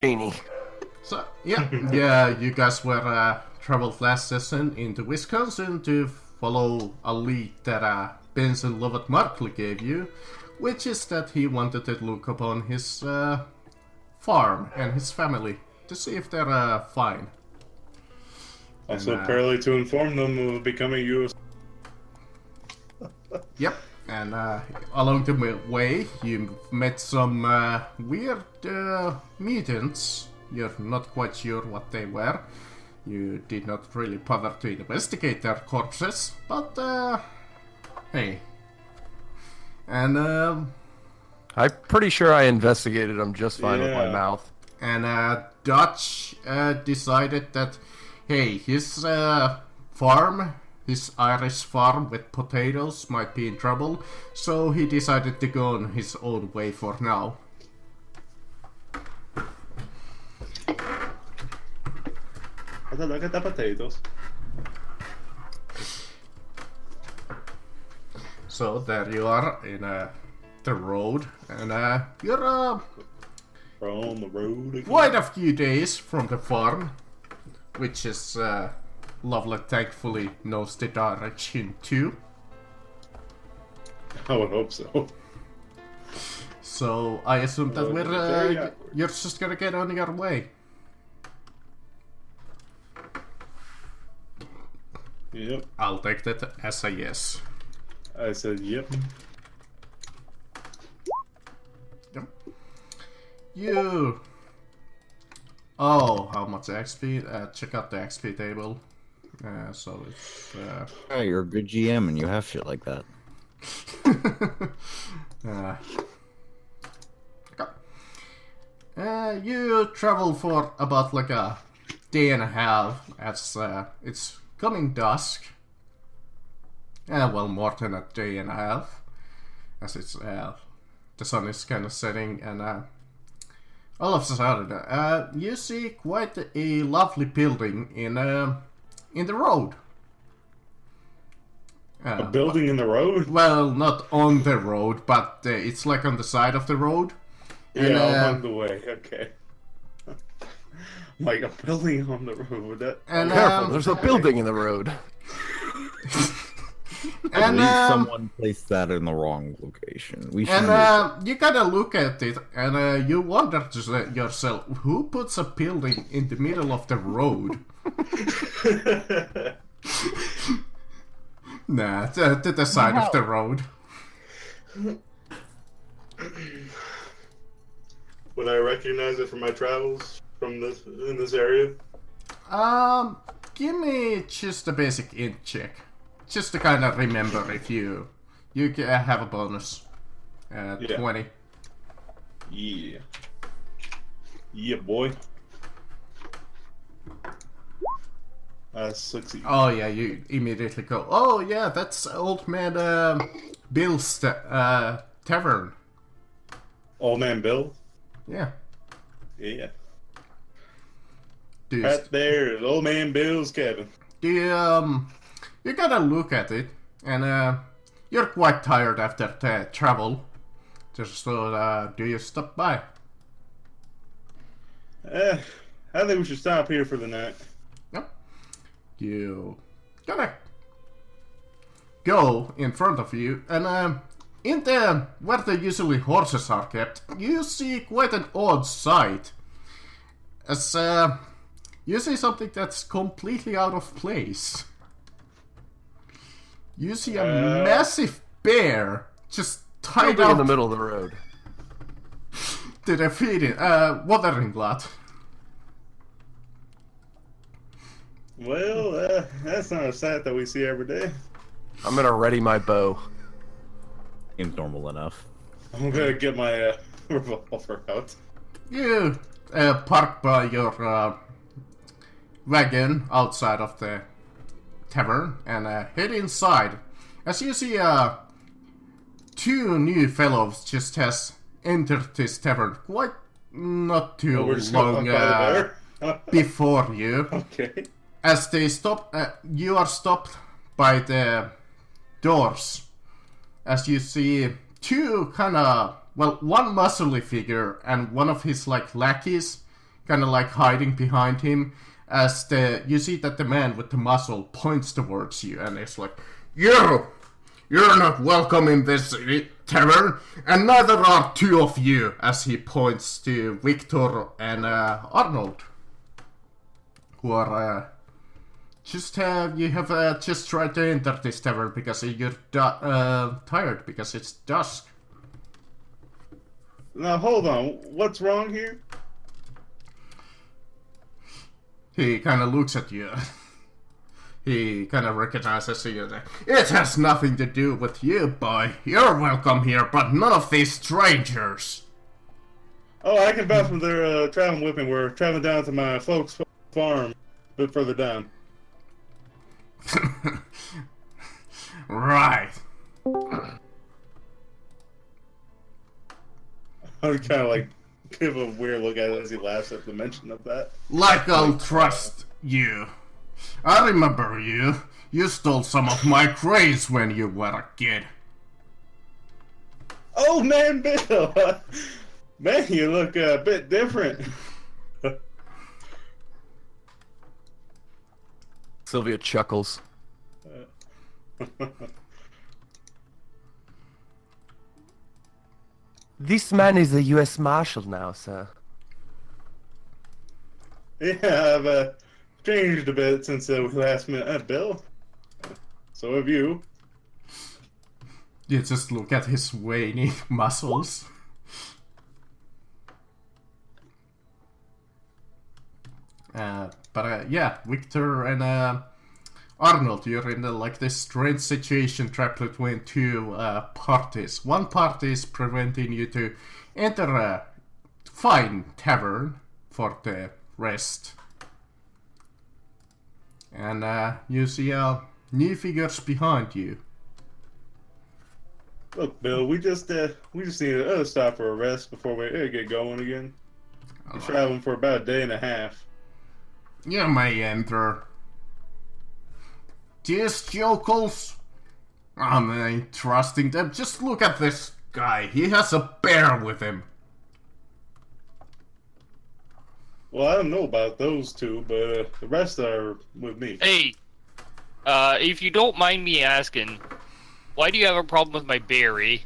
Rainy. So, yeah, you guys were traveled last session into Wisconsin to follow a lead that Benson Lovett Markley gave you, which is that he wanted to look upon his farm and his family to see if they're fine. Also, apparently to inform them of becoming U.S. Yep, and along the way you met some weird mutants. You're not quite sure what they were. You did not really bother to investigate their corpses, but hey. And I'm pretty sure I investigated them just fine with my mouth. And Dutch decided that, hey, his farm, his Irish farm with potatoes might be in trouble, so he decided to go on his own way for now. Look at the potatoes. So there you are in the road, and you're On the road again. quite a few days from the farm, which is Lovely thankfully knows the direction too. I would hope so. So I assume that you're just gonna get on your way. Yep. I'll take that as a yes. I said yep. Yep. You. Oh, how much XP? Check out the XP table. So it's. Yeah, you're a good GM and you have shit like that. You travel for about like a day and a half as it's coming dusk. Well, more than a day and a half, as it's the sun is kind of setting, and all of a sudden you see quite a lovely building in the road. A building in the road? Well, not on the road, but it's like on the side of the road. And, Yeah, on the way. Okay. Like a building on the road. And Careful, there's a building in the road. At least someone placed that in the wrong location. We should. And you gotta look at it, and you wonder to yourself, who puts a building in the middle of the road? Nah, to the side of the road. Would I recognize it from my travels from this in this area? Give me just a basic int check. Just to kind of remember if you have a bonus. 20. Yeah. Yeah, boy. 60. Oh yeah, you immediately go, oh yeah, that's old man Bill's tavern. Old man Bill? Yeah. Yeah. Dude, Right there is old man Bill's cabin. you gotta look at it, and you're quite tired after the travel. So, do you stop by? I think we should stop here for the night. Yep. You gotta go in front of you, and in the where the usually horses are kept, you see quite an odd sight. As you see something that's completely out of place. You see a massive bear just tied Building up in the middle of the road. to the feeding watering glut. Well, that's not a sight that we see every day. I'm gonna ready my bow. Seems normal enough. I'm gonna get my revolver out. You park by your wagon outside of the tavern and head inside. As you see, two new fellows just has entered this tavern quite not too We're just gonna long walk by the bear? before you. Okay. As they stop, you are stopped by the doors. As you see two kind of, well, one muscly figure and one of his like lackeys kind of like hiding behind him, as you see that the man with the muzzle points towards you, and it's like, you're not welcome in this tavern, and neither are two of you, as he points to Victor and Arnold, who are you have just tried to enter this tavern because you're tired because it's dusk. Now hold on, what's wrong here? He kind of looks at you. He kind of recognizes you. It has nothing to do with you, boy. You're welcome here, but none of these strangers. Oh, I can vouch for their traveling with me. We're traveling down to my folks' farm a bit further down. Right. I would kind of like give a weird look at it as he laughs at the mention of that. Like I'll trust you. I remember you. You stole some of my craze when you were a kid. Oh man, Bill! Man, you look a bit different. Sylvia chuckles. This man is a U.S. Marshal now, sir. Yeah, I've changed a bit since we last met, Bill. So have you. You just look at his veiny muscles. But yeah, Victor and Arnold, you're in like this strange situation trapped between two parties. One party is preventing you to enter a fine tavern for the rest. And you see new figures behind you. Look, Bill, we just need to stop for a rest before we get going again. We're traveling for about a day and a half. You may enter. These yokels? I'm not trusting them. Just look at this guy. He has a bear with him. Well, I don't know about those two, but the rest are with me. Hey, if you don't mind me asking, why do you have a problem with my berry?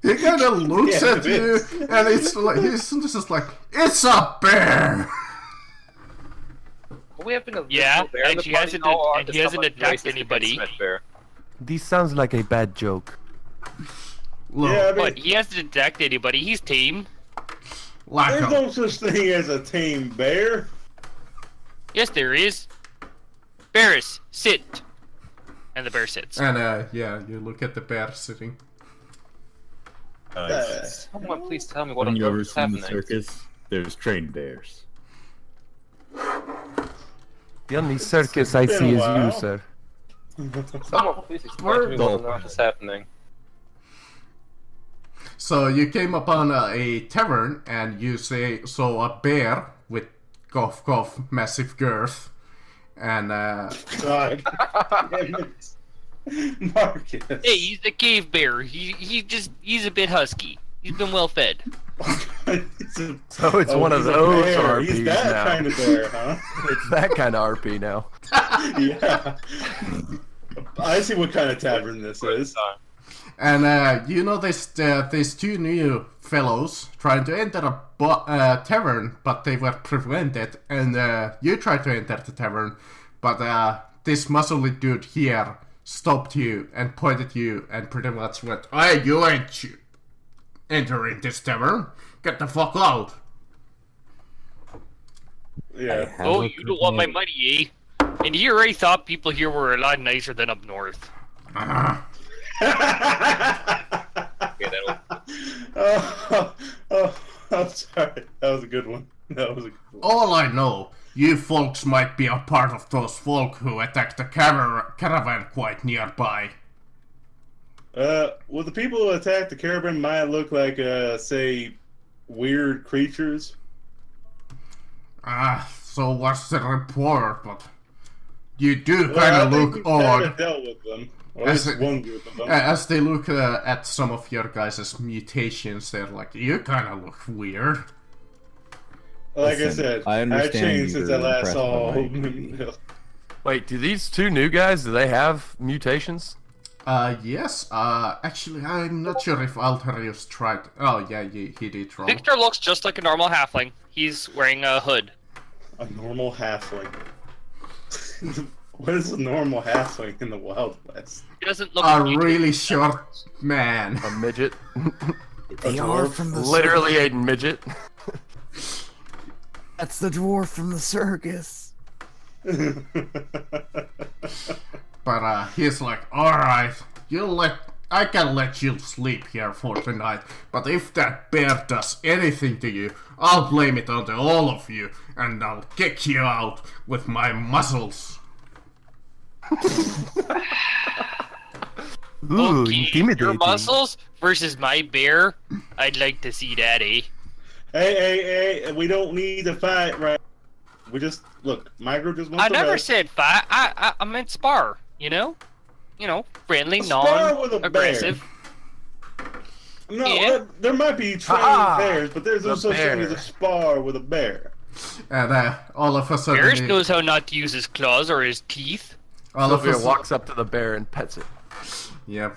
He kind of looks Yeah, at you, and it's like he's just like, it's a bear. We have been a Yeah, bear in and the he party hasn't now, or and does he hasn't someone attacked racist anybody. against Smith Bear? This sounds like a bad joke. Look, Yeah, I mean, But he hasn't attacked anybody. He's tame. like there's a, no such thing as a tame bear. Yes, there is. Barris, sit. And the bear sits. and yeah, you look at the bear sitting. Someone please tell me what When on you earth ever is seen the happening. circus, there's trained bears. The only circus I been see a is while. you, sir. Someone please explain to me what on earth is happening. So you came upon a tavern, and you saw a bear with cough cough massive girth, and God. Marcus. Hey, he's a cave bear. He's a bit husky. He's been well fed. So it's one of he's a those bear. He's RPs that now. kind of bear, huh? It's that kind of RP now. Yeah. I see what kind of tavern this is. And you notice there's two new fellows trying to enter a tavern, but they were prevented. And you tried to enter the tavern, but this muscly dude here stopped you and pointed you and pretty much went, "Hey, you ain't entering this tavern. Get the fuck out." Yeah. Oh, you don't want my money, eh? And you already thought people here were a lot nicer than up north. Oh, I'm sorry. That was a good one. That was a good one. All I know, you folks might be a part of those folk who attacked the caravan quite nearby. Well, the people who attacked the caravan might look like, say, weird creatures. So what's the report? But You do Well, kind I of think look we've kinda odd. dealt with them. Or at As least a- one group of them. As they look at some of your guys' mutations, they're like, you kind of look weird. Like Listen, I said, I understand changed since I you're last impressed saw. by my Wait, do these two new guys, do they have mutations? Yes, actually, I'm not sure if Alterius tried. Oh, yeah, he did roll. Victor looks just like a normal halfling. He's wearing a hood. A normal halfling. What is a normal halfling in the Wild West? He doesn't look A muted. really short man. A midget? They are from the Literally a midget. That's the dwarf from the circus. But he's like, alright, I can let you sleep here for tonight, but if that bear does anything to you, I'll blame it on all of you, and I'll kick you out with my muscles. Ooh, Okay, intimidating. your muscles versus my bear. I'd like to see that, eh? Hey, we don't need to fight, right? We just look. My group just wants I to never rest. said fight. I meant spar. You know, friendly, Spar with a non-aggressive. No, Yeah. there might be trained Ah, bears, but there's no the such thing as bear. a spar with a bear. And all of a sudden, Bears knows how not to use his claws or his teeth. all of a Sylvia sudden, walks up to the bear and pets it. yep,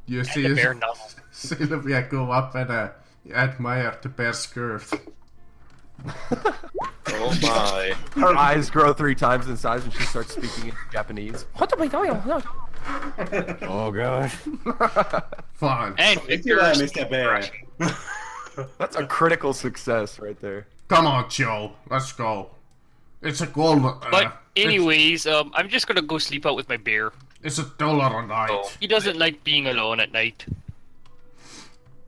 you The see bear nuzzle. Sylvia go up and admire the bear's girth. Oh my. Her eyes grow 3 times in size when she starts speaking in Japanese. Oh god. Fine. And Thank you, Victor's Mr. Bear. That's a critical success right there. Come on, Joe, let's go. It's a gold. But anyways, I'm just gonna go sleep out with my bear. It's $1 a night. Oh. He doesn't like being alone at night.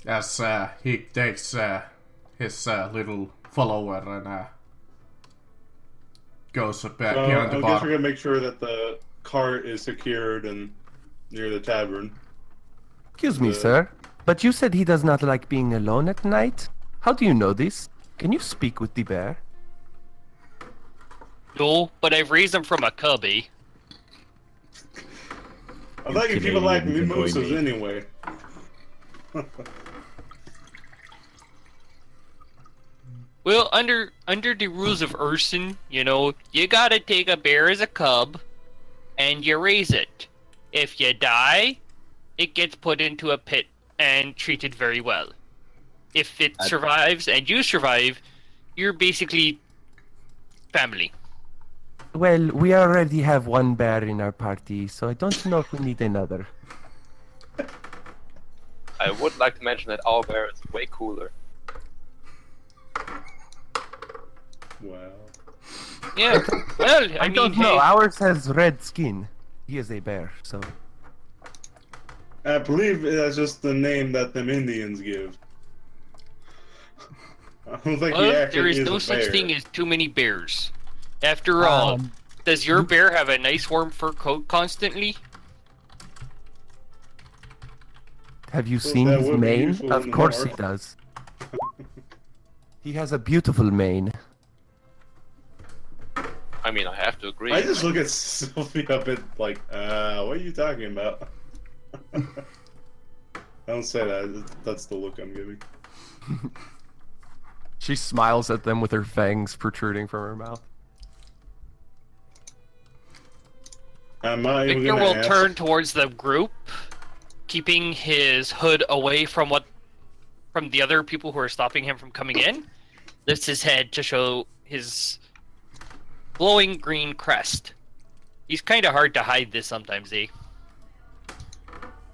As he takes his little follower and goes back So behind I the guess we're bar. gonna make sure that the cart is secured and near the tavern. Excuse me, sir, but you said he does not like being alone at night? How do you know this? Can you speak with the bear? No, but I've raised him from a cubby. I thought you people like Canadians annoy mimosas me. anyway. Well, under the rules of Urson, you gotta take a bear as a cub, and you raise it. If you die, it gets put into a pit and treated very well. If it survives and you survive, you're basically family. Well, we already have one bear in our party, so I don't know if we need another. I would like to mention that our bear is way cooler. Wow. Yeah. Well, I I mean, don't know. hey, Ours has red skin. He is a bear, so. I believe that's just the name that them Indians give. I don't think he well, actually there is is no a such bear. thing as too many bears. After all, does your bear have a nice warm fur coat constantly? Have you Well, seen that his would be mane? useful Of in course he North. does. He has a beautiful mane. I mean, I have to agree. I just look at Sylvia a bit like, what are you talking about? Don't say that. That's the look I'm giving. She smiles at them with her fangs protruding from her mouth. I'm not even Victor gonna will ask. turn towards the group, keeping his hood away from the other people who are stopping him from coming in. Lifts his head to show his glowing green crest. He's kind of hard to hide this sometimes, eh?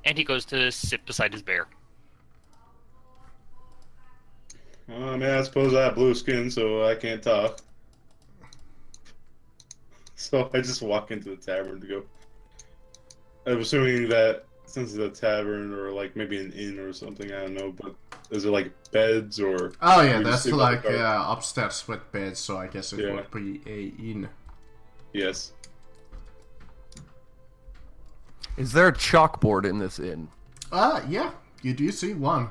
And he goes to sit beside his bear. Well, I mean, I suppose I have blue skin, so I can't talk. So I just walk into the tavern to go. I'm assuming that since it's a tavern or like maybe an inn or something, I don't know, but is it like beds or? Oh yeah, we just that's sleep on like the cart? upstairs with beds, so I guess it Yeah. would be a inn. Yes. Is there a chalkboard in this inn? Yeah, you do see one.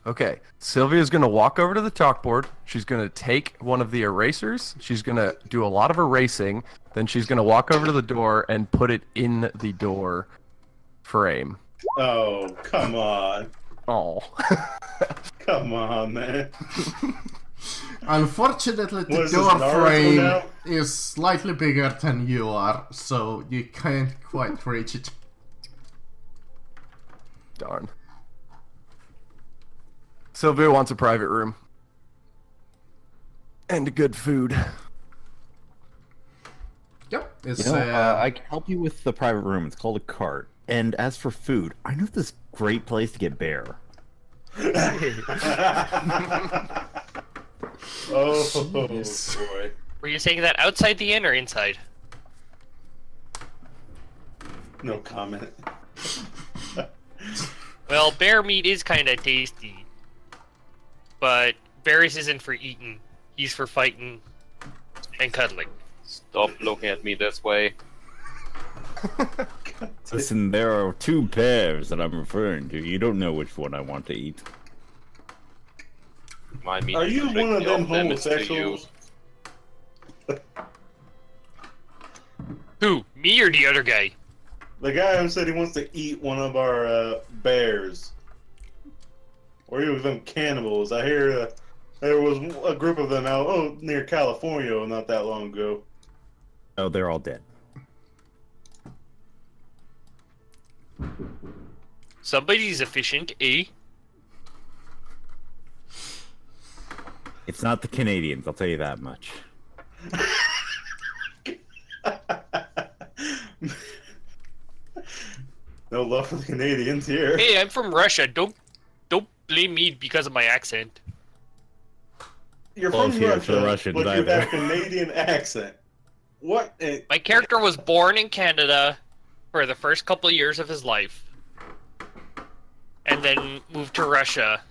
Okay, Sylvia's gonna walk over to the chalkboard. She's gonna take one of the erasers. She's gonna do a lot of erasing. Then she's gonna walk over to the door and put it in the door frame. Oh, come on. Oh. Come on, man. Unfortunately, the What is this, door Naruto frame now? is slightly bigger than you are, so you can't quite reach it. Darn. Sylvia wants a private room. And good food. Yep, it's You know, I can help you with the private room. It's called a cart. And as for food, I know this great place to get bear. Oh, Jeez. boy. Were you saying that outside the inn or inside? No comment. Well, bear meat is kind of tasty. But Varys isn't for eating. He's for fighting and cuddling. Stop looking at me this way. Listen, there are two bears that I'm referring to. You don't know which one I want to eat. My meat Are is you one of strictly them off limits to you. homosexuals? Who? Me or the other guy? The guy who said he wants to eat one of our bears. Or he was them cannibals. I hear there was a group of them out near California not that long ago. Oh, they're all dead. Somebody's efficient, eh? It's not the Canadians, I'll tell you that much. No love for the Canadians here. Hey, I'm from Russia. Don't blame me because of my accent. You're Love from here Russia, for the Russians, but you either. have a Canadian accent. What? My character was born in Canada for the first couple of years of his life. And then moved to Russia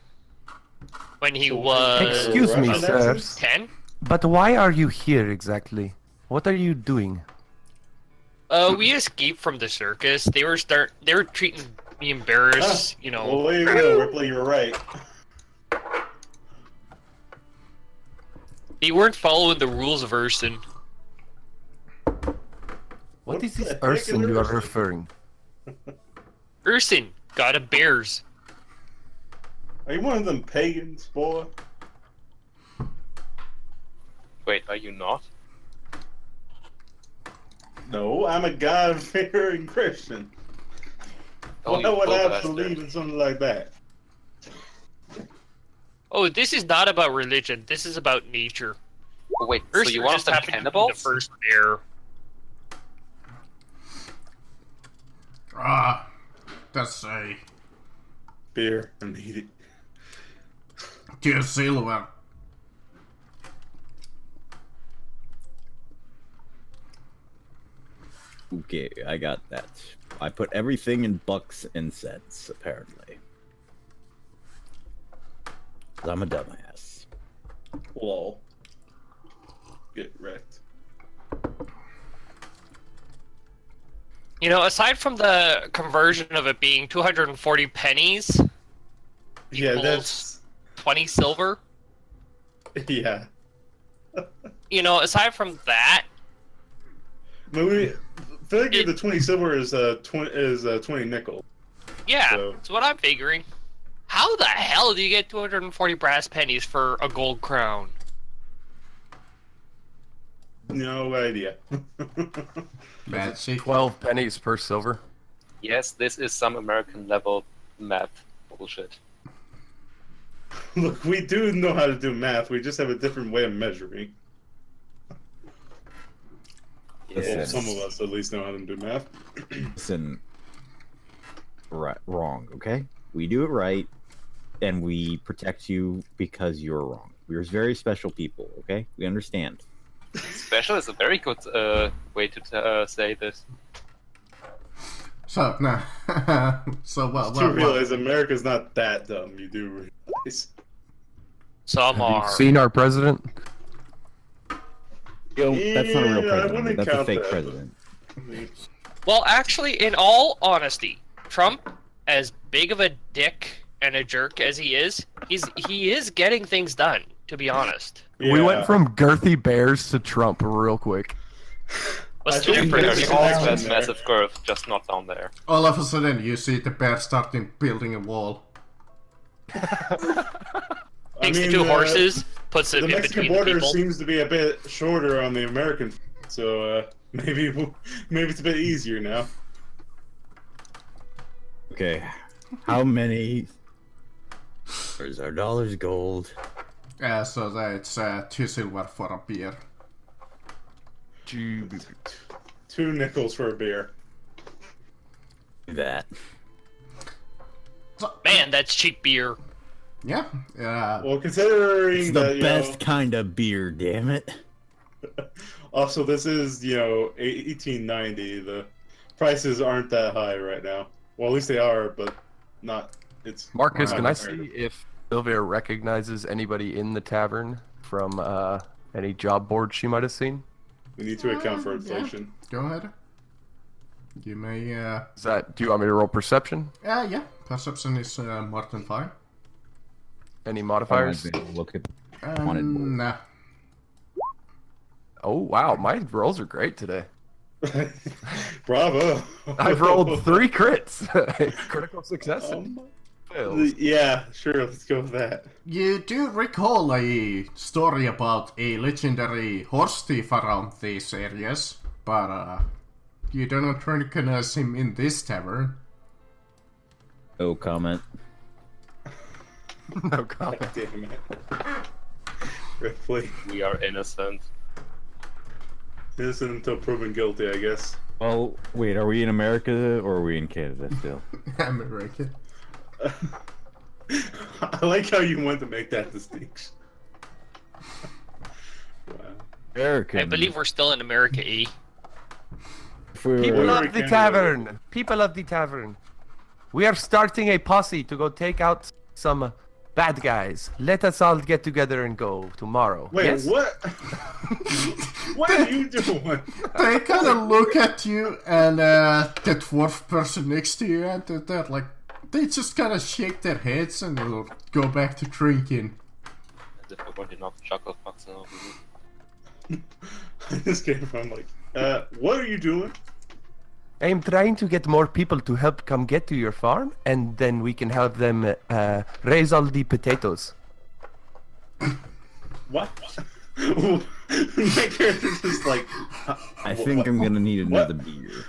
when he was Excuse me, Russian sir. accents? 10. But why are you here exactly? What are you doing? We escaped from the circus. They were treating me and Barris, you know. Well, there you go, Ripley. You're right. They weren't following the rules of Urson. What is the this heck Urson is you are Urson? referring? Urson, god of bears. Are you one of them pagans, boy? Wait, are you not? No, I'm a God-fearing Christian. Oh, Why you would I bastard. believe in something like that? Oh, this is not about religion. This is about nature. Oh, wait, so Urson you want just them happened to be cannibals? the first bear. That's a Beer and eat it. dear silver. Okay, I got that. I put everything in bucks and cents, apparently. 'Cause I'm a dumbass. Lol. Get wrecked. You know, aside from the conversion of it being 240 pennies, Yeah, equals that's 20 silver, yeah. you know, aside from that, Maybe figure the 20 silver is 20 nickel. yeah, So- that's what I'm figuring. How the hell do you get 240 brass pennies for a gold crown? No idea. Magic. 12 pennies per silver. Yes, this is some American level math bullshit. Look, we do know how to do math. We just have a different way of measuring. Well, Yes. some of us at least know how to do math. Listen, wrong, okay? We do it right, and we protect you because you're wrong. We're very special people, okay? We understand. Special is a very good way to say this. So no. So what? You realize America's not that dumb. You do realize. Some Have are. you seen our president? Yo, that's not a real Yeah, I president. wouldn't That's a count fake that. president. Well, actually, in all honesty, Trump, as big of a dick and a jerk as he is, he is getting things done, to be honest. We went Yeah. from girthy bears to Trump real quick. But I still think pretty there's He cool. all- also has there. massive girth, just not down there. All of a sudden, you see the bear starting building a wall. Takes the two horses, puts it The in Mexican between the border people. seems to be a bit shorter on the American, so maybe it's a bit easier now. Okay. How many? Where's our dollars gold? So that's 2 silver for a beer. 2 nickels for a beer. That. Man, that's cheap beer. Yeah. Well, considering It's that the best kind of beer, damn it. also this is 1890. The prices aren't that high right now. Well, at least they are, but not. It's Marcus, can I see comparative. if Sylvia recognizes anybody in the tavern from any job boards she might have seen? We need to account for Yeah. inflation. Go ahead. You may. Is that? Do you want me to roll perception? Yeah. Perception is more than fine. Any modifiers? Look at Wanted board. Nah. Oh wow, my rolls are great today. Bravo! I've rolled 3 crits. Critical success. and fails. Yeah, sure. Let's go with that. You do recall a story about a legendary horse thief around these areas, but you do not recognize him in this tavern. no comment. No comment. Damn it. Ripley. We are innocent. Innocent until proven guilty, I guess. Well, wait, are we in America or are we in Canada still? American. I like how you went to make that distinction. Wow. American. I believe we're still in America, E. If we were- People We're of the Canada. tavern. People of the tavern. We are starting a posse to go take out some bad guys. Let us all get together and go tomorrow. Wait, yes? what? What are you doing? They kind of look at you and the dwarf person next to you, and they're like, they just kind of shake their heads and they'll go back to drinking. As if we're going to knock the chocolate box out. I just came from like, what are you doing? I am trying to get more people to help come get to your farm, and then we can help them raise all the potatoes. What? My character's just like. I think I'm gonna need another beer.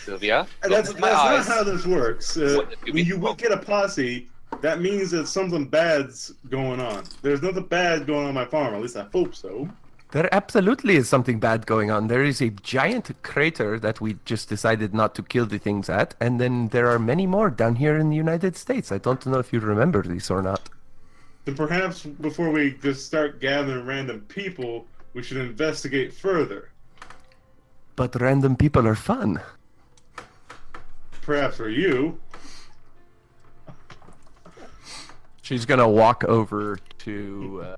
Sylvia? That's look at my not eyes. how this works. What if When you get a posse, that means that something bad's going on. There's nothing bad going on my farm. At least I hope so. There absolutely is something bad going on. There is a giant crater that we just decided not to kill the things at, and then there are many more down here in the United States. I don't know if you remember these or not. Then perhaps before we just start gathering random people, we should investigate further. But random people are fun. Perhaps for you. She's gonna walk over to.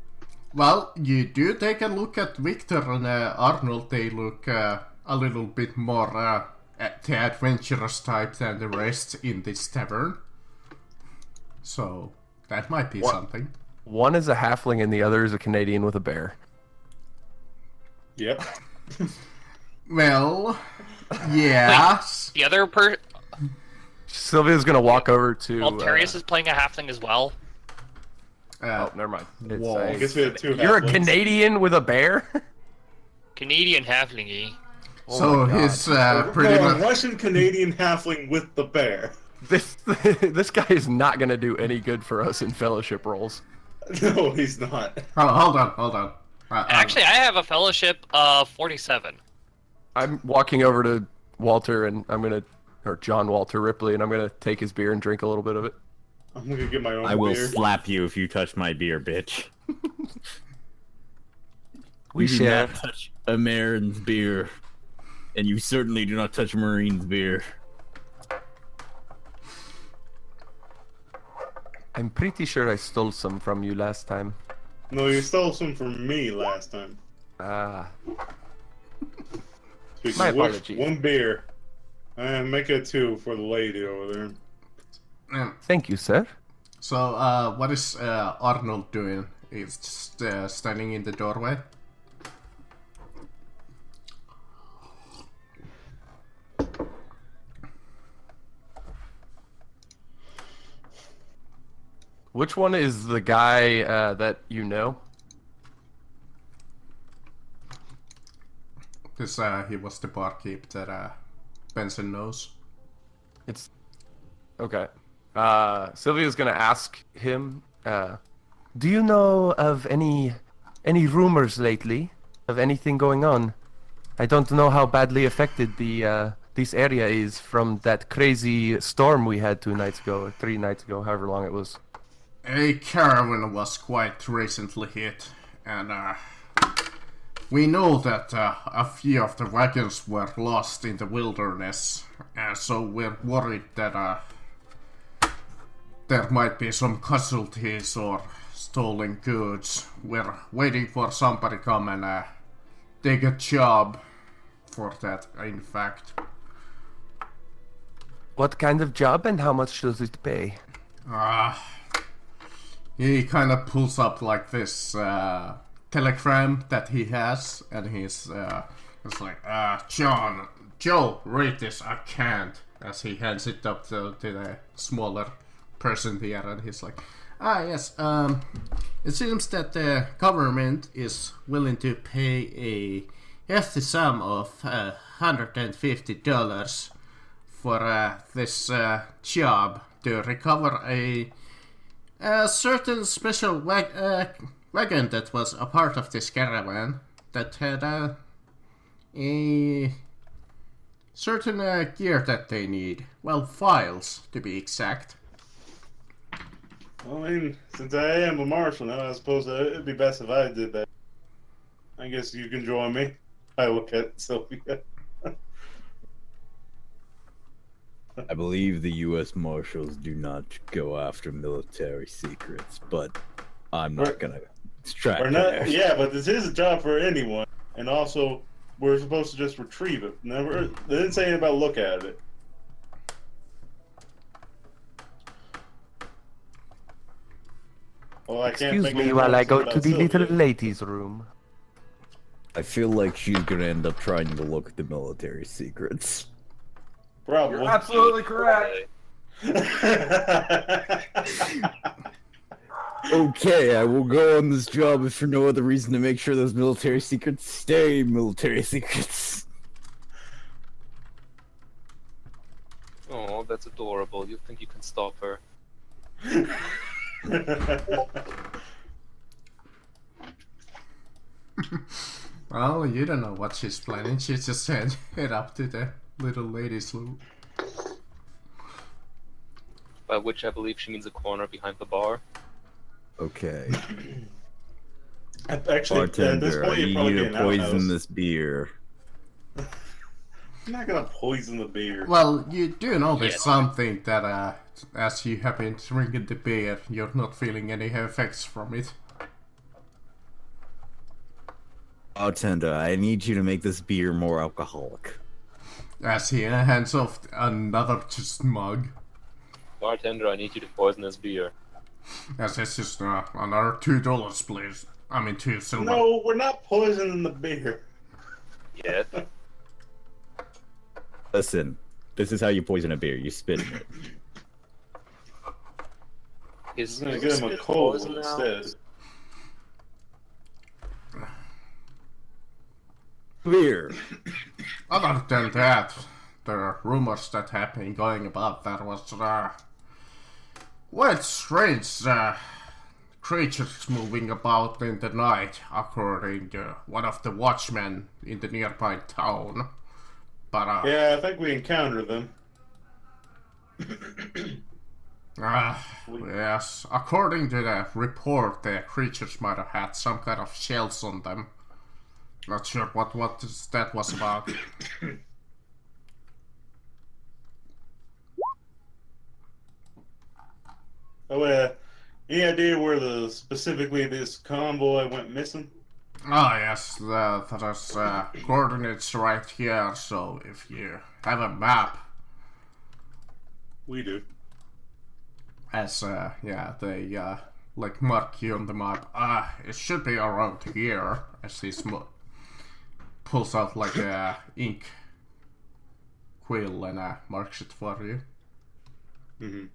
Well, you do take a look at Victor and Arnold. They look a little bit more the adventurous type than the rest in this tavern. So, that might be What? something. One is a halfling and the other is a Canadian with a bear. Yep. Well, yeah. The other Sylvia's gonna walk over to. Altarius is playing a halfling as well. Oh, never mind. It's Whoa. I guess we have two. You're a halflings. Canadian with a bear? Canadian halfling, E. So my God. his pretty No, a much. Russian Canadian halfling with the bear. This guy is not gonna do any good for us in fellowship roles. No, he's not. Oh, hold on. Actually, I have a fellowship of 47. I'm walking over to Walter and or John Walter Ripley, and I'm gonna take his beer and drink a little bit of it. I'm gonna get my own I will beer. slap you if you touch my beer, bitch. We You do share. not touch a Marin's beer, and you certainly do not touch Marine's beer. I'm pretty sure I stole some from you last time. No, you stole some from me last time. Ah, Speaking My of which, apologies. one beer. Make it 2 for the lady over there. thank you, sir. So, what is Arnold doing? He's just standing in the doorway. Which one is the guy that you know? This, he was the barkeep that Benson knows. It's okay. Sylvia's gonna ask him. Do you know of any rumors lately of anything going on? I don't know how badly affected the this area is from that crazy storm we had 2 nights ago or 3 nights ago, however long it was. A caravan was quite recently hit, and we know that a few of the wagons were lost in the wilderness, and so we're worried that there might be some casualties or stolen goods. We're waiting for somebody to come and take a job for that, in fact. What kind of job and how much does it pay? He kind of pulls up like this telegram that he has, and he's like, Joe, read this, I can't. As he hands it up to the smaller person here, and he's like, yes, it seems that the government is willing to pay a hefty sum of $150 for this job to recover a certain special wagon that was a part of this caravan that had a certain gear that they need. Well, files, to be exact. Well, I mean, since I am a marshal now, I suppose it'd be best if I did that. I guess you can join me. I look at Sylvia. I believe the U.S. Marshals do not go after military secrets, but I'm not gonna extract Or not, yeah, but this is a job for anyone, and also we're supposed to just retrieve it. Never, they didn't say anything about look at it. Well, I can't Excuse think of me anything while I else go about to the little Sylvia. ladies' room. I feel like she's gonna end up trying to look at the military secrets. Probably. Absolutely correct. Okay, I will go on this job if for no other reason to make sure those military secrets stay military secrets. Oh, that's adorable. You think you can stop her? Well, you don't know what she's planning. She just head up to the little ladies' room. By which I believe she means a corner behind the bar. Okay. Actually, at this Bartender, I point, you're need probably you to getting poison outhouse. this beer. I'm not gonna poison the beer. Well, you do notice Yes. something that as you have been drinking the beer, you're not feeling any effects from it. Bartender, I need you to make this beer more alcoholic. As he hands off another just mug. Bartender, I need you to poison this beer. As it's just another $2, please. I mean, 2 silver. No, we're not poisoning the beer. Yeah. Listen, this is how you poison a beer. You spit in it. Is I'm gonna give him a cold instead. Beer. Other than that, the rumors that have been going about that was quite strange creatures moving about in the night, according to one of the watchmen in the nearby town. But Yeah, I think we encountered them. yes, according to the report, the creatures might have had some kind of shells on them. Not sure what that was about. Oh, any idea where specifically this convoy went missing? Ah, yes, there's coordinates right here, so if you have a map, We do. as yeah, they like mark you on the map. It should be around here. As he pulls out like a ink quill and marks it for you. Mm-hmm.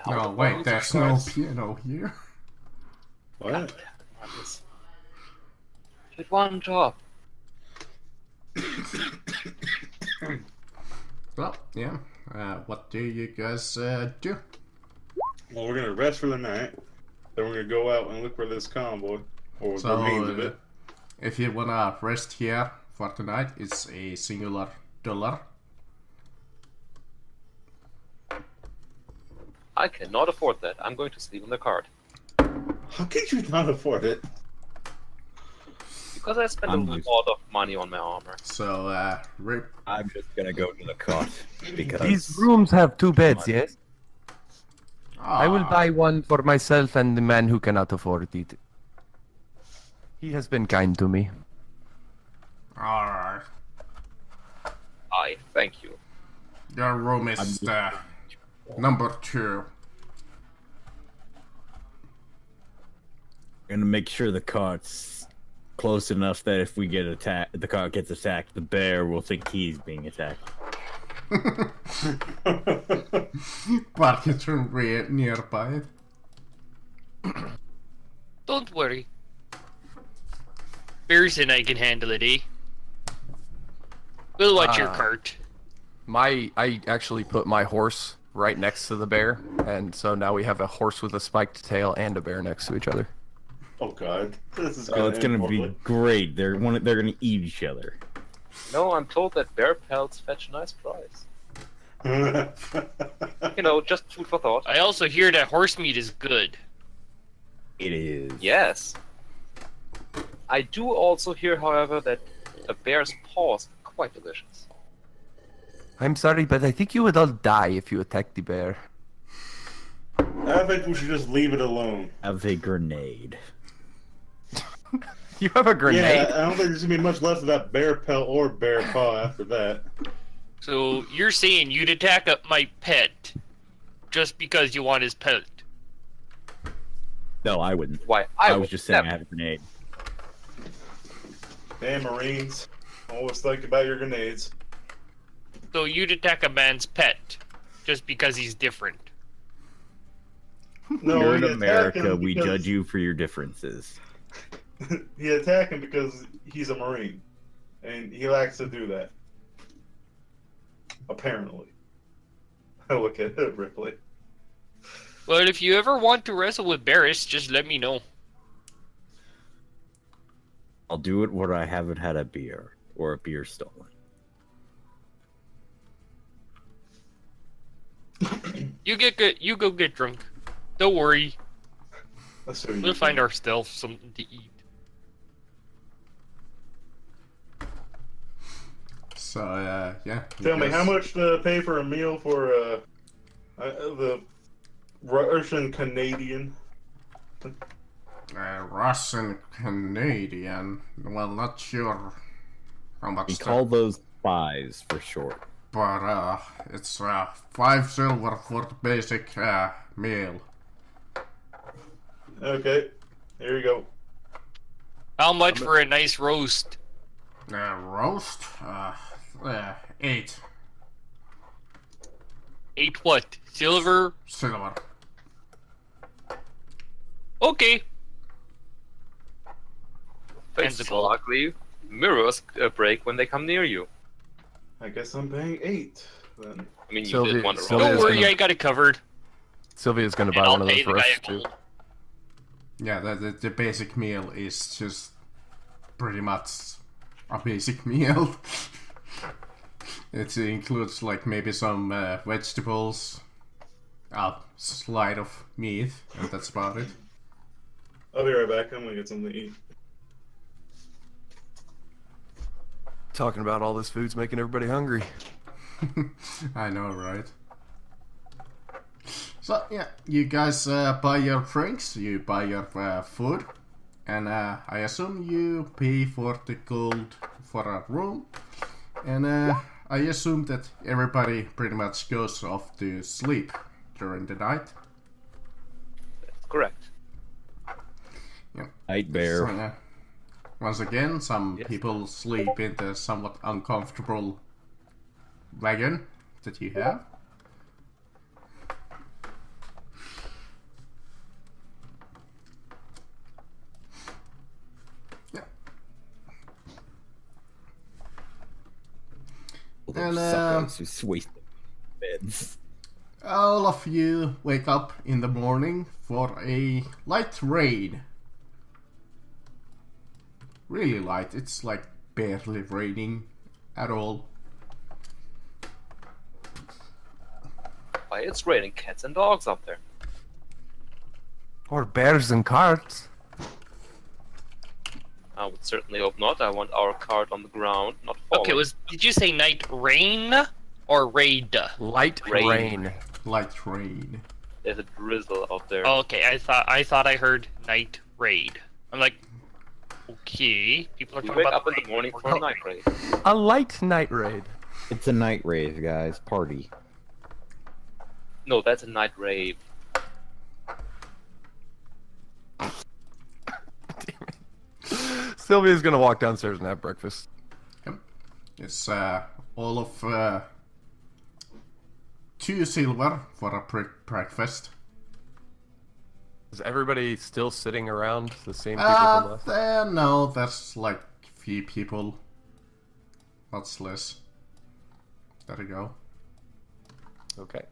Now No, the wait, bottom there's of no cards. piano here. What? Did one job. Well, yeah. What do you guys do? Well, we're gonna rest for the night. Then we're gonna go out and look for this convoy, or the remains of it. If you wanna rest here for tonight, it's a singular dollar. I cannot afford that. I'm going to sleep on the cart. How can you not afford it? Because I spent a lot of money on my armor. So, Rip. I'm just gonna go to the cot because These rooms have 2 beds, yes? I will Ah, buy one for myself and the man who cannot afford it. He has been kind to me. Alright. I thank you. Your room is number 2. I'm gonna make sure the cart's close enough that if we get attacked, the cart gets attacked, the bear will think he's being attacked. Park it nearby. Don't worry. Bears and I can handle it, eh? We'll watch your cart. I actually put my horse right next to the bear, and so now we have a horse with a spiked tail and a bear next to each other. Oh God, this is Oh, it's gonna end be great. They're gonna eat each other. No, I'm told that bear pelts fetch a nice price. poorly. You know, just food for thought. I also hear that horse meat is good. It is. Yes. I do also hear, however, that a bear's paws are quite delicious. I'm sorry, but I think you would all die if you attacked the bear. I think we should just leave it alone. Have a grenade. You have a grenade? Yeah, I don't think there's gonna be much left of that bear pelt or bear paw after that. So you're saying you'd attack my pet just because you want his pet? No, I wouldn't. Why? I would was just saying I never. have a grenade. Damn Marines, always think about your grenades. So you'd attack a man's pet just because he's different? No, You're in you attack America. him We because- judge you for your differences. You attack him because he's a Marine, and he likes to do that. Apparently. Look at Ripley. Well, if you ever want to wrestle with Barris, just let me know. I'll do it where I haven't had a beer or a beer stolen. You get good. You go get drunk. Don't worry. Let's see what We'll you find can. ourselves something to eat. So, yeah. you Tell me, guys- how much to pay for a meal for the Russian Canadian? Russian Canadian. Well, not sure how much. We that- call those spies for short. But it's 5 silver for the basic meal. Okay, here you go. How much for a nice roast? Roast? 8 8 what? Silver? silver. Okay. Thanks Hands so ugly. Mirrors break when they come near you. I guess I'm paying 8 then. I mean, you Sylvia- did wonder Sylvia- Don't is worry, gonna- I got it covered. Sylvia's gonna And buy I'll one of pay those the guy roasts a too. gold. Yeah, the basic meal is just pretty much a basic meal. It includes like maybe some vegetables, a slide of meat, and that's about it. I'll be right back. I'm gonna get something to eat. Talking about all this food's making everybody hungry. I know, right? So yeah, you guys buy your drinks, you buy your food, and I assume you pay for the gold for a room, and I assume that everybody pretty much goes off to sleep during the night. That's correct. Night bear. So, once again, some Yes. people sleep in the somewhat uncomfortable wagon that you have. Yeah. And Suckers who waste beds. all of you wake up in the morning for a light raid. Really light, it's like barely raining at all. Why, it's raining cats and dogs out there. Or bears and carts. I would certainly hope not. I want our cart on the ground, not falling. Okay, did you say night rain or raid? Light Rain. rain. Light raid. There's a drizzle out there. Oh, okay, I thought I heard night raid. I'm like, okay, people are We talking wake about up in the morning for a night raid. A light night raid. It's a night rave, guys. Party. No, that's a night rave. Sylvia's gonna walk downstairs and have breakfast. It's all of 2 silver for a breakfast. Is everybody still sitting around the same people from last? No, that's like few people. Lots less. There you go. Okay.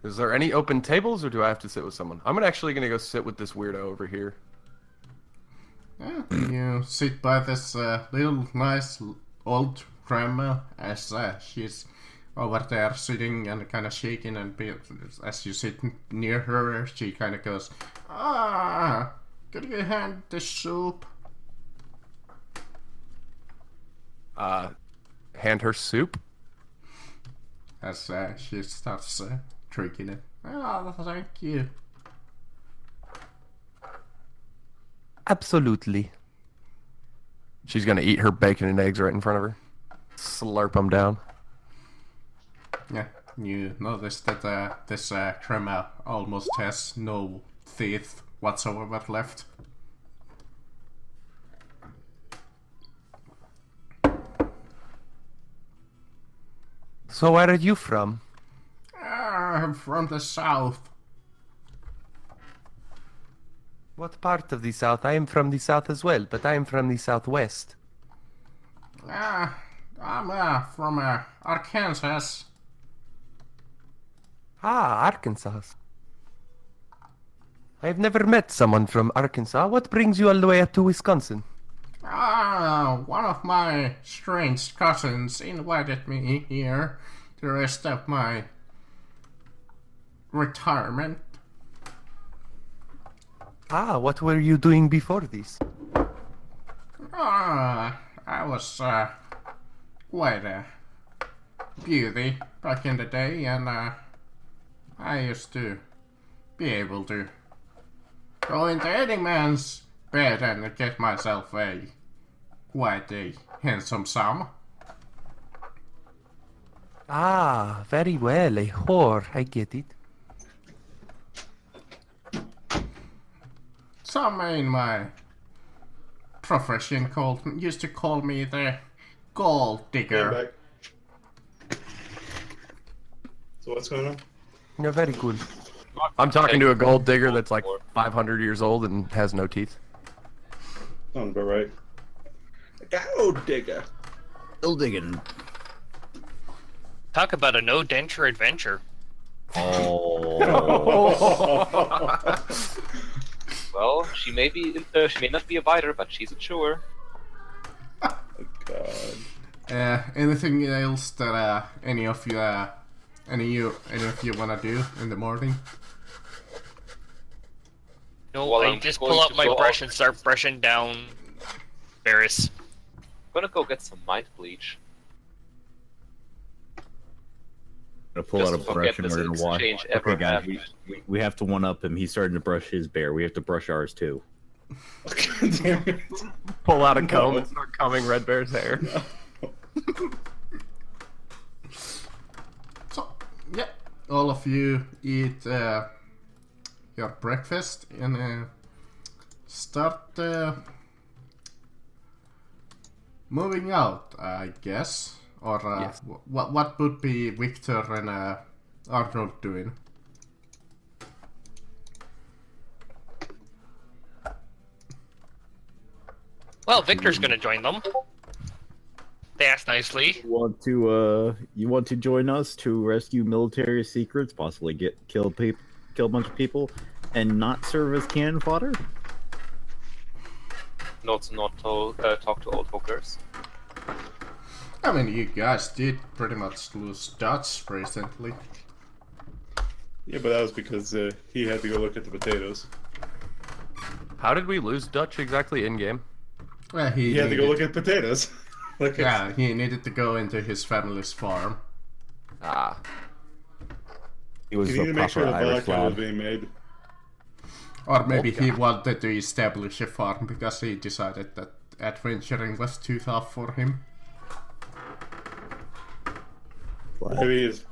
Is there any open tables, or do I have to sit with someone? I'm actually gonna go sit with this weirdo over here. Yeah, you sit by this little nice old grandma as she's over there sitting and kind of shaking, and as you sit near her, she kind of goes, "Ah, could you hand the soup?" Hand her soup. As she starts drinking it. Oh, thank you. Absolutely. She's gonna eat her bacon and eggs right in front of her. Slurp them down. Yeah, you notice that this grandma almost has no teeth whatsoever left. So where are you from? I'm from the south. What part of the south? I am from the south as well, but I am from the southwest. I'm from Arkansas. Ah, Arkansas. I've never met someone from Arkansas. What brings you all the way up to Wisconsin? One of my strange cousins invited me here the rest of my retirement. Ah, what were you doing before this? I was quite a beauty back in the day, and I used to be able to go into any man's bed and get myself quite a handsome sum. Ah, very well, a whore. I get it. Some in my profession used to call me the gold Came digger. back. So what's going on? You're very cool. I'm talking to a gold digger that's like 500 years old and has no teeth. Sounds about right. Gold digger. Still digging. Talk about a no denture adventure. Oh. Well, she may not be a biter, but she's a chewer. God. Anything else that any of you wanna do in the morning? No, Well, I I'm just going pull out to my go brush out. and start brushing down Varys. I'm gonna go get some mind bleach. gonna pull Just out a forget brush and this we're gonna wash. exchange ever Okay, guys, happened. we have to one up him. He's starting to brush his bear. We have to brush ours too. Damn it. Pull out a comb No. and start combing Red Bear's hair. So, yeah, all of you eat your breakfast and start moving out, I guess. Or Yes. what would be Victor and Arnold doing? Well, Victor's gonna join them. They asked nicely. You want to join us to rescue military secrets, possibly kill a bunch of people, and not serve as cannon fodder? Not talk to old hookers. I mean, you guys did pretty much lose Dutch recently. Yeah, but that was because he had to go look at the potatoes. How did we lose Dutch exactly in game? Well, He had to go look at potatoes. Like Yeah, he needed to go into his family's farm. Ah, He was You a need to make sure proper the Irish vodka was lad. being made. Or maybe he wanted to establish a farm because he decided that adventuring was too tough for him. Maybe his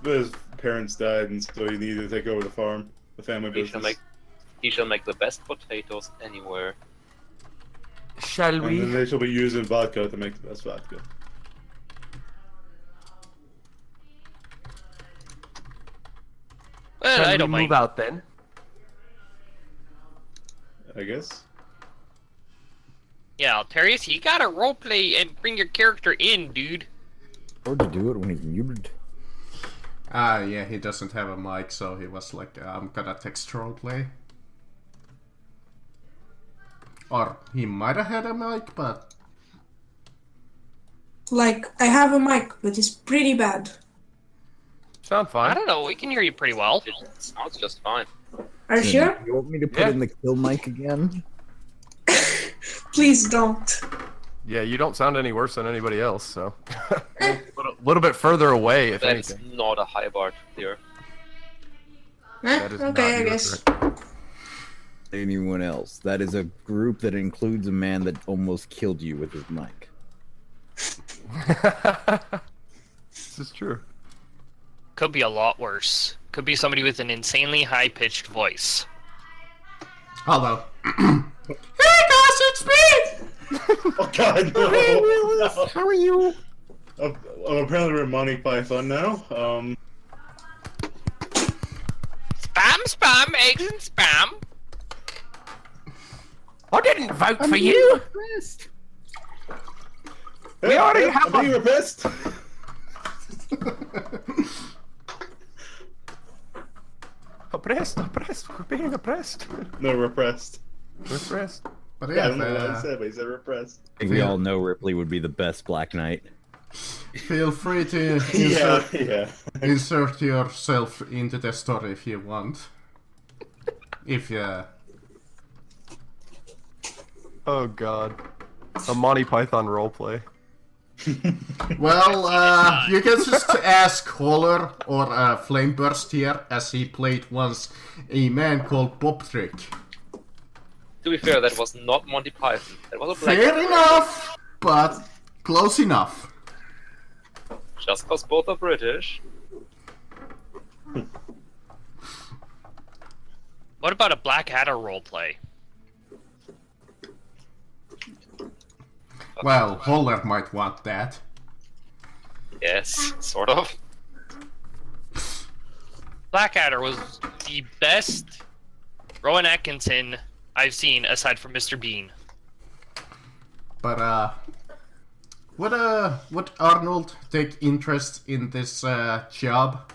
parents died, and so he needed to take over the farm, the family business. He shall make the best potatoes anywhere. shall And then we? they shall be using vodka to make the best vodka. Well, Shall I we don't move mind. out then? I guess. Yeah, Altarius, you gotta roleplay and bring your character in, dude. Or to do it when he's muted. Yeah, he doesn't have a mic, so he was like, I'm gonna text roleplay. Or he might have had a mic, but Like, I have a mic, but it's pretty bad. Sound I fine. don't know, we can hear you pretty well. It sounds just fine. Are you sure? You want me to put Yeah. in the kill mic again? Please don't. Yeah, you don't sound any worse than anybody else, so. little bit further away, if That is anything. not a high bar here. That is Okay, not I your guess. correct. Anyone else? That is a group that includes a man that almost killed you with his mic. This is true. Could be a lot worse. Could be somebody with an insanely high-pitched voice. hello. Hey guys, it's me! Oh God, no! No. How are you? I'm apparently we're Monty Python now. Spam, eggs and spam. I didn't vote for you! We already have being repressed. Oppressed, we're being oppressed. No, repressed. Repressed. But I yeah, don't know what I said, but he said repressed. I think we all know Ripley would be the best Black Knight. feel free to Yeah, yeah. insert yourself into the story if you want. If Oh god. A Monty Python roleplay. well, you can just ask Holler or Flameburst here, as he played once a man called Bob Trick. To be fair, that was not Monty Python. That was a black. Fair enough, but close enough. Just because both are British. What about a Blackadder roleplay? Well, Holler might want that. Yes, sort of. Blackadder was the best Rowan Atkinson I've seen aside from Mr. Bean. But would Arnold take interest in this job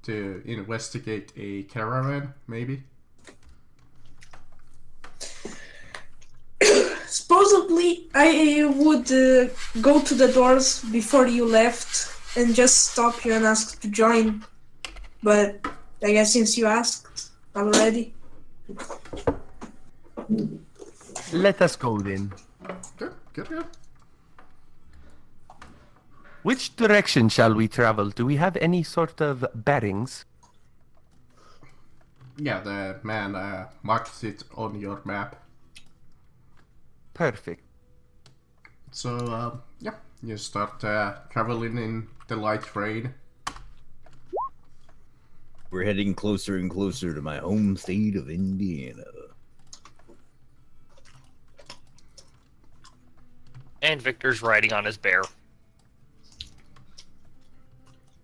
to investigate a caravan, maybe? Supposedly, I would go to the doors before you left and just stop you and ask to join. But I guess since you asked already. Let us go then. Good. Which direction shall we travel? Do we have any sort of bearings? Yeah, the man marked it on your map. Perfect. So, yeah, you start traveling in the light rain. We're heading closer and closer to my home state of Indiana. And Victor's riding on his bear.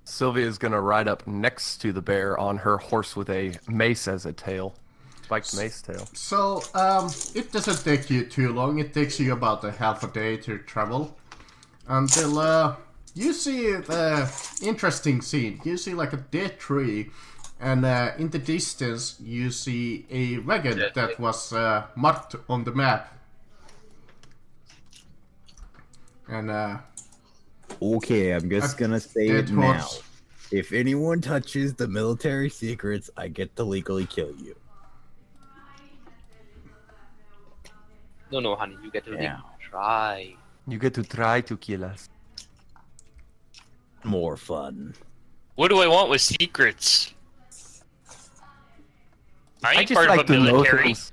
Sylvia's gonna ride up next to the bear on her horse with a mace as a tail. Spiked mace tail. So, it doesn't take you too long. It takes you about a half a day to travel. Until, you see the interesting scene. You see like a dead tree. And in the distance, you see a wagon that was marked on the map. And, Okay, I'm just gonna say it dead now. horse. If anyone touches the military secrets, I get to legally kill you. No, honey, you get to Yeah. try. You get to try to kill us. More fun. What do I want with secrets? I I ain't just part like of a to know military. things.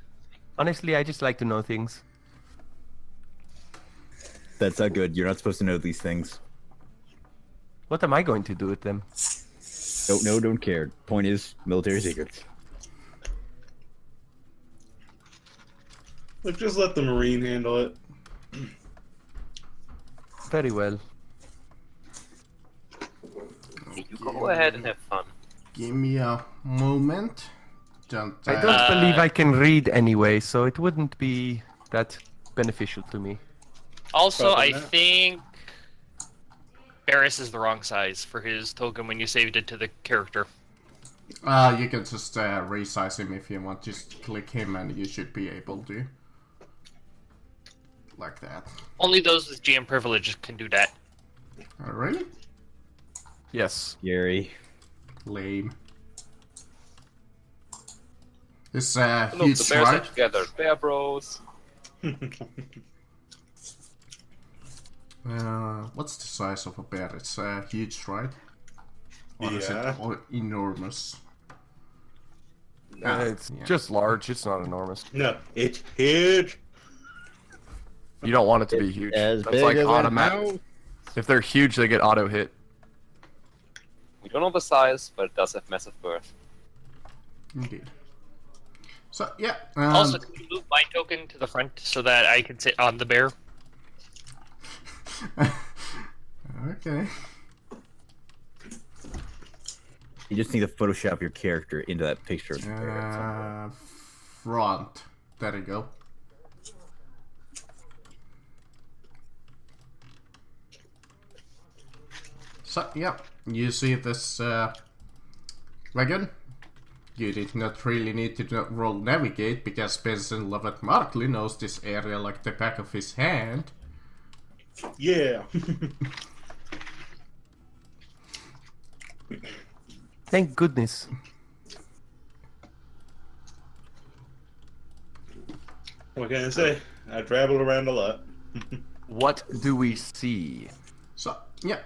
Honestly, I just like to know things. That's not good. You're not supposed to know these things. What am I going to do with them? Don't know, don't care. Point is, military secrets. Look, just let the Marine handle it. Very well. You go ahead and have fun. give me a moment. Don't, I don't believe I can read anyway, so it wouldn't be that beneficial to me. Also, Probably I not. think Barris is the wrong size for his token when you saved it to the character. you can just resize him if you want. Just click him and you should be able to. Like that. Only those with GM privileges can do that. Oh, really? Yes. Gary. Lame. This Look, huge the bears are strike. together. Bear bros. What's the size of a bear? It's huge, right? Or is it Yeah. enormous? It's yeah. just large, it's not enormous. No, it's huge. You don't want it to be huge. As That's big like as a automatic. house. If they're huge, they get auto hit. We don't know the size, but it does have massive birth. Indeed. So yeah. Also, can you move my token to the front so that I can sit on the bear? Okay. You just need to Photoshop your character into that picture of the bear at some point. Front. There you go. So yeah, you see this wagon. You did not really need to roll navigate because Benson Lovett Markley knows this area like the back of his hand. Yeah. Thank goodness. What can I say? I traveled around a lot. What do we see? So yeah,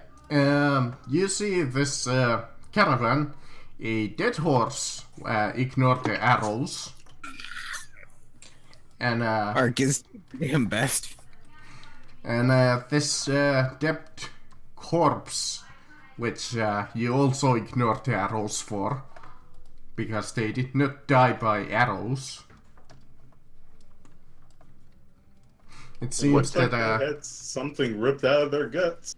you see this caravan. A dead horse ignored the arrows, and Arcus, damn best. and this dead corpse, which you also ignored the arrows for, because they did not die by arrows. It seems Looks like that they had something ripped out of their guts.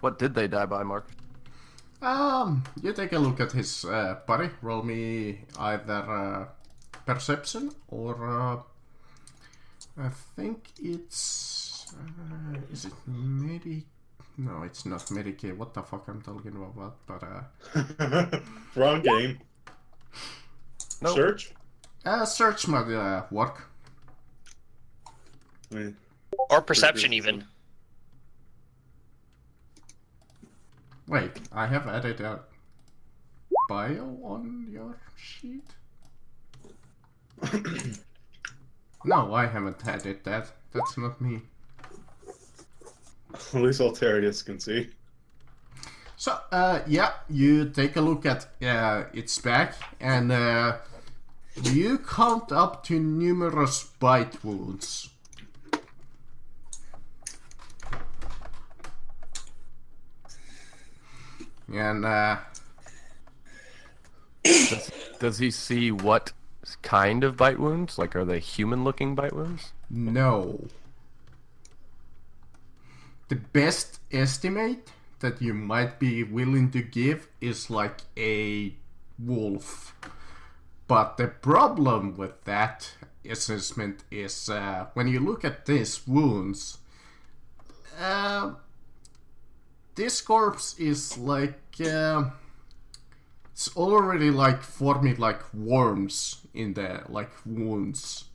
What did they die by, Mark? you take a look at his body. Roll me either perception or I think it's is it medic? No, it's not Medicaid. What the fuck I'm talking about? But Wrong game. Nope. Search? search might work. I mean, Or perception, even. Wait, I have added a bio on your sheet. No, I haven't had it. That's not me. At least Altarius can see. So, yeah, you take a look at its back, and you count up to numerous bite wounds. And, Does he see what kind of bite wounds? Like, are they human-looking bite wounds? no. The best estimate that you might be willing to give is like a wolf. But the problem with that assessment is when you look at these wounds, this corpse is like it's already like forming like worms in the like wounds.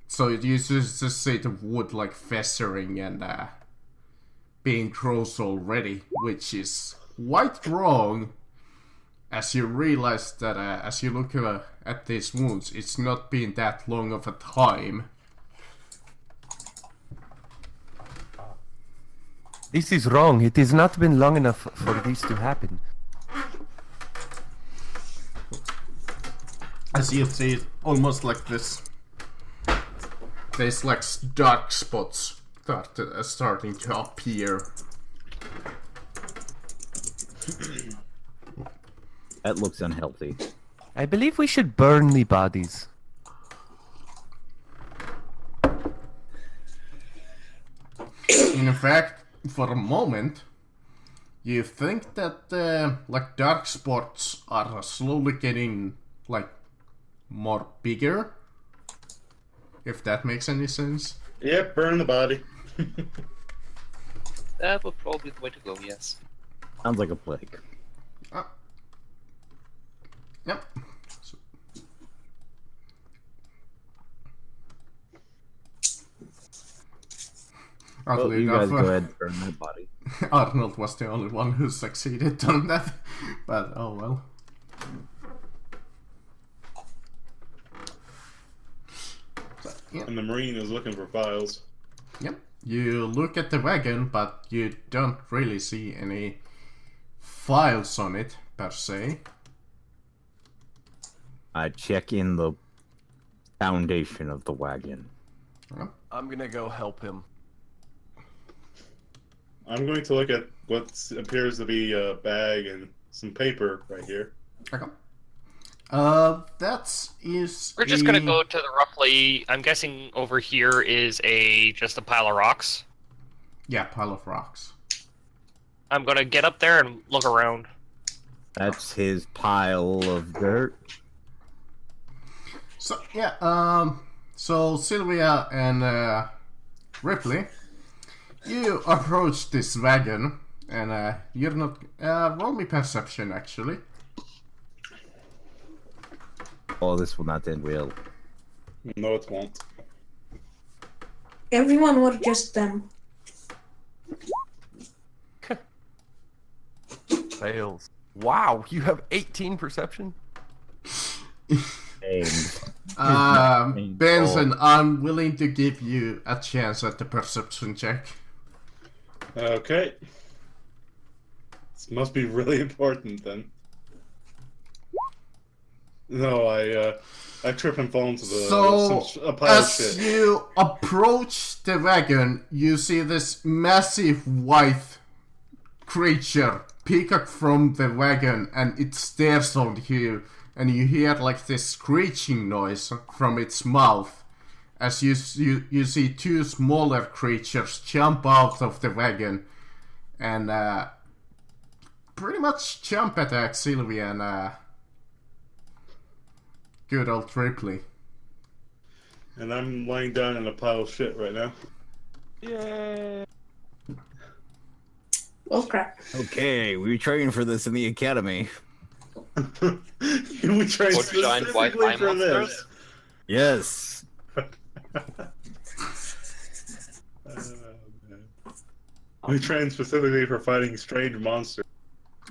So it uses just say the wood like festering and being gross already, which is quite wrong. As you realize that as you look at these wounds, it's not been that long of a time. This is wrong. It has not been long enough for this to happen. As you see, almost like this. There's like dark spots starting to appear. That looks unhealthy. I believe we should burn the bodies. In fact, for a moment, you think that like dark spots are slowly getting like more bigger. If that makes any sense. Yep, burn the body. That would probably be the way to go, yes. Sounds like a plague. Yep. So, Well, oddly you guys enough, go ahead and burn that body. Arnold was the only one who succeeded on that, but oh well. So, yeah. And the Marine is looking for files. Yep. You look at the wagon, but you don't really see any files on it, per se. I check in the foundation of the wagon. I'm gonna go help him. I'm going to look at what appears to be a bag and some paper right here. Okay. That is. We're just gonna go to the roughly. I'm guessing over here is just a pile of rocks. Yeah, pile of rocks. I'm gonna get up there and look around. That's his pile of dirt. So yeah, so Sylvia and Ripley, you approach this wagon, and you're not. Roll me perception, actually. Oh, this will not end well. No, it won't. Everyone or just them? Fails. Wow, you have 18 perception? Benson, I'm willing to give you a chance at the perception check. Okay. This must be really important then. No, I trip and fall into a pile of as shit. you approach the wagon, you see this massive white creature peacock from the wagon, and it stares on you, and you hear like this screeching noise from its mouth as you see two smaller creatures jump out of the wagon and pretty much jump attack Sylvia and good old Ripley. And I'm laying down in a pile of shit right now. Yay! Oh crap. Okay, we trained for this in the academy. We trained What giant white specifically eye for monsters? this. Yes. We trained specifically for fighting strange monsters.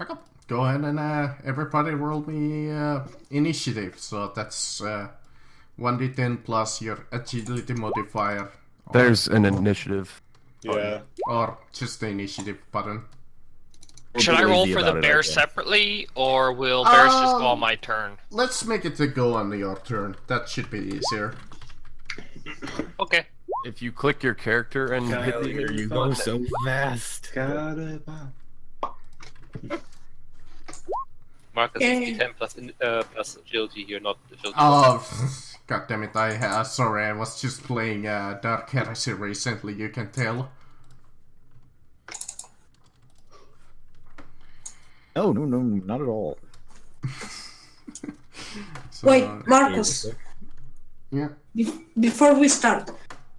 Okay. Go ahead and everybody roll me initiative. So that's 1d10 plus your agility modifier. There's an initiative. Yeah. Or just the initiative button. Should I roll lazy for the about it, I bears guess. separately, or will bears just go on Um, my turn? Let's make it to go on your turn. That should be easier. Okay. If you click your character and hit the Tyler, you go so fast. Marcus, Yeah. it's D10 plus agility here, not agility. Oh, god damn it! Sorry, I was just playing Dark Heresy recently. You can tell. No, not at all. So, Wait, Marcus, yeah. before we start,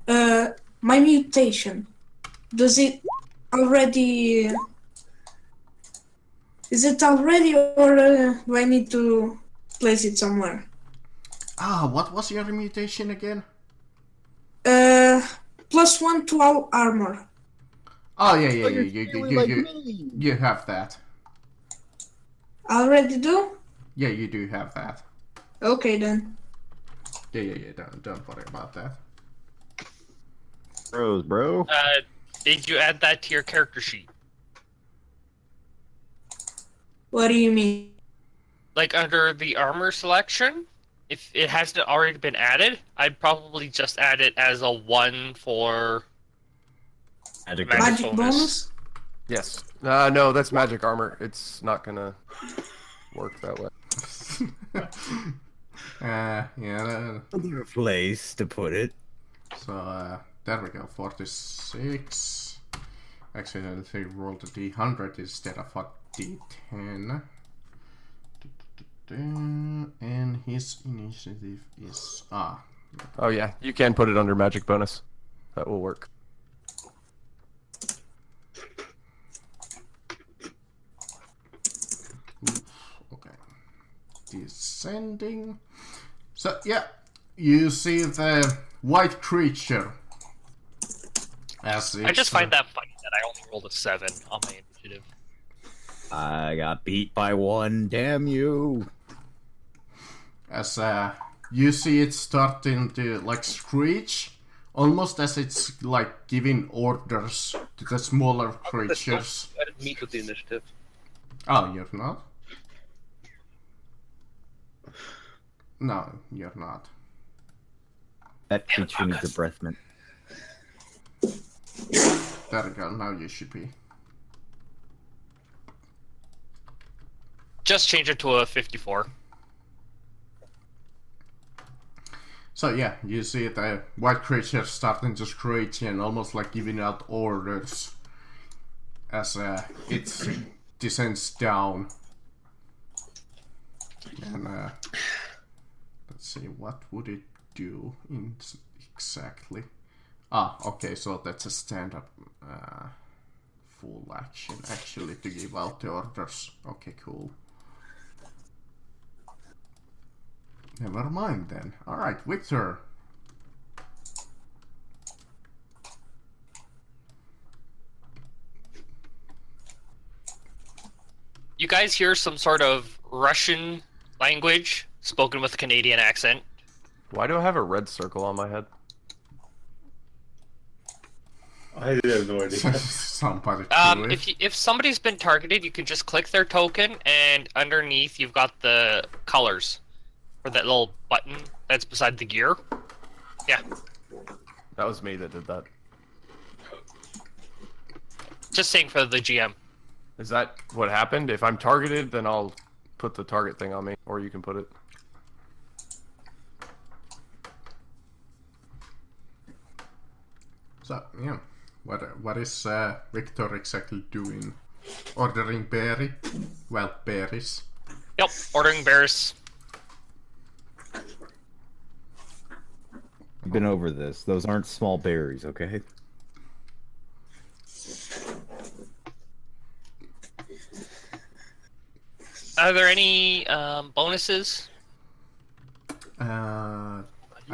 my mutation, does it already... Is it already, or do I need to place it somewhere? Ah, what was your mutation again? +1 to all armor. Oh yeah, you're you have that. I already do? Yeah, you do have that. Okay then. Yeah. Don't worry about that. Bro. Did you add that to your character sheet? What do you mean? Like under the armor selection? If it hasn't already been added, I'd probably just add it as a 1 for Magic Magic Magic bonus. bonus? Yes. No, that's magic armor. It's not gonna work that way. Yeah. Other place to put it. So there we go. 46. Accidentally rolled a d100 instead of a d10. And his initiative is Oh yeah, you can put it under magic bonus. That will work. okay. Descending. So yeah, you see the white creature. As I just it's, find that funny that I only rolled a 7 on my initiative. I got beat by 1. Damn you. as you see it starting to like screech, almost as it's like giving orders to the smaller creatures. Added me to the initiative. Oh, you're not? No, you're not. That creature needs a breath mint. There we go, now you should be. Just change it to a 54. So yeah, you see the white creature starting to screech and almost like giving out orders as it descends down. And let's see, what would it do exactly? Ah, okay, so that's a stand-up full action actually to give out the orders. Okay, cool. Never mind then. Alright, Victor. You guys hear some sort of Russian language spoken with a Canadian accent. Why do I have a red circle on my head? I have no idea. Somebody do it. If somebody's been targeted, you can just click their token, and underneath you've got the colors for that little button that's beside the gear. Yeah, That was me that did that. just saying for the GM. Is that what happened? If I'm targeted, then I'll put the target thing on me, or you can put it. So, yeah. What is Victor exactly doing? Ordering berry? Well, berries. Yep, ordering bears. I've been over this. Those aren't small berries, okay? Are there any bonuses? I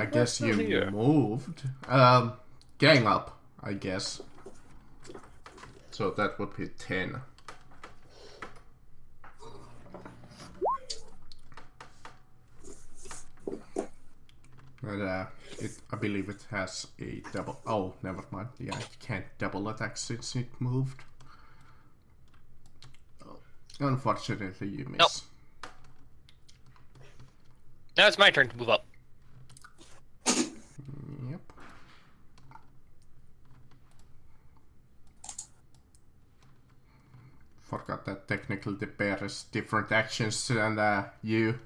guess still you here. moved. Gang up, I guess. So that would be 10. And I believe it has a double. Oh, never mind. Yeah, it can't double attack since it moved. Oh, unfortunately, you miss. Nope. Now it's my turn to move up. Yep. Forgot that technically the bear has different actions than you.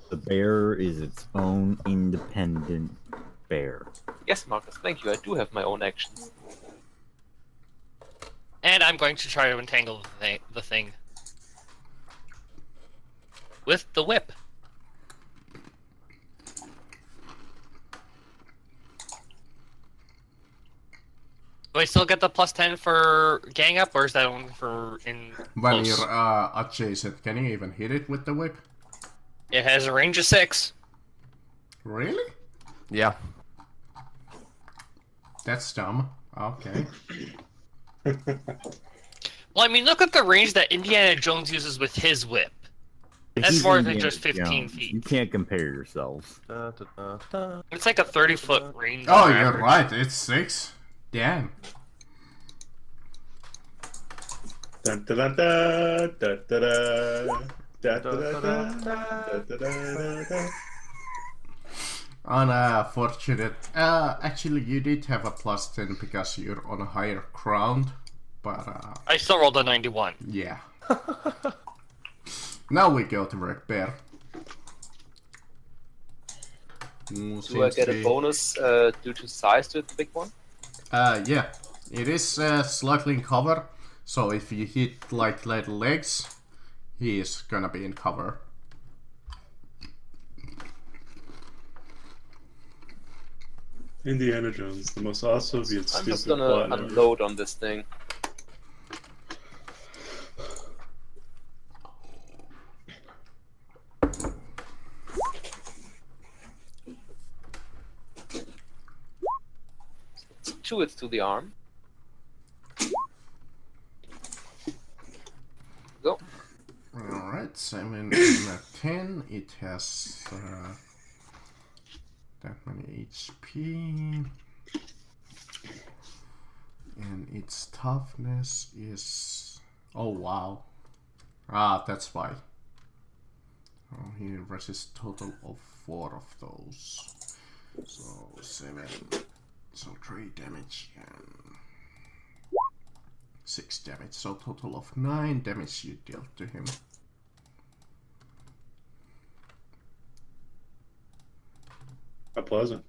The bear is its own independent bear. Yes, Marcus, thank you. I do have my own actions. And I'm going to try to entangle the thing. With the whip. Do I still get the +10 for gang up, or is that only for in When close? you're adjacent, can you even hit it with the whip? It has a range of 6. Really? Yeah. That's dumb. Okay. Well, I mean, look at the range that Indiana Jones uses with his whip. That's He's more than Indiana just 15 Jones. feet. You can't compare yourselves. It's like a 30-foot range. Oh, on you're average. right. It's 6. Damn. Dun, dun, dun, dun, dun, dun, dun. Da, da, da, da, da, da, da, da. Unfortunate. Actually, you did have a +10 because you're on a higher ground. But, I still rolled a 91. yeah. Now we go to Red Bear. Do I get a bonus due to size to the big one? Yeah. It is slightly in cover. So if you hit like little legs, he is gonna be in cover. Indiana Jones, the most awesome yet I'm stupid just gonna plot ever. unload on this thing. Two hits to the arm. Go. Alright, 7 and a 10. It has that many HP. And its toughness is. Oh wow. Ah, that's why. Oh, he resists total of 4 of those. So 7. So 3 damage and 6 damage. So total of 9 damage you dealt to him. How pleasant.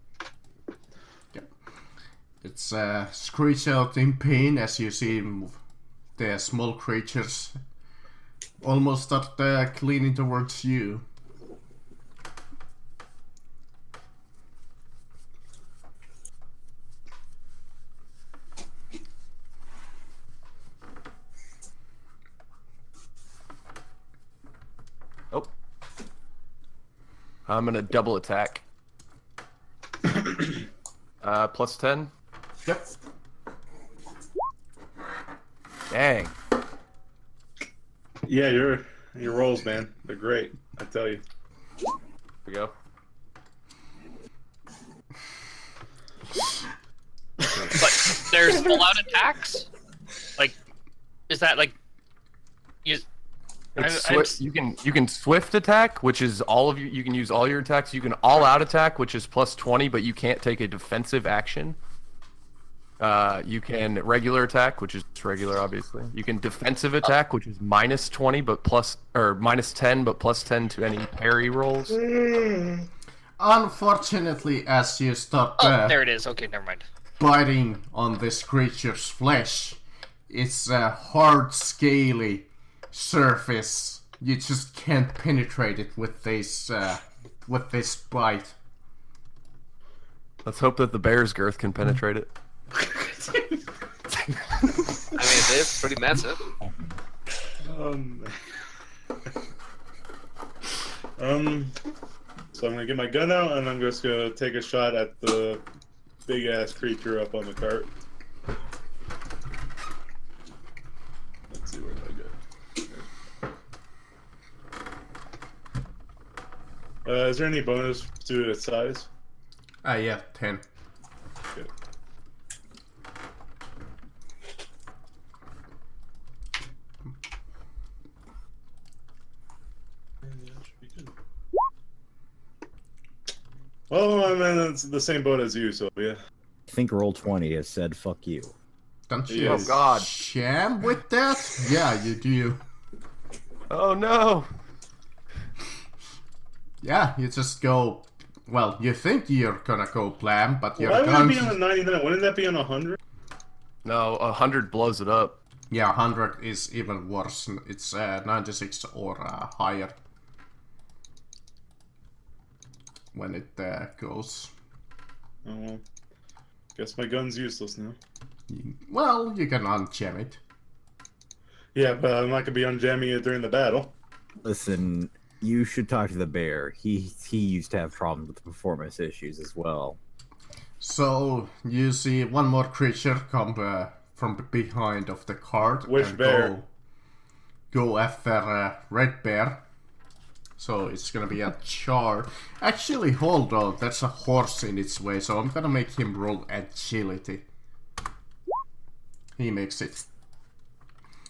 It's screech out in pain as you see the small creatures almost start cleaning towards you. Oh. I'm gonna double attack. +10. Yep. Dang. Yeah, your rolls, man. They're great. I tell you. Here we go. But there's full-out attacks? Like, is that like... You can swift attack, which is all of you can use all your attacks. You can all out attack, which is +20, but you can't take a defensive action. You can regular attack, which is regular, obviously. You can defensive attack, which is -20 but -10 but +10 to any parry rolls. Unfortunately, as you start there it is. Okay, never mind. biting on this creature's flesh, it's a hard, scaly surface. You just can't penetrate it with this bite. Let's hope that the bear's girth can penetrate it. I mean, it is pretty massive. So I'm gonna get my gun out and I'm just gonna take a shot at the big ass creature up on the cart. Let's see where I go. Is there any bonus to its size? Yeah, 10. Good. Yeah, that should be good. Well, I'm in the same boat as you, so yeah. I think Roll20 has said fuck you. Don't you Yes. Oh, God. sham with that? Yeah, you do. Oh no! Yeah, you just go. Well, you think you're gonna go blam, but your Why would it be on a guns. 99? Wouldn't that be on 100? No, 100 blows it up. Yeah, 100 is even worse. It's 96 or higher when it goes. Oh, well. Guess my gun's useless now. Well, you can unjam it. Yeah, but I'm not gonna be unjamming it during the battle. Listen, you should talk to the bear. He used to have problems with performance issues as well. So you see one more creature come from behind of the cart. Which and bear? Go after red bear. So it's gonna be a charge. Actually, hold on. That's a horse in its way. So I'm gonna make him roll agility. He makes it.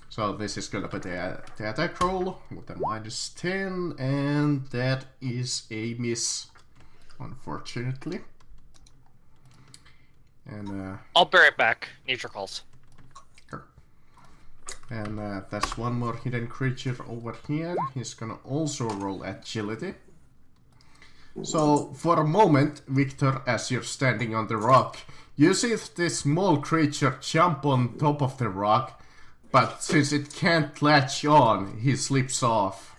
So this is gonna be the attack roll with a -10, and that is a miss, unfortunately. And I'll bear it back. Nature calls. and that's one more hidden creature over here. He's gonna also roll agility. So for a moment, Victor, as you're standing on the rock, you see this small creature jump on top of the rock, but since it can't latch on, he slips off.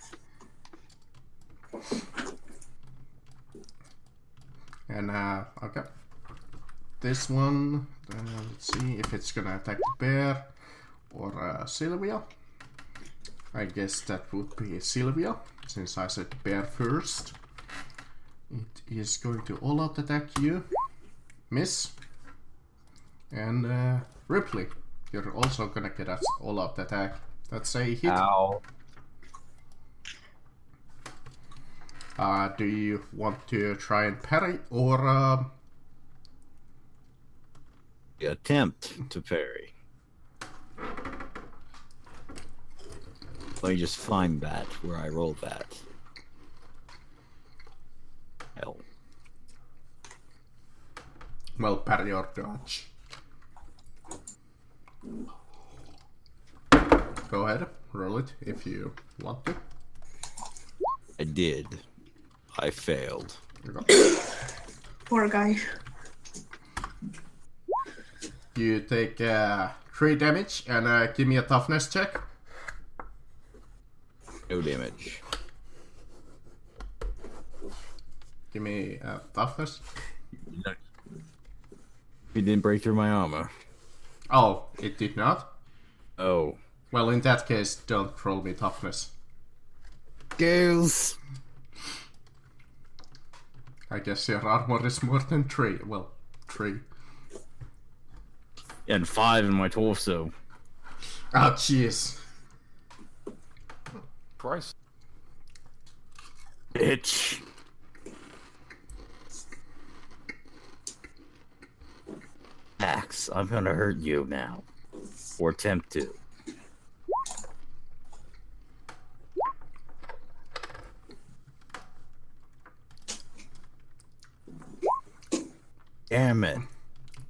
And okay. This one, let's see if it's gonna attack the bear or Sylvia. I guess that would be Sylvia, since I said bear first. It is going to all-out attack you. Miss. And Ripley, you're also gonna get an all-out attack. That's a hit. Ow. Do you want to try and parry or Attempt to parry. Let me just find that, where I rolled that. Hell. well, parry or dodge? Go ahead, roll it if you want to. I did. I failed. Poor guy. You take 3 damage and give me a toughness check. No damage. Give me toughness. He didn't break through my armor. Oh, it did not? Oh. Well, in that case, don't roll me toughness. Girls. I guess your armor is more than 3. Well, 3. And 5 in my torso. Oh, jeez. Christ. Bitch. Max, I'm gonna hurt you now. Or attempt to. Damn it.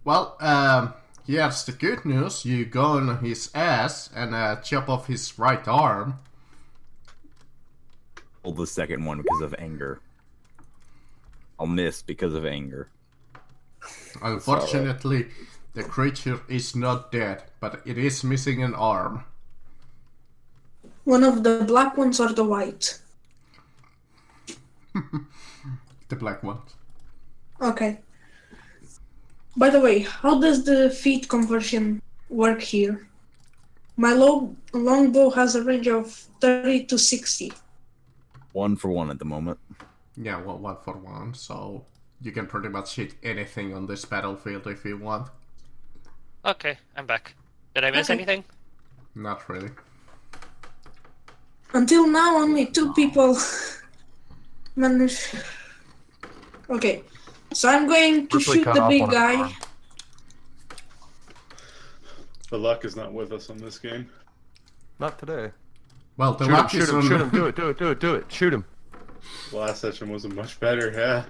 Well, here's the good news. You go on his ass and chop off his right arm. Pull the second one because of anger. I'll miss because of anger. Unfortunately, the creature is not dead, but it is missing an arm. One of the black ones or the white? The black one. Okay. By the way, how does the feet conversion work here? My longbow has a range of 30 to 60. 1 for 1 at the moment. Yeah, well, 1 for 1, so you can pretty much hit anything on this battlefield if you want. Okay, I'm back. Did I miss Okay. anything? Not really. Until now, only 2 people Manage. Okay, so I'm going to Ripley shoot cut the off big one of his guy. arms. The luck is not with us on this game. Not today. Well, the Shoot him, luck shoot is him, on. shoot him, do it. Shoot him. Last session wasn't much better, yeah.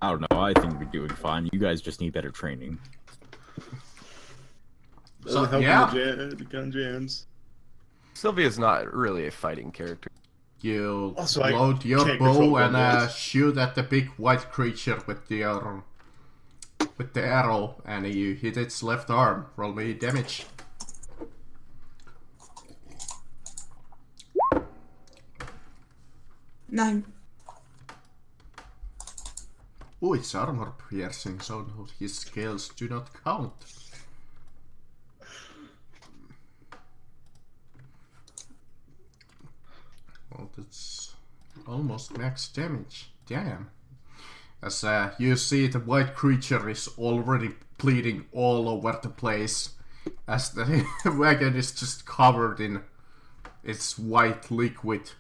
I don't know. I think we're doing fine. You guys just need better training. Doesn't help yeah. the gun jams. Sylvia's not really a fighting character. You Also, I load your can't control bow and gun shoot at the big white creature with the arrow, and you hit its left arm. Roll me damage. Nine. Oh, it's armor piercing, so his scales do not count. Well, that's almost max damage. Damn. As you see, the white creature is already bleeding all over the place, as the wagon is just covered in its white liquid.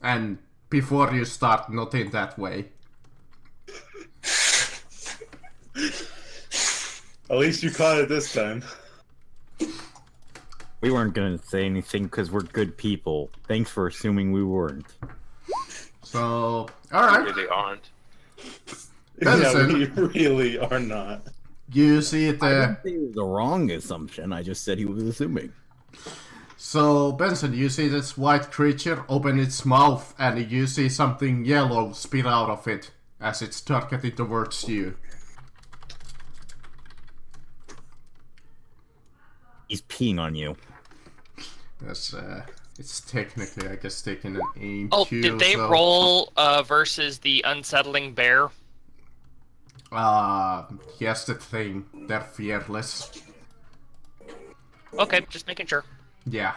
And before you start, not in that way. At least you caught it this time. We weren't gonna say anything because we're good people. Thanks for assuming we weren't. So, You alright. really aren't. Yeah, Benson. we really are not. You see it I didn't say it was the wrong assumption. I just said he was assuming. So, Benson, you see this white creature open its mouth and you see something yellow spit out of it as it's targeted towards you. He's peeing on you. Yes, it's technically, I guess, taking an aim Oh, too, did they so... roll versus the unsettling bear? Yes, the thing. They're fearless. Okay, just making sure. Yeah.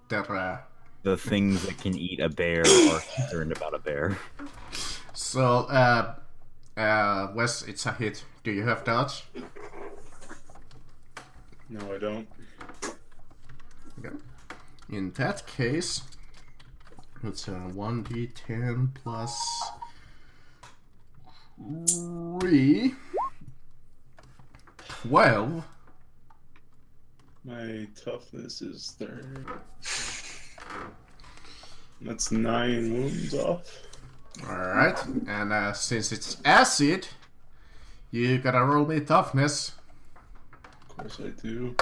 They're, The things that can eat a bear are concerned about a bear. So, Wes, it's a hit. Do you have dodge? No, I don't. Okay. In that case, it's a 1d10 plus 3. 12. My toughness is 3rd. That's 9 wounds off. Alright, and since it's acid, you gotta roll me toughness. Of course I do.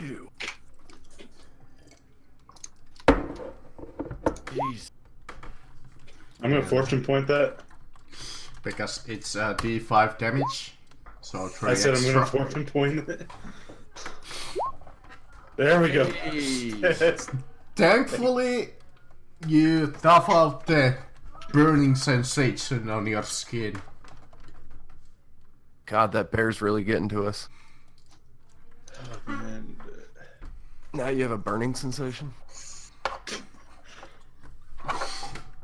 Ew. Jeez. I'm gonna fortune point that. Because it's d5 damage. So 3 I said I'm extra. gonna fortune point it. There we go. Thankfully, you tough out the burning sensation on your skin. God, that bear's really getting to us. And, Now you have a burning sensation?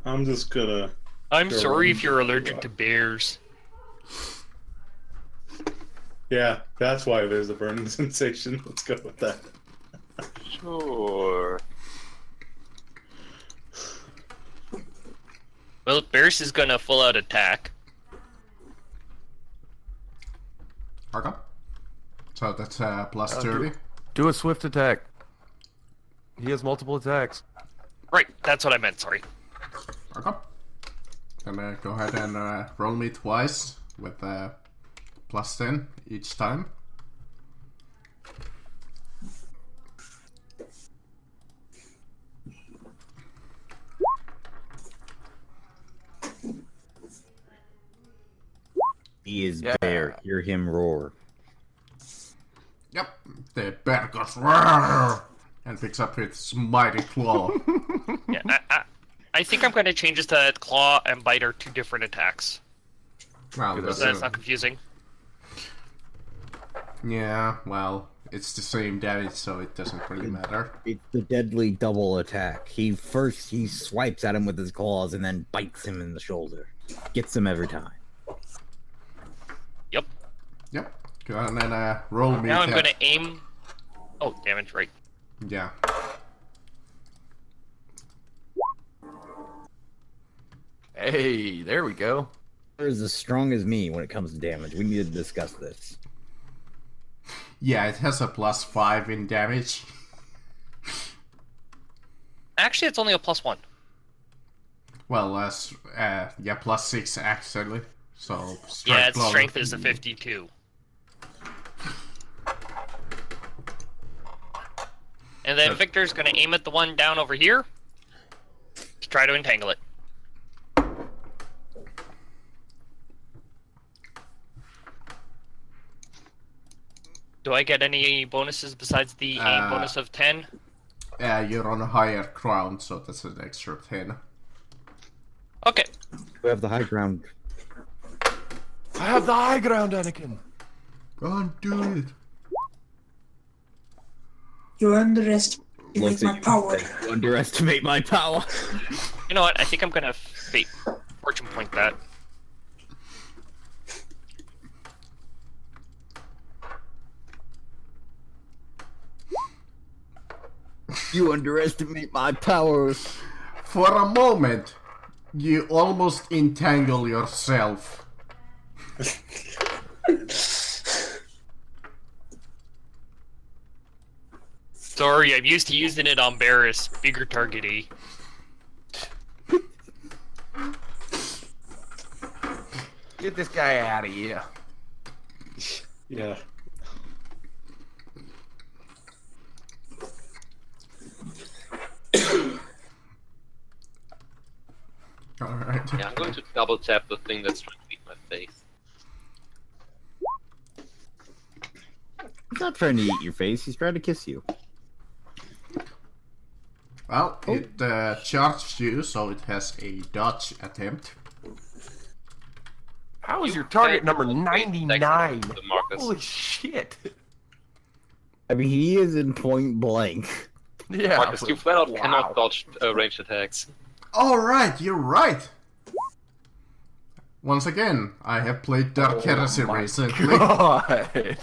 I'm just gonna. I'm Sure. sorry if you're allergic to bears. Yeah, that's why there's a burning sensation. Let's go with that. Sure. Well, Bears is gonna full out attack. Okay. So that's plus Oh, 30. Do a swift attack. He has multiple attacks. Right, that's what I meant, sorry. Okay. And go ahead and roll me twice with plus 10 each time. He is Yeah. bear. Hear him roar. Yep. The bear goes "Roar," and picks up its mighty claw. Yeah, I think I'm gonna change this to Claw and Bite are two different attacks. Well, Good that's, So that's not confusing. yeah, well, it's the same damage, so it doesn't really matter. It's the deadly double attack. He swipes at him with his claws and then bites him in the shoulder. Gets him every time. Yep. Yep. Go ahead and roll me Now I'm that. gonna aim. Oh, damage, right. Yeah. Hey, there we go. Is as strong as me when it comes to damage. We need to discuss this. Yeah, it has a +5 in damage. Actually, it's only a +1. Well, yeah, +6 actually. So Yeah, its level. strength is a 52. And then Victor's gonna aim at the one down over here to try to entangle it. Do I get any bonuses besides the aim bonus of 10? You're on a higher ground, so that's an extra 10. Okay. We have the high ground. I have the high ground, Anakin. Go on, do it. You underestimate Looks my at you power. and says, "You underestimate my power." You know what? I think I'm gonna fortune point that. You underestimate my powers. For a moment, you almost entangle yourself. Sorry, I'm used to using it on Barris. Bigger targety. Get this guy out of here. Yeah. Alright. Yeah, I'm going to double tap the thing that's trying to eat my face. He's not trying to eat your face. He's trying to kiss you. Well, it charged you, so it has a dodge attempt. How is your target number Wait, 99? the Marcus. Holy shit. I mean, he is in point blank. Yeah. Marcus, you flat out Wow. cannot dodge ranged attacks. Alright, you're right! Once again, I have played Dark Heresy my recently. God.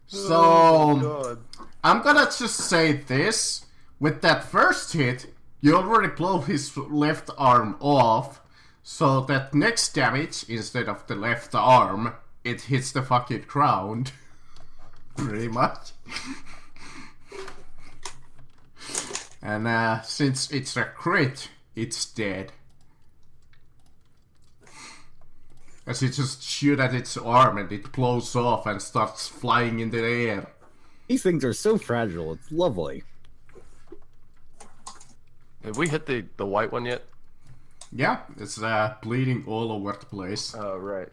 So, God. I'm gonna just say this. With that first hit, you already blow his left arm off. So that next damage, instead of the left arm, it hits the fucking ground. Pretty much. And since it's a crit, it's dead. As you just shoot at its arm and it blows off and starts flying in the air. These things are so fragile. It's lovely. Have we hit the white one yet? Yeah, it's bleeding all over the place. Oh, right.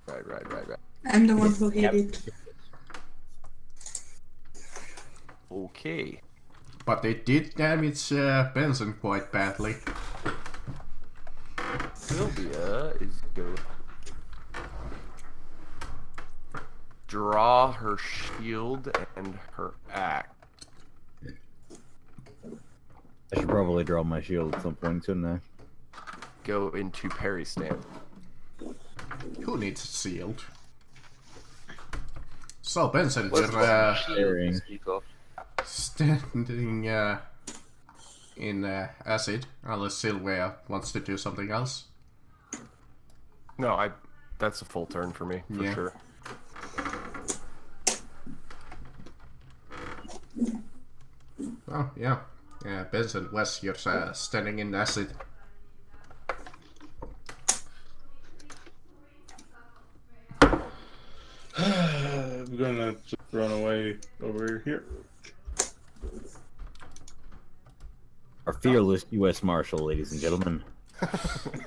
Right. I'm the one who hit it. Okay. But it did damage Benson quite badly. Sylvia is going to draw her shield and her axe. I should probably draw my shield at some point, shouldn't I? Go into parry stand. Who needs it sealed? So Benson, What's you're Airing. speak of? standing in acid, unless Sylvia wants to do something else. No, that's a full turn for me, for Yeah. sure. Oh, yeah. Yeah, Benson, Wes, you're standing in acid. I'm gonna just run away over here. Our fearless U.S. Marshal, ladies and gentlemen.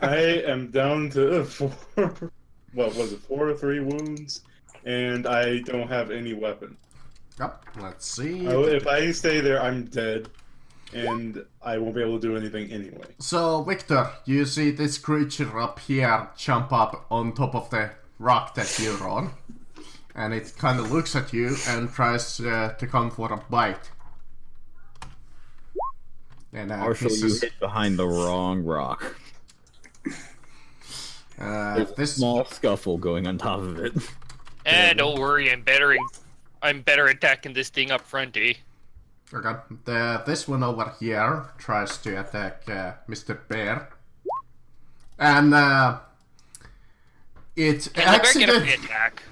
I am down to 4. What was it? 4 or 3 wounds, and I don't have any weapon. Yep, let's see. If I stay there, I'm dead, and I won't be able to do anything anyway. So, Victor, you see this creature up here jump up on top of the rock that you're on. And it kind of looks at you and tries to come for a bite. And Marshal, this you is, hit behind the wrong rock. There's a this small scuffle going on top of it. Don't worry, I'm better attacking this thing up front, eh? okay, this one over here tries to attack Mr. Bear. and it Can the bear get a free attack?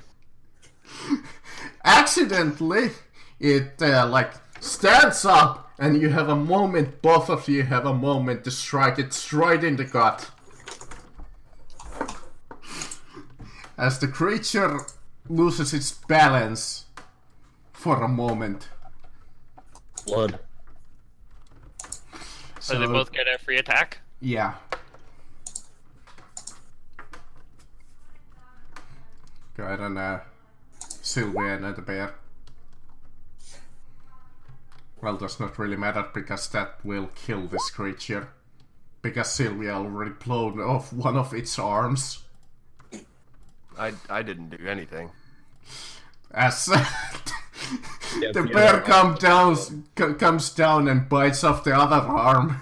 accidentally it like stands up, and you have a moment. Both of you have a moment to strike it straight in the gut. As the creature loses its balance for a moment. Blood. So they both get a free attack? Yeah. Go ahead and Sylvia and the bear. Well, does not really matter because that will kill this creature. Because Sylvia already blown off one of its arms. I didn't do anything. As the bear comes down and bites off the other arm,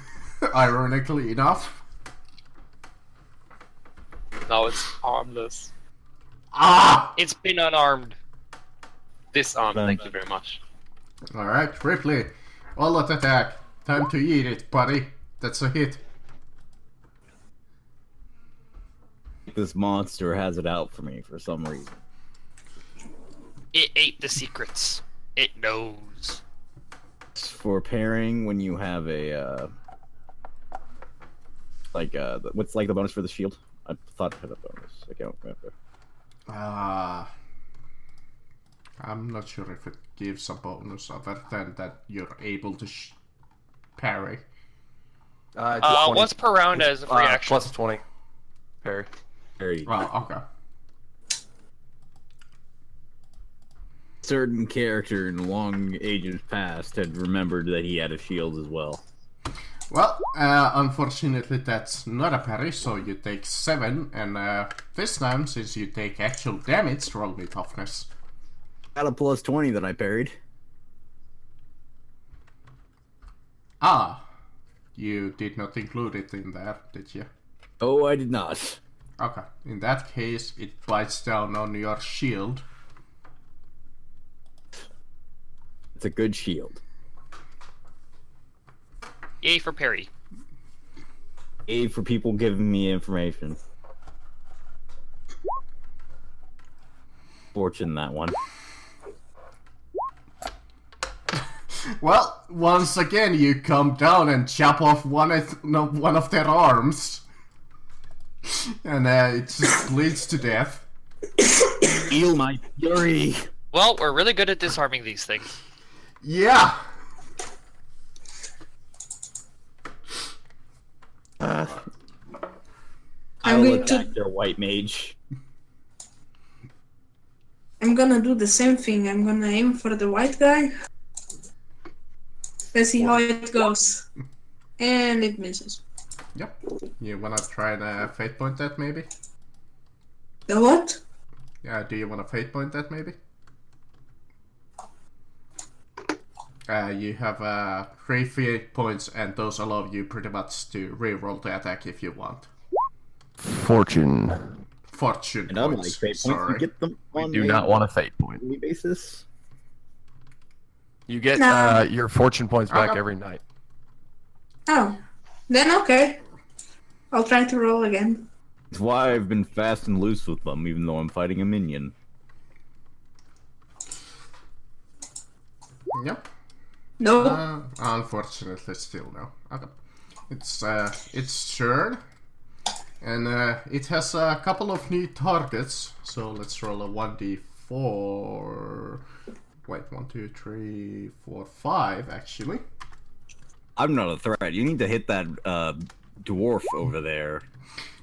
ironically enough. Now it's harmless. Ah! It's been unarmed. Disarmed, thank you very much. Alright, Ripley. All-out attack. Time to eat it, buddy. That's a hit. This monster has it out for me for some reason. It ate the secrets. It knows. For pairing, when you have a what's like the bonus for the shield? I thought it had a bonus. I can't remember. I'm not sure if it gives a bonus other than that you're able to parry. It's 20. Once per round as a free action. Plus 20. Parry. Very Well, okay. certain character in long ages past had remembered that he had a shield as well. Well, unfortunately that's not a parry, so you take 7, and this time, since you take actual damage, roll me toughness. Got a plus 20 that I parried. Ah, you did not include it in there, did you? Oh, I did not. Okay, in that case, it bites down on your shield. It's a good shield. Yay for parry. A for people giving me information. Fortune that one. Well, once again, you come down and chop off one of their arms. And it just bleeds to death. Feel my fury. Well, we're really good at disarming these things. Yeah! I I'm will going to- attack their white mage. I'm gonna do the same thing. I'm gonna aim for the white guy. Let's see how it goes. And it misses. Yep. You wanna try and fate point that maybe? The what? Yeah, do you wanna fate point that maybe? You have 3 fate points, and those allow you pretty much to reroll the attack if you want. Fortune. Fortune And unlike points. fate points, Sorry. you get them on Do a not want a fate point. daily basis. You get No. your fortune points back Okay. every night. Oh. Then okay. I'll try to roll again. That's why I've been fast and loose with them, even though I'm fighting a minion. Yep. No. Unfortunately, still no. Okay. It's turn, and it has a couple of new targets. So let's roll a 1d4. Wait, 1, 2, 3, 4, 5 actually. I'm not a threat. You need to hit that dwarf over there.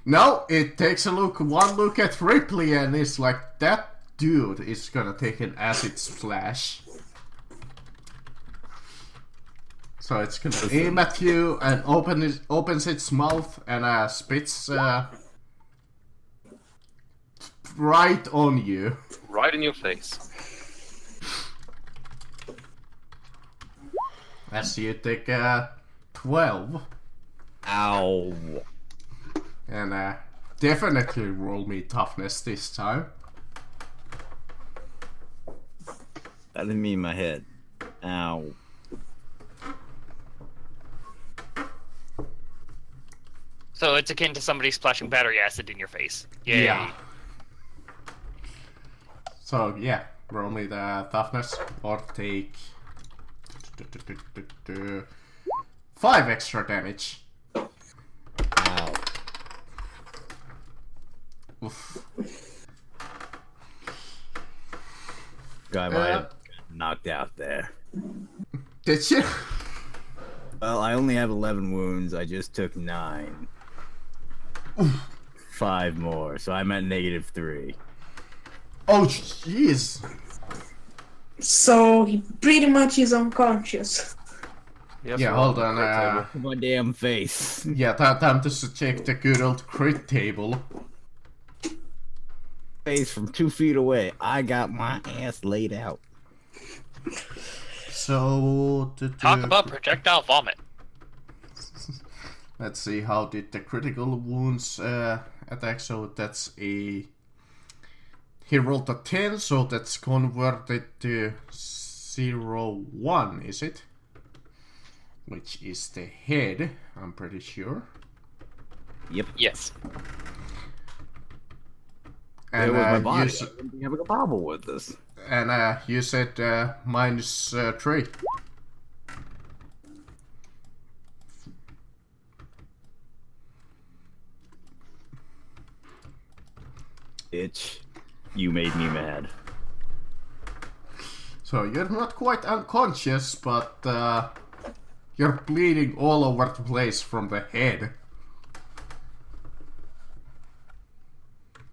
No, it takes one look at Ripley, and it's like, that dude is gonna take an acid splash. So it's gonna aim at you and opens its mouth and spits right on you. Right in your face. As you take 12, Ow. and definitely roll me toughness this time. That hit me in my head. Ow. So it's akin to somebody splashing battery acid in your face. Yay. Yeah. So yeah, roll me the toughness or take 5 extra damage. Ow. Oof. Guy might have knocked out there. Did you? Well, I only have 11 wounds. I just took 9. 5 more, so I'm at -3. Oh jeez. So he pretty much is unconscious. Yes, Yeah, we're hold on the on. crit table. My damn face. Yeah, time to check the good old crit table. Face from 2 feet away. I got my ass laid out. So Talk about projectile vomit. let's see, how did the critical wounds attack? So that's a... He rolled a 10, so that's converted to 0-1, is it? Which is the head, I'm pretty sure. Yep. Yes. It And was my body. you, I wouldn't be having a problem with this. and you said -3. Bitch. You made me mad. So you're not quite unconscious, but you're bleeding all over the place from the head.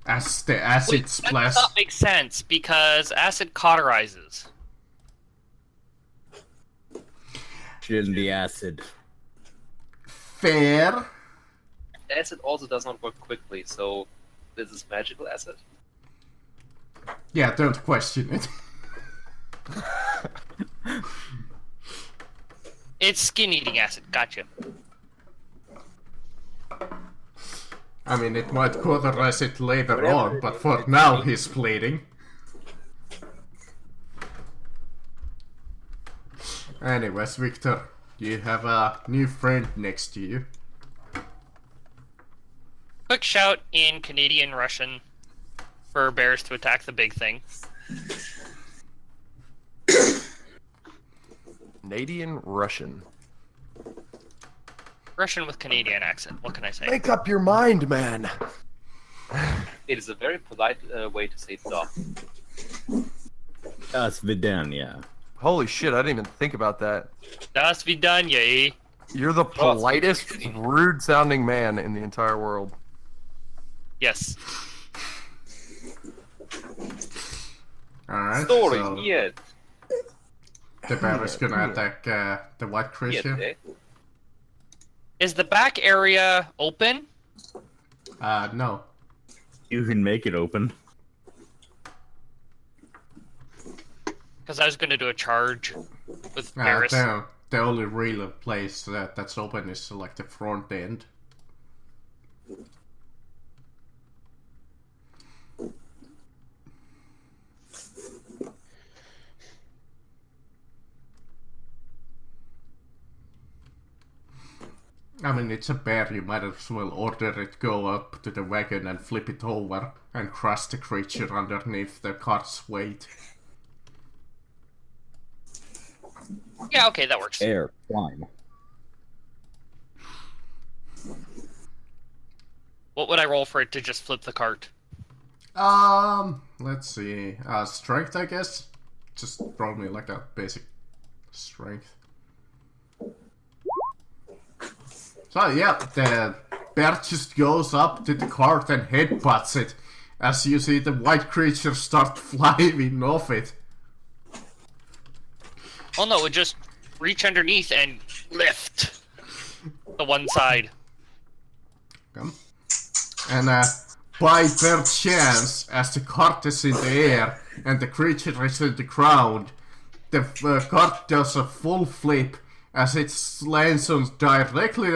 As the acid That splash. does not make sense because acid cauterizes. Shouldn't be acid. Fair. Acid also does not work quickly, so this is magical acid. Yeah, don't question it. It's skin-eating acid. Gotcha. I mean, it might cauterize it later on, but for now he's bleeding. Anyways, Victor, you have a new friend next to you. Quick shout in Canadian Russian for bears to attack the big thing. Canadian Russian. Russian with Canadian accent. What can I say? Make up your mind, man. It is a very polite way to say da. Das Vidania. Holy shit, I didn't even think about that. Das vidanya. You're the politest, rude-sounding man in the entire world. Yes. Alright, Story, so yet. the bear is gonna attack the white creature. Yet, eh? Is the back area open? No. You can make it open. Because I was going to do a charge with Paris. The only real place that's open is like the front end. I mean, it's a bear, you might as well order it go up to the wagon and flip it over and crush the creature underneath the cart's weight. Yeah, okay, that works. Air. Climb. What would I roll for it to just flip the cart? Let's see. Strength, I guess? Just roll me like a basic strength. So yeah, the bear just goes up to the cart and headbutts it, as you see the white creature start flying off it. Oh no, it would just reach underneath and lift the one side. Come. And by per chance, as the cart is in the air and the creature is in the ground, the cart does a full flip as it lands on directly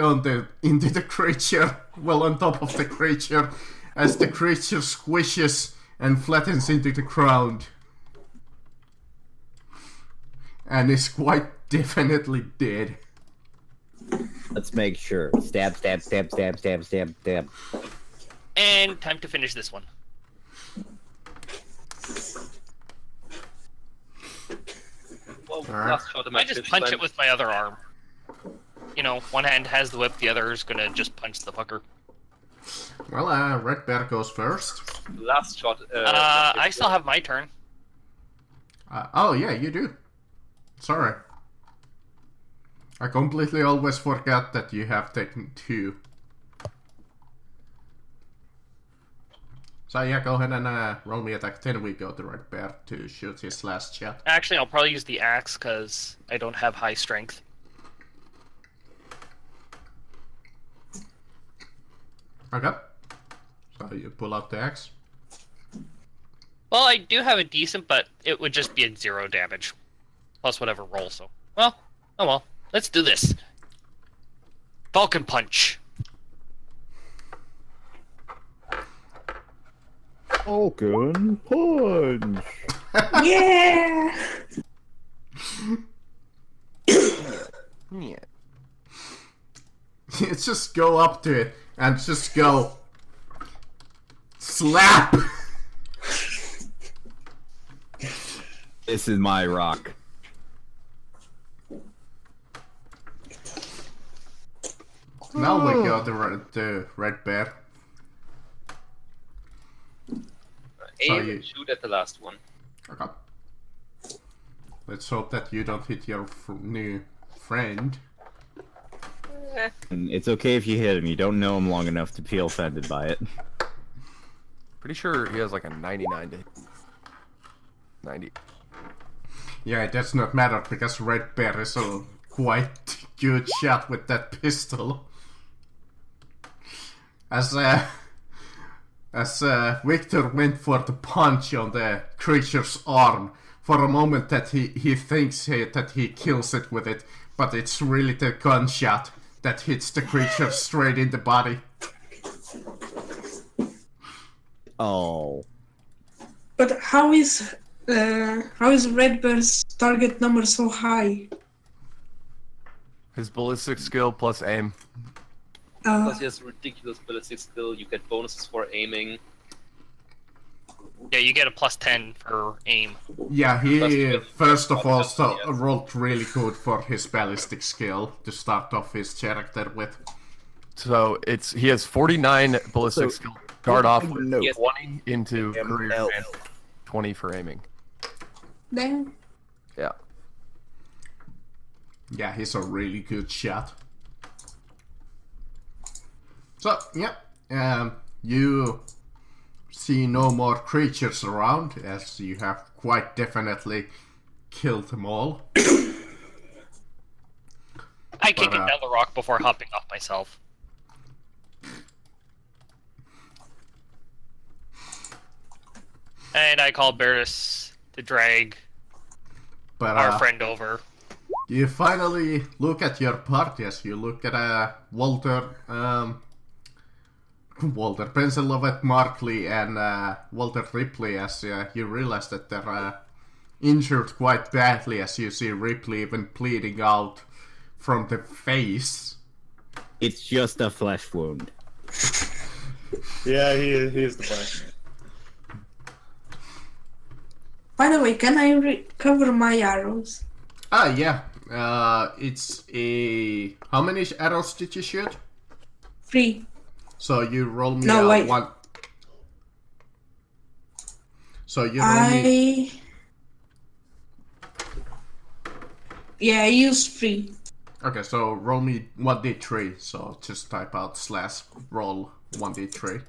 into the creature, well on top of the creature, as the creature squishes and flattens into the ground. And is quite definitely dead. Let's make sure. Stab, stab, stab, stab, stab, stab, stab. And time to finish this one. Well, Alright. last shot of my I just fist punch then. it with my other arm. You know, one hand has the whip, the other is gonna just punch the fucker. Well, Red Bear goes first. Last shot. I still have my turn. Oh, yeah, you do. Sorry. I completely always forget that you have taken 2. So yeah, go ahead and roll me attack. Then we go to Red Bear to shoot his last shot. Actually, I'll probably use the axe because I don't have high strength. Okay. So you pull out the axe. Well, I do have a decent, but it would just be at 0 damage. Plus whatever roll, so... Well, oh well. Let's do this. Falcon Punch. Falcon punch. Yeah! Yeah. You just go up to it and just go... Slap! This is my rock. Now we go to Red Bear. Aim you- and shoot at the last one. Okay. Let's hope that you don't hit your new friend. And it's okay if you hit him. You don't know him long enough to feel offended by it. Pretty sure he has like a 99 to 90. Yeah, it does not matter because Red Bear is a quite good shot with that pistol. As Victor went for the punch on the creature's arm, for a moment that he thinks that he kills it with it, but it's really the gunshot that hits the creature straight in the body. Oh. But how is Red Bear's target number so high? His ballistic skill plus aim. Plus he has ridiculous ballistic skill, you get bonuses for aiming. Yeah, you get a plus 10 for aim. Yeah, he That's first of all good. rolled really good for his ballistic skill to start off his character with. So he has 49 ballistic So- skill. Start off with No. 20 into career ML. and 20 for aiming. Then Yeah. Yeah, he's a really good shot. So, yeah, you see no more creatures around, as you have quite definitely killed them all. I kick But, it down the rock before hopping off myself. And I call Barris to drag But our friend over. you finally look at your party as you look at Walter Pensilovet Markley and Walter Ripley as you realize that they're injured quite badly, as you see Ripley even bleeding out from the face. It's just a flesh wound. Yeah, he is the plan. by the way, can I recover my arrows? Ah, yeah. It's a... How many arrows did you shoot? 3. So you roll me No, wait. one. So you roll me... Yeah, I used 3. Okay, so roll me 1d3. So just type out / roll 1d3.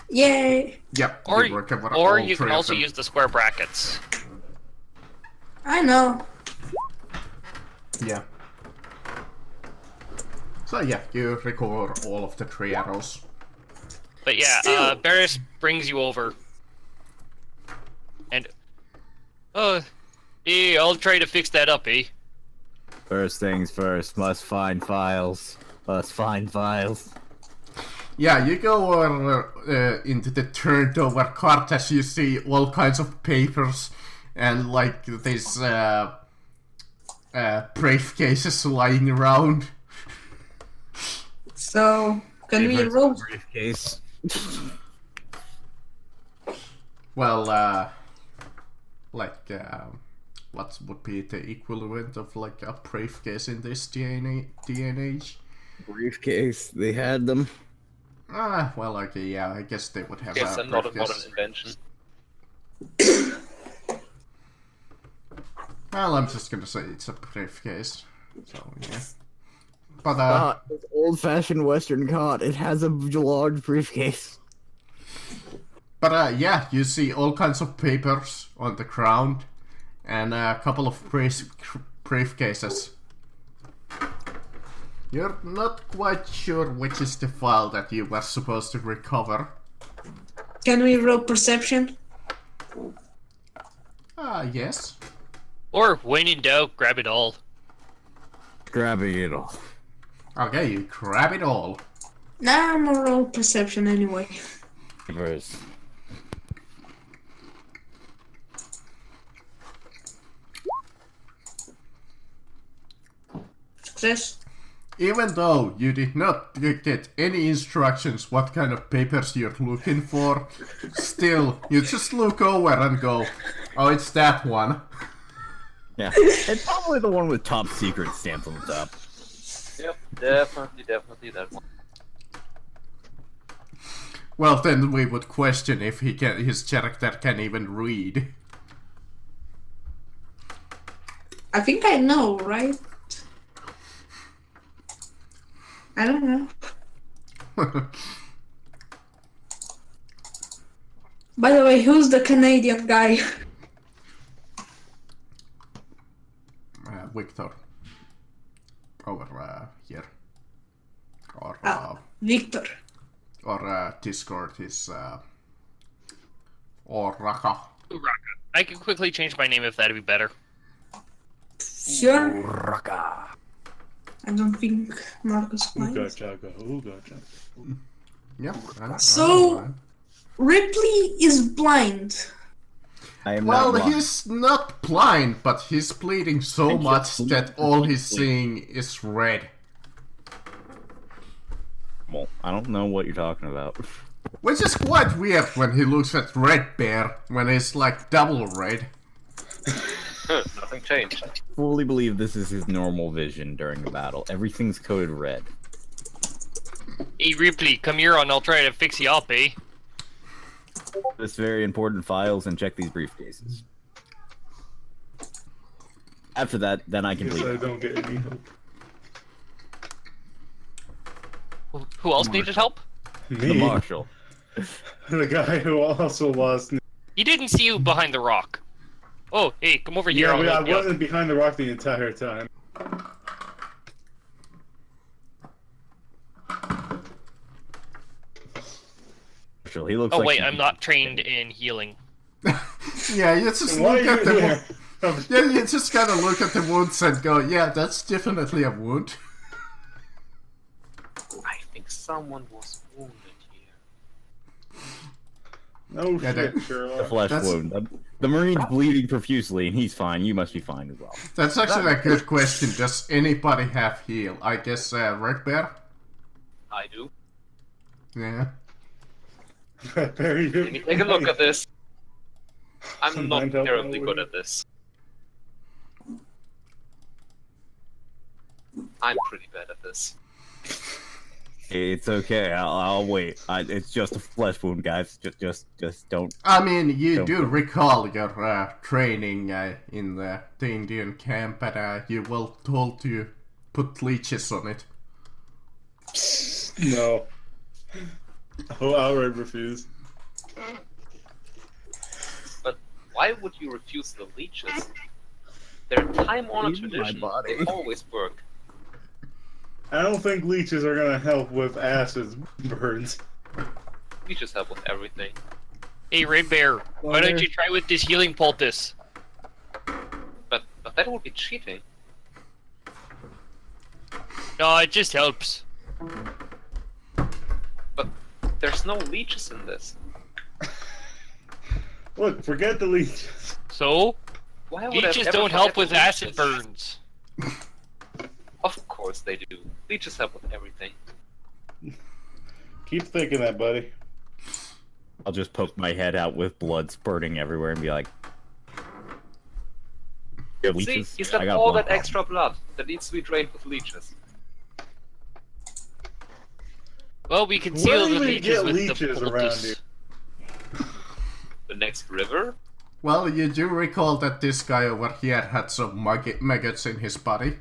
Yay! Yep. Or you recover or all you can 3 of also them. use the square brackets. I know. Yeah. So yeah, you recover all of the 3 arrows. But yeah, Still. Barris brings you over. And... I'll try to fix that up, eh? First things first, must find files. Must find files. Yeah, you go over into the turned over cart as you see all kinds of papers and like this briefcases lying around. So, can we Favorite roll? briefcase. Well, like, what would be the equivalent of like a briefcase in this day and age? Briefcase. They had them. Ah, well, okay, yeah, I guess they would have It's a not a modern briefcase. invention. Well, I'm just gonna say it's a briefcase. So, yeah. But, It's old-fashioned Western cod. It has a large briefcase. yeah, you see all kinds of papers on the ground and a couple of briefcases. You're not quite sure which is the file that you were supposed to recover. Can we roll perception? Yes. Or when in doubt, grab it all. Grabbing it all. Okay, you grab it all. Nah, I'm gonna roll perception anyway. Verse. Success. Even though you did not get any instructions what kind of papers you're looking for, still, you just look over and go, oh, it's that one. Yeah. It's probably the one with top secret stamped on the top. Yep, definitely that one. Well, then we would question if his character can even read. I think I know, right? I don't know. By the way, who's the Canadian guy? Victor. Over here. Or, Victor. or Discord is, or Raka. Uraka. I can quickly change my name if that'd be better. Sure. Raka. I don't think Marcus might. Ooga chaka, ooga chaka. Yeah. So, Ripley is blind. I am Well, not he's not blind, but he's bleeding so And much just that all he's seeing is red. Well, I don't know what you're talking about. Which is quite weird when he looks at Red Bear, when he's like double red. Nothing changed. I fully believe this is his normal vision during a battle. Everything's coded red. Hey Ripley, come here and I'll try to fix you up, eh? This very important files and check these briefcases. After that, then I can Guess I leave. don't get any help. Who else needed help? The Me, marshal. the guy who also lost. He didn't see you behind the rock. Oh, hey, come over here. Yeah, I'll but I help you up. wasn't behind the rock the entire time. Marshal, he looks Oh like wait, I'm not trained in healing. Yeah, you just Why look are at you the here? yeah, you just kind of look at the wounds and go, yeah, that's definitely a wound. I think someone was wounded here. No Yeah, shit, a Sherlock. flesh That's- wound. The Marine's bleeding profusely, and he's fine. You must be fine as well. That's actually a good question. Does anybody have heal? I guess Red Bear? I do. Yeah. Barry, Let me take a look at this. I'm not Mind help terribly over good here? at this. I'm pretty bad at this. It's okay. I'll wait. It's just a flesh wound, guys. Just don't. I mean, you Don't do worry. recall your training in the Indian camp, and you were told to put leeches on it. No. Oh, outright refuse. But why would you refuse the leeches? They're time-honored In my tradition. body. They always work. I don't think leeches are gonna help with acid burns. Leeches help with everything. Hey Red Bear, why don't you try with this healing poultice? But that would be cheating. No, it just helps. But there's no leeches in this. Look, forget the leeches. So, Why would I leeches ever don't help forget with the acid leeches? burns. Of course they do. Leeches help with everything. Keep thinking that, buddy. I'll just poke my head out with blood spurting everywhere and be like, "You have See, leeches? he's I got got all one that problem." extra blood that needs to be drained with leeches. Well, we can Where seal do the we leeches get with leeches the around poultice. here? The next river? Well, you do recall that this guy over here had some maggots in his body.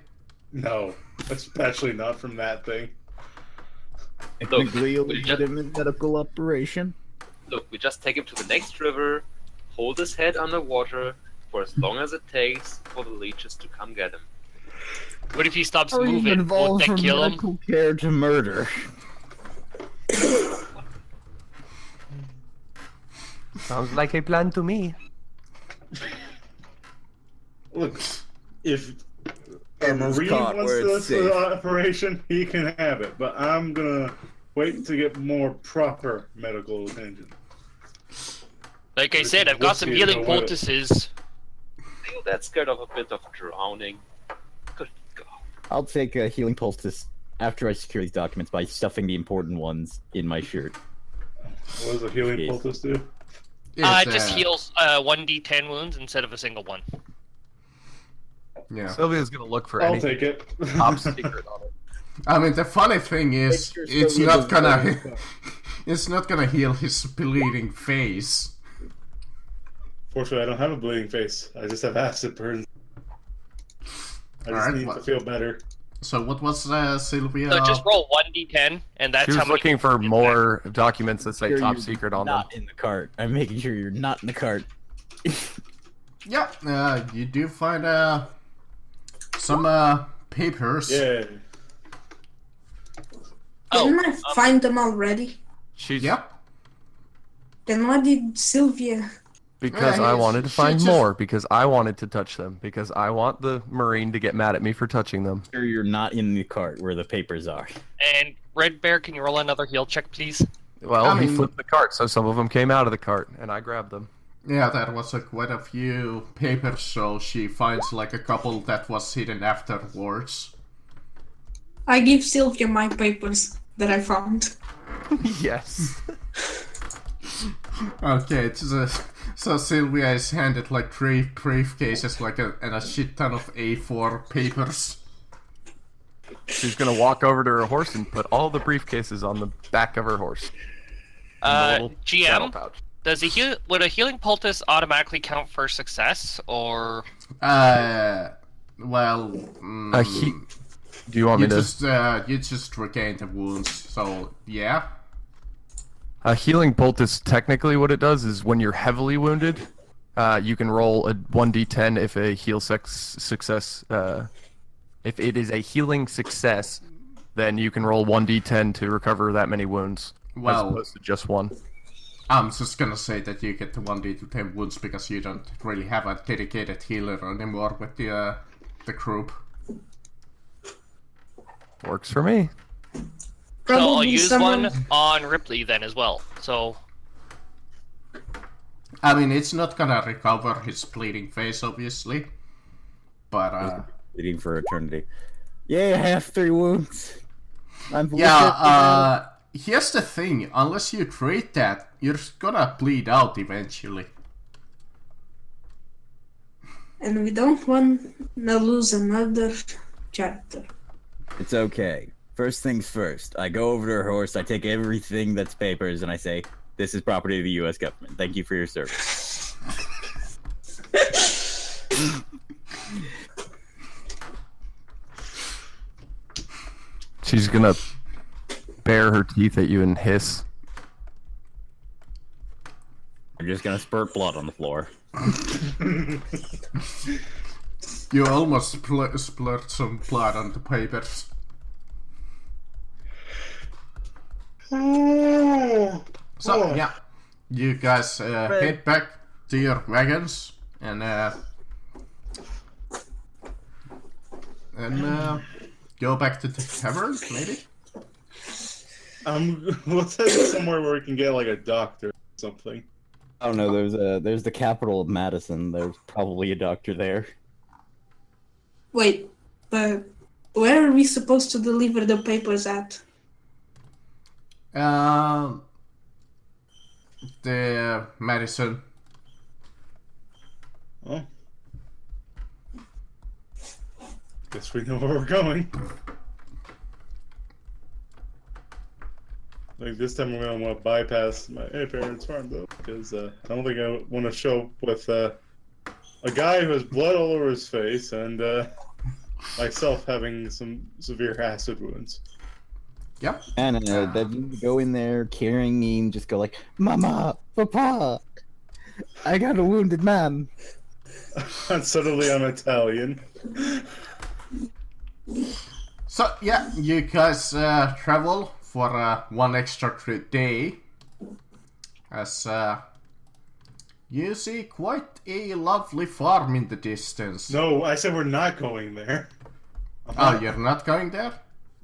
No, especially not from that thing. Technically a we just- legitimate medical operation. Look, we just take him to the next river, hold his head underwater for as long as it takes for the leeches to come get him. What if he stops Are you moving? Won't involved that from kill him? medical care to murder? Sounds like a plan to me. Look, if a And this Marine caught wants where it's this safe. operation, he can have it. But I'm gonna wait to get more proper medical attention. Like I said, I've got some Whiskey, healing you know what? poultices. Are you that scared of a bit of drowning? Good God. I'll take a healing poultice after I secure these documents by stuffing the important ones in my shirt. What does a healing Yes. poultice do? It's, It just heals 1d10 wounds instead of a single one. Yeah. Sylvia's gonna look for I'll anything take it. top secret on it. I mean, the funny thing is, Make sure it's Sylvia not doesn't gonna, know what's up. it's not gonna heal his bleeding face. Fortunately, I don't have a bleeding face. I just have acid burns. I just Alright, need what- to feel better. So what was Sylvia? So just roll 1d10, and that's She how was many. looking for more documents that say Sure top you're secret on them. not in the cart. I'm making sure you're not in the cart. Yeah, you do find some papers. Yeah. Oh, Didn't I find them already? She's Yep. Then why did Sylvia? because Yeah, I he- wanted to she find just- more, because I wanted to touch them, because I want the Marine to get mad at me for touching them. Sure you're not in the cart where the papers are. And Red Bear, can you roll another heal check, please? Well, I he mean- flipped the cart, so some of them came out of the cart, and I grabbed them. Yeah, there was quite a few papers, so she finds like a couple that was hidden afterwards. I give Sylvia my papers that I found. Yes. Okay, so Sylvia is handed like 3 briefcases, like and a shit ton of A4 papers. She's gonna walk over to her horse and put all the briefcases on the back of her horse. In the little saddle GM, pouch. would a healing poultice automatically count for success, or Well, Do you want me you just regain the wounds, so yeah. A healing poultice, technically what it does is when you're heavily wounded, you can roll a 1d10 if a heal success, if it is a healing success, then you can roll 1d10 to recover that many wounds, as Well, opposed to just one. I'm just gonna say that you get the 1d10 wounds because you don't really have a dedicated healer anymore with the group. Works for me. so I'll Probably use someone. one on Ripley then as well. So I mean, it's not gonna recover his bleeding face, obviously. But, Bleeding for eternity. Yay, I have 3 wounds. I'm yeah, here's the thing. Unless you treat that, you're gonna bleed out eventually. And we don't want to lose another chapter. It's okay. First things first. I go over to her horse, I take everything that's papers, and I say, "This is property of the U.S. government. Thank you for your service." She's gonna bare her teeth at you and hiss. I'm just gonna spurt blood on the floor. You almost splurt some blood on the papers. So, yeah. You guys head back to your wagons and go back to the tavern, maybe? Let's head somewhere where we can get like a doctor or something. I don't know. There's the capital of Madison. There's probably a doctor there. Wait, But where are we supposed to deliver the papers at? The Madison. Well, guess we know where we're going. Like this time, we're gonna want to bypass my parents' farm though, because I don't think I want to show up with a guy who has blood all over his face and myself having some severe acid wounds. Yep. And then you go in there carrying me and just go like, Mama, Papa, I got a wounded man. And suddenly I'm Italian. So yeah, you guys travel for one extra day, as you see quite a lovely farm in the distance. No, I said we're not going there. Oh, you're not going there?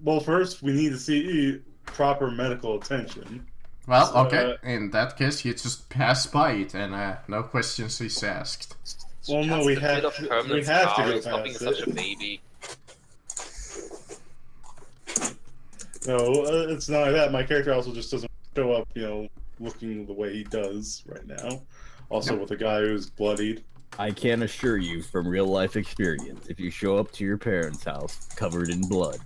Well, first we need to see proper medical attention. Well, So, okay. In that case, you just pass by it, and no questions is asked. Well, no, Just we a have bit of to- permanent we have to scar go is stopping past such it. a baby. No, it's not like that. My character also just doesn't show up, looking the way he does right now. Also, with a guy who's bloodied. I can assure you from real life experience, if you show up to your parents' house covered in blood,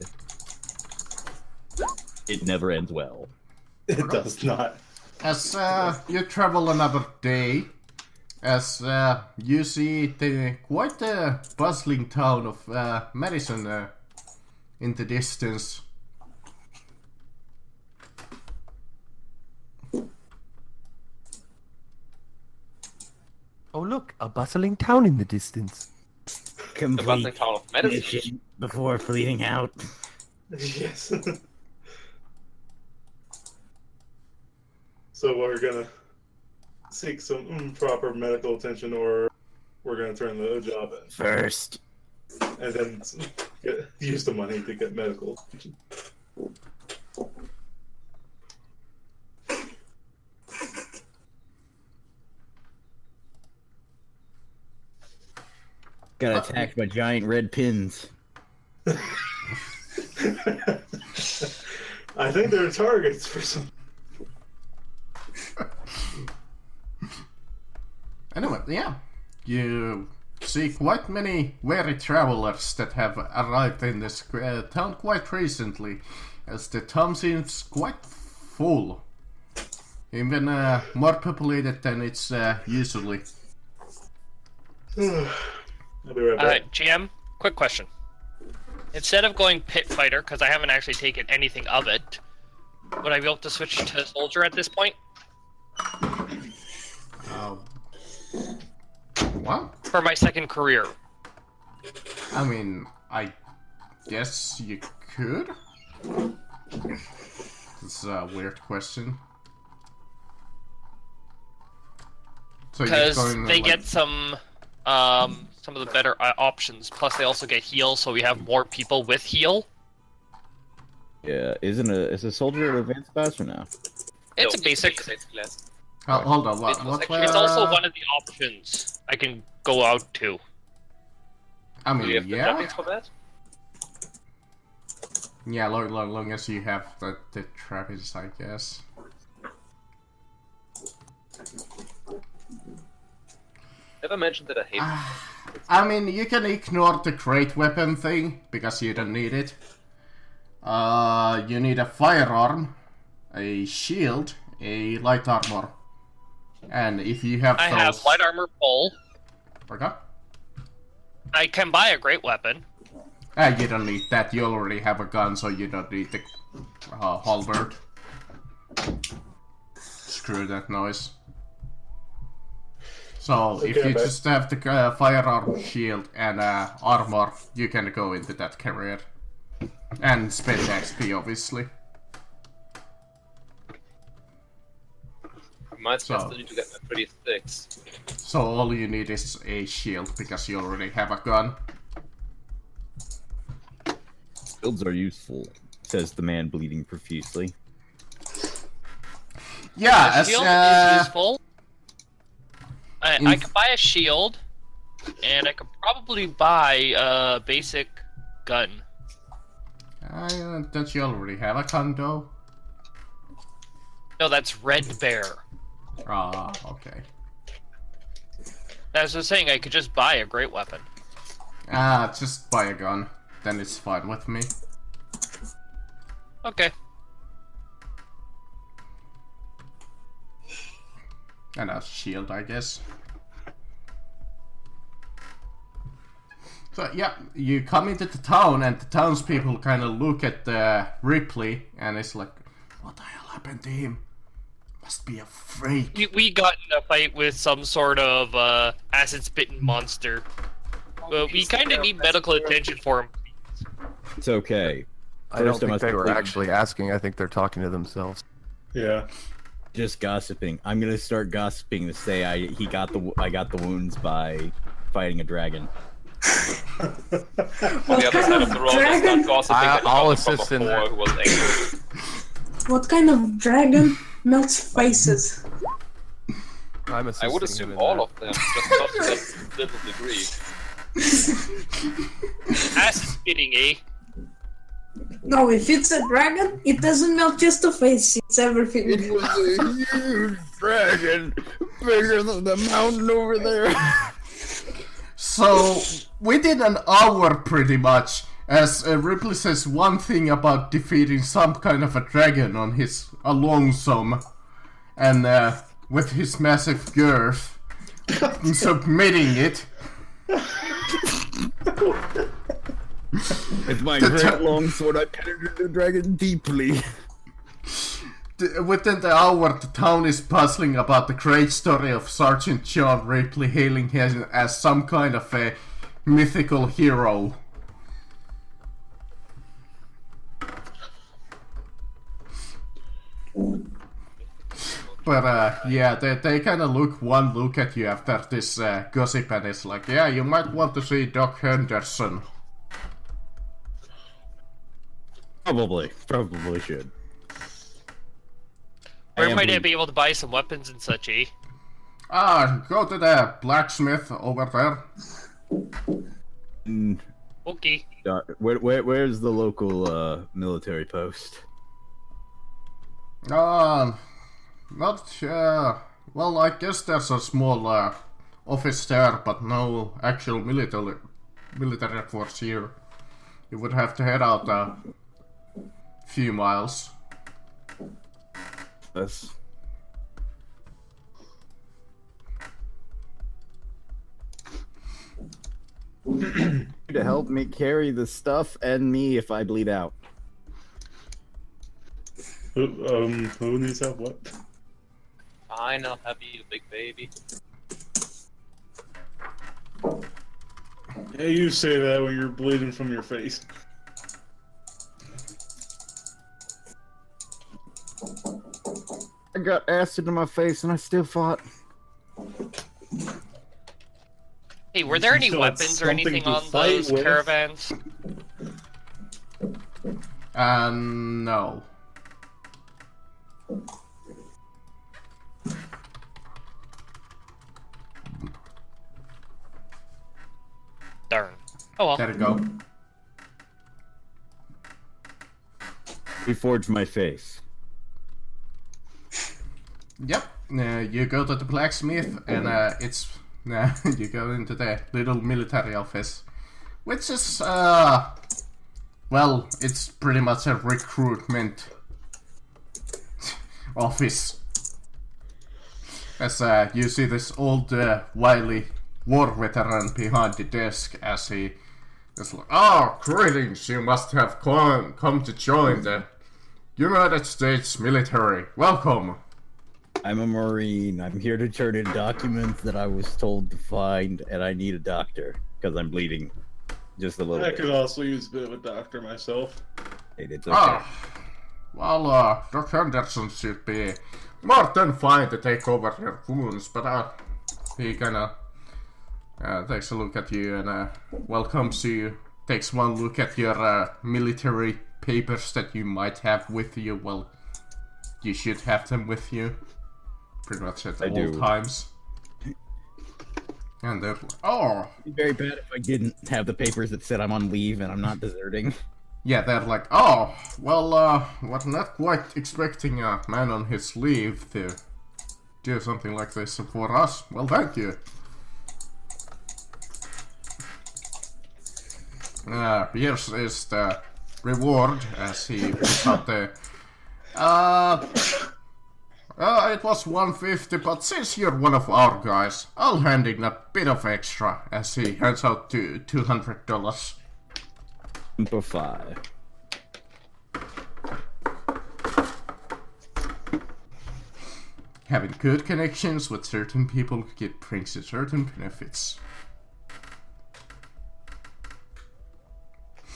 it never ends well. It does not. As you travel another day, as you see the quite a bustling town of Madison in the distance. Oh look, a bustling town in the distance. The bustling town of medicine. before bleeding out. Yes. So we're gonna seek some proper medical attention, or we're gonna turn the job in, First, and then use the money to get medical attention. got attacked by giant red pins. I think they're targets for some. Anyway, yeah, you see quite many weary travelers that have arrived in this town quite recently, as the town seems quite full. Even more populated than it's usually. I'll be right back. GM, quick question. Instead of going pit fighter, because I haven't actually taken anything of it, would I be able to switch to soldier at this point? Well, For my second career. I mean, I guess you could. It's a weird question. So you're Because going, they like- get some of the better options. Plus, they also get heal, so we have more people with heal. Yeah, is a soldier an advanced class or no? It's No, a basic. class. Oh, hold on, what? It's also one of the options I can go out to. I Do mean, you have the yeah, trappings for that? yeah. Long as you have the trappings, I guess. Never mentioned that I hate I mean, you can ignore the great weapon thing because you don't need it. You need a firearm, a shield, a light armor, and if you have I those, have light armor full. Okay. I can buy a great weapon. You don't need that. You already have a gun, so you don't need the halberd. Screw that noise. So if Okay, you but- just have the firearm, shield, and armor, you can go into that career. And spend XP, obviously. Might So- still need to get my pretty sticks. So all you need is a shield, because you already have a gun. Shields are useful, says the man bleeding profusely. Yeah, A as shield is useful. I if- could buy a shield, and I could probably buy basic gun. Don't you already have a condo? No, that's Red Bear. Ah, okay. As I was saying, I could just buy a great weapon. Just buy a gun. Then it's fine with me. Okay. And a shield, I guess. So yeah, you come into the town, and the townspeople kind of look at Ripley, and it's like, what the hell happened to him? Must be a freak. We got in a fight with some sort of acid-spitting monster. We kind of need medical attention for him. It's okay. I don't First, think must they were complete- actually asking. I think they're talking to themselves. Yeah. Just gossiping. I'm gonna start gossiping to say I got the wounds by fighting a dragon. On the other side of the road, I dragon? start gossiping that he I'll got it from assist a in boy that. who was angry. What kind of dragon melts faces? I'm I assisting would him assume in all that. of them, just not to that little degree. Acid-spitting, eh? No, if it's a dragon, it doesn't melt just the face, it's everything. was a huge dragon, bigger than the mountain over there. So, within an hour pretty much, as Ripley says one thing about defeating some kind of a dragon on his lonesome, and with his massive girth, submitting it. With my great long sword, I penetrated the dragon deeply. Within the hour, the town is puzzling about the great story of Sergeant John Ripley, hailing him as some kind of a mythical hero. But yeah, they kind of look at you after this gossip, and it's like, yeah, you might want to see Doc Henderson. Probably should. Where am might I bleeding. be able to buy some weapons and such, eh? Go to the blacksmith over there. Mm, Okay. where's the local military post? Not, well, I guess there's a small office there, but no actual military force here. You would have to head out a few miles. That's to help me carry the stuff and me if I bleed out. Who needs help? What? Fine, I'll have you, big baby. Yeah, you say that when you're bleeding from your face. I got acid in my face and I still fought. Hey, were there any still had weapons or something anything to on fight those with. caravans? No. Darn. Oh well. There you go. Reforged my face. Yep. You go to the blacksmith, and it's you go into the little military office, which is well, it's pretty much a recruitment office. As you see this old wily war veteran behind the desk, as he is like, "Oh, greetings! You must have come to join the United States military. Welcome." I'm a Marine. I'm here to turn in documents that I was told to find, and I need a doctor because I'm bleeding just a little I bit. could also use a bit of a doctor myself. It's okay. Ah, well, Dr. Henderson should be more than fine to take over your wounds, but he kinda takes a look at you and welcomes you, takes one look at your military papers that you might have with you. Well, you should have them with you, pretty much at I all do. times. And they're like, oh, It'd be very bad if I didn't have the papers that said I'm on leave and I'm not deserting. yeah, they're like, oh, well, we're not quite expecting a man on his leave to do something like this for us. Well, thank you. Here's is the reward as he picks out the. It was 150, but since you're one of our guys, I'll hand in a bit of extra as he hands out $200. For 5. Having good connections with certain people brings you certain benefits.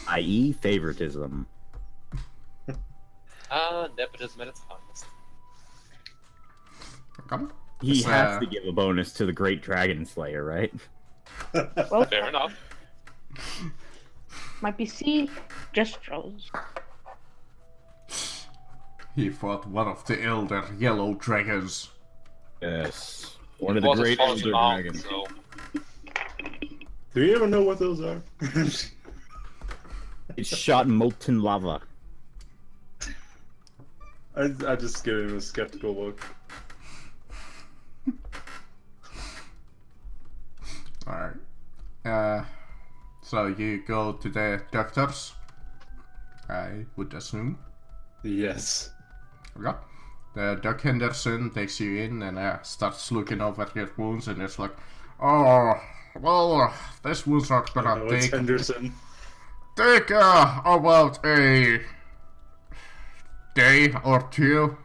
I.e. favoritism. Nepotism at its finest. Come. He It's, has to give a bonus to the Great Dragon Slayer, right? Well, Fair enough. my PC just froze. He fought one of the elder yellow dragons. Yes. One of It the was a great small elder amount, dragons. so Do you ever know what those are? It's shot molten lava. I just give him a skeptical look. Alright. So you go to the doctors, I would assume. Yes. Yeah. The Doc Henderson takes you in and starts looking over your wounds and it's like, oh, well, these wounds are gonna No, it's take Henderson. about a day or two.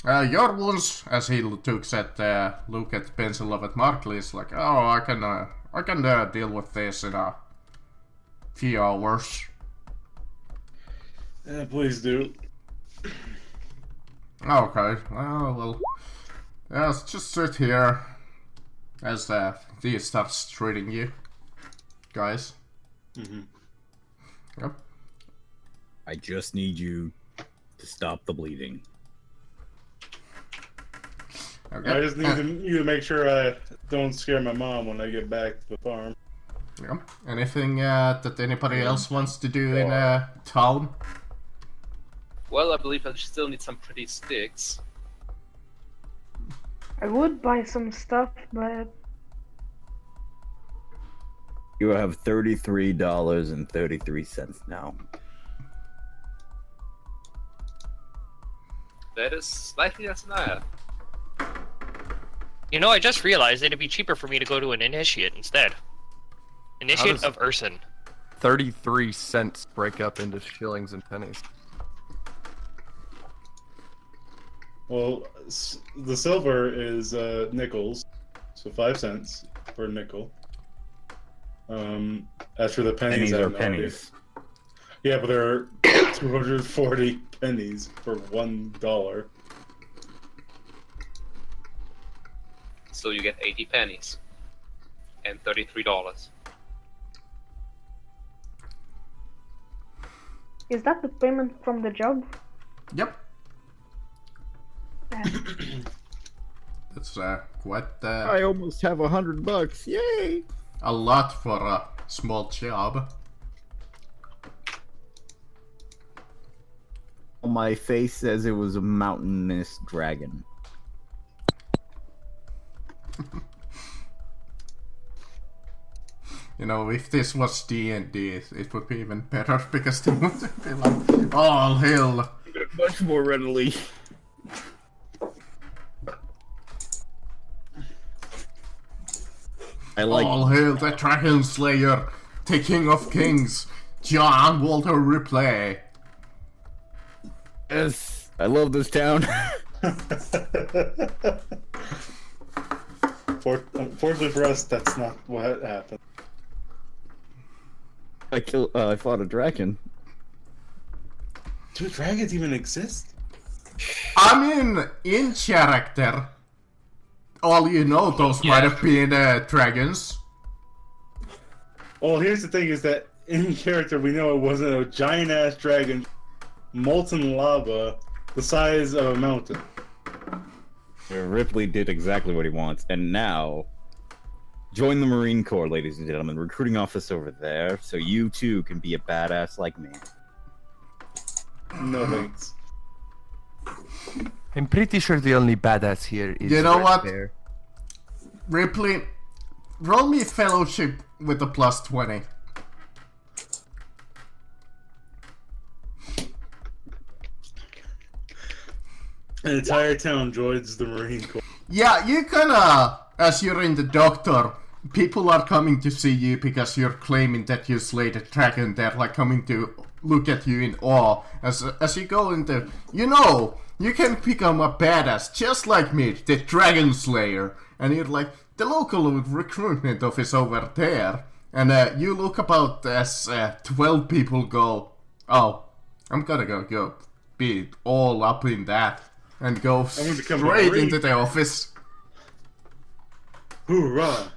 Your wounds, as he looks at look at the pencil of it Markley, is like, oh, I can deal with this in a few hours. Yeah, please do. Okay, well, yes, just sit here as he starts treating you, guys. Mm-hmm. Yep. I just need you to stop the bleeding. Okay. I just need you to make sure I don't scare my mom when I get back to the farm. Yeah. Anything that anybody else wants to do in town? well, I believe I still need some pretty sticks. I would buy some stuff, but You have $33.33 now. That is slightly less than I have. You know, I just realized it'd be cheaper for me to go to an initiate instead. Initiate does- of Urson. 33 cents break up into shillings and pennies. Well, the silver is nickels, so 5 cents per nickel. As for the pennies, Pennies I are have no idea. pennies. Yeah, but there are 240 pennies for $1. So you get 80 pennies. And $33. is that the payment from the job? Yep. Yeah. That's quite I almost have $100. Yay! a lot for a small job. My face says it was a mountainous dragon. You know, if this was D&D, it would be even better because they would be like, all hail. Much more readily. I like. All hail the Dragon Slayer, the King of Kings, John Walter Replay. Yes, I love this town. Unfortunately for us, that's not what happened. I fought a dragon. Do dragons even exist? I mean, in character, all you know, those might have been dragons. Well, here's the thing: is that in character, we know it wasn't a giant ass dragon, molten lava, the size of a mountain. Ripley did exactly what he wants, and now join the Marine Corps, ladies and gentlemen. Recruiting office over there, so you too can be a badass like me. No thanks. I'm pretty sure the only badass here is You know Red what? Bear. Ripley, roll me fellowship with a +20. An entire town joins the Marine Corps. Yeah, you kinda, as you're in the doctor, people are coming to see you because you're claiming that you slayed a dragon. They're like coming to look at you in awe as you go into, you can become a badass just like me, the Dragon Slayer. And you're like, the local recruitment office over there. And you look about as 12 people go, oh, I'm gonna go be all up in that. And go gonna become a straight Marine. into the office. Hoorah!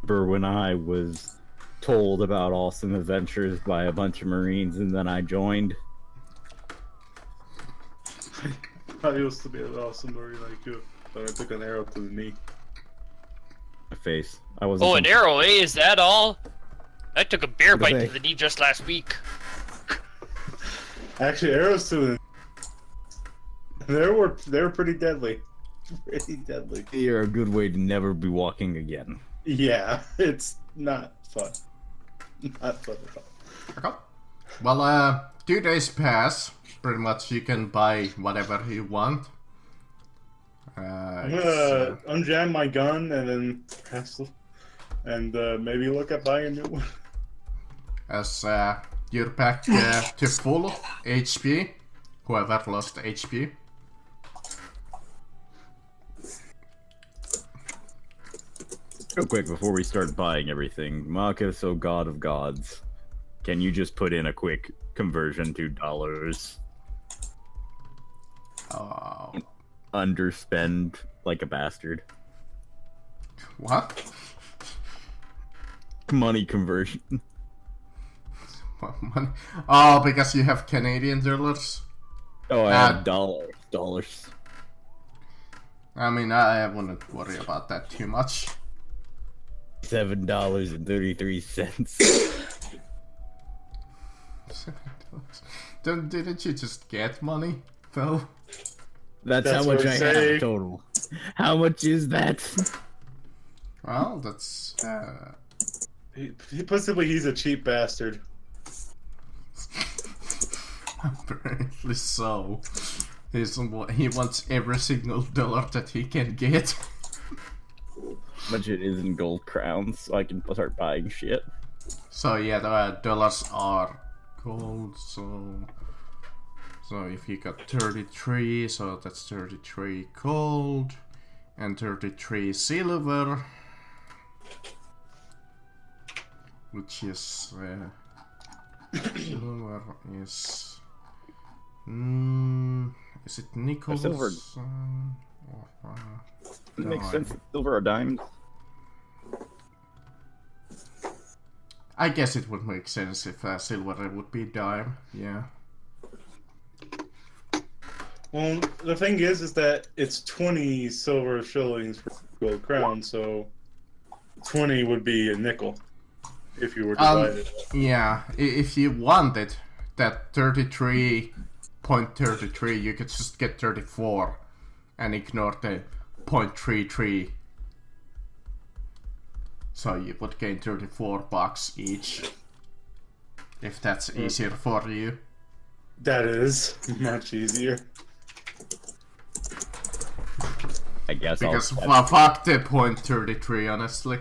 Remember when I was told about awesome adventures by a bunch of Marines and then I joined? I used to be an awesome Marine like you, but I took an arrow to the knee. My face. I wasn't. Oh, an arrow, eh? Is that all? I took a bear bite Okay. to the knee just last week. Actually, arrows to the they were pretty deadly. Pretty deadly. You're a good way to never be walking again. Yeah, it's not fun. Not fun at all. Okay. Well, 2 days pass. Pretty much you can buy whatever you want. I'm It's, gonna unjam my gun and then and maybe look at buying a new one. as you're back to full HP. Whoever lost HP. Real quick, before we start buying everything, Marcus, O God of Gods, can you just put in a quick conversion to dollars? Oh, Underspend like a bastard. what? Money conversion. What money? Oh, because you have Canadian dollars? Oh, I Ah. have dollars. I mean, I wouldn't worry about that too much. $7.33. Didn't you just get money, though? That's how That's much what I I have say. total. How much is that? Well, that's... Possibly he's a cheap bastard. apparently so. He wants every single dollar that he can get. How much it is in gold crowns, so I can start buying shit. So yeah, the dollars are gold, so if you got 33, so that's 33 gold and 33 silver, which is silver is it nickel? Silver. It makes sense. Silver or dimes. I guess it would make sense if silver would be dime. Yeah. Well, the thing is that it's 20 silver shillings for gold crown, so 20 would be a nickel if you were divided. Yeah, if you wanted that 33.33, you could just get 34 and ignore the 0.33. So you would gain 34 bucks each. If that's easier for you. That is much easier. I guess Because I'll. fuck the 0.33, honestly.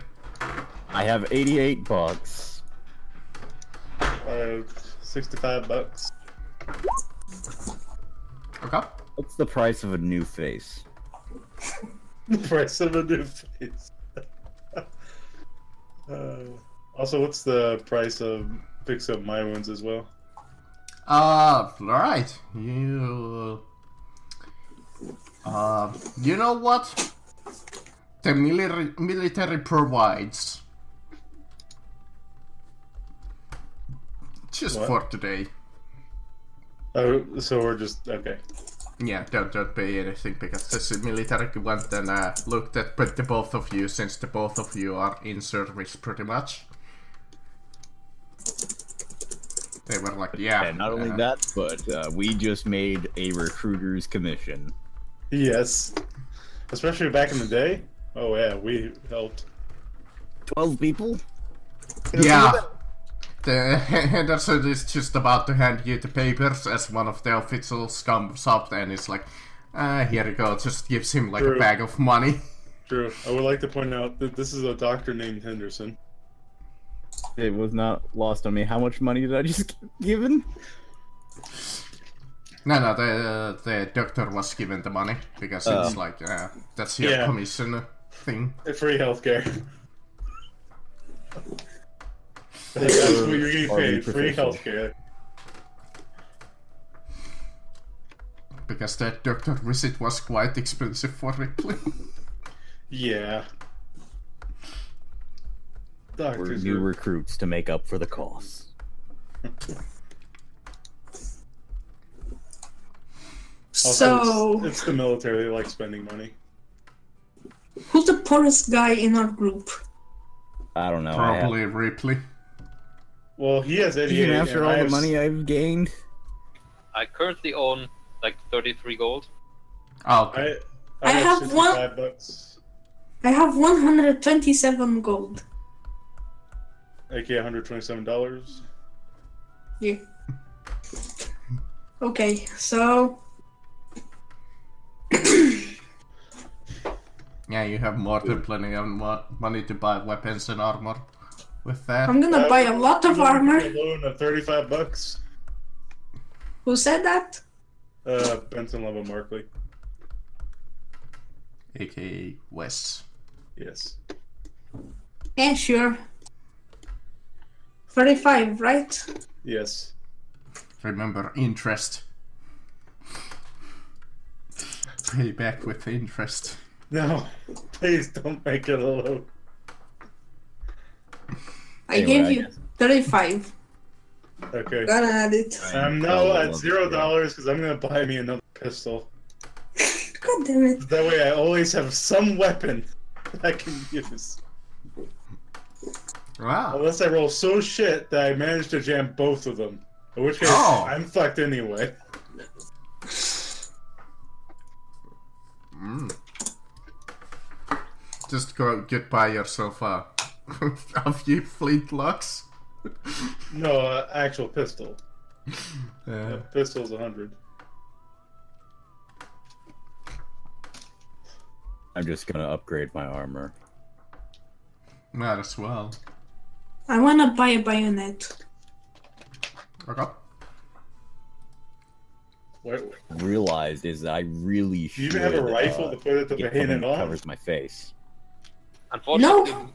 I have 88 bucks. 65 bucks. Okay. What's the price of a new face? The price of a new face. Also, what's the price of fix up my wounds as well? Alright. You know what? The military provides. Just What? for today. Oh, so we're just okay. Yeah, don't pay anything because the military went and looked at the both of you, since the both of you are in service pretty much. They were like, yeah. And not only that, but we just made a recruiter's commission. Yes. Especially back in the day. Oh yeah, we helped. 12 people? Yeah. The Henderson is just about to hand you the papers as one of the officials comes up and is like, here you go, just gives him like a True. bag of money. True. I would like to point out that this is a doctor named Henderson. It was not lost on me. How much money did I just given? No, the doctor was given the money because it's like, that's your Yeah. commission thing. Free healthcare. That's what you're getting Already paid. Free professional. healthcare. Because that doctor visit was quite expensive for Ripley. Yeah. We're Doctors new are... recruits to make up for the costs. Also, So, it's the military. They like spending money. who's the poorest guy in our group? I don't know. Probably Ripley. Well, he has 88. Even after and all I the have... money I've gained, I currently own like 33 gold. Oh, okay. I I have 65 bucks. I have 127 gold. AK $127. Yeah. Okay, so Yeah, you have more than plenty of money to buy weapons and armor with that. I'm gonna buy a lot of armor. Loan of 35 bucks. Who said that? Benson Lava Markley. AKA Wes. Yes. Yeah, sure. 35, right? Yes. Remember, interest. Pay back with interest. No, please don't make it a loan. I Anyway, gave I you guess. 35. Okay. Gotta add it. I'm now at $0 because I'm gonna buy me another pistol. God damn it. That way I always have some weapon I can use. Wow. Unless I roll so shit that I manage to jam both of them. In which case, Oh. I'm fucked anyway. Just go get buy yourself a few flintlocks. No, actual pistol. Yeah. Pistol's 100. I'm just gonna upgrade my armor. Might as well. I wanna buy a bayonet. Okay. Where, Realized is that I really do you should. even have a rifle to put it to get paint something it that on? covers my face. Unfortunately, I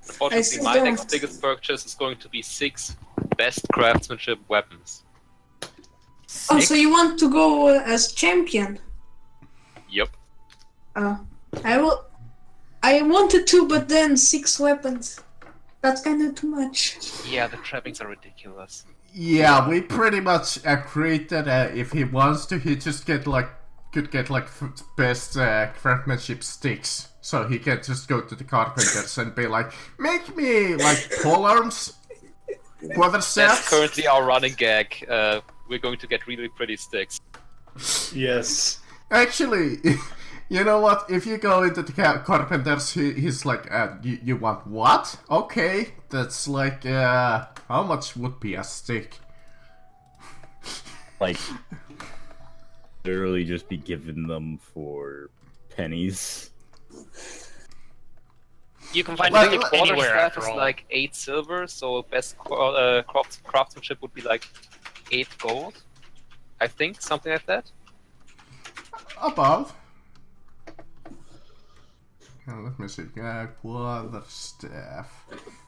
unfortunately still my don't. next biggest purchase is going to be 6 best craftsmanship weapons. Oh, so you want to go as champion? Yep. I wanted to, but then 6 weapons. That's kind of too much. Yeah, the trappings are ridiculous. Yeah, we pretty much agreed that if he wants to, he just could get best craftsmanship sticks, so he can just go to the carpenters and be like, make me like pole arms, That's quadriceps. currently our running gag. We're going to get really pretty sticks. Yes. Actually, you know what? If you go into the carpenters, he's like, you want what? Okay, that's like, how much would be a stick? Like, literally just be giving them for pennies. You can find Well, it The quarter anywhere staff after is all. like 8 silver, so best craftsmanship would be like 8 gold. I think, something like that. Above. Let me see. Quarterstaff.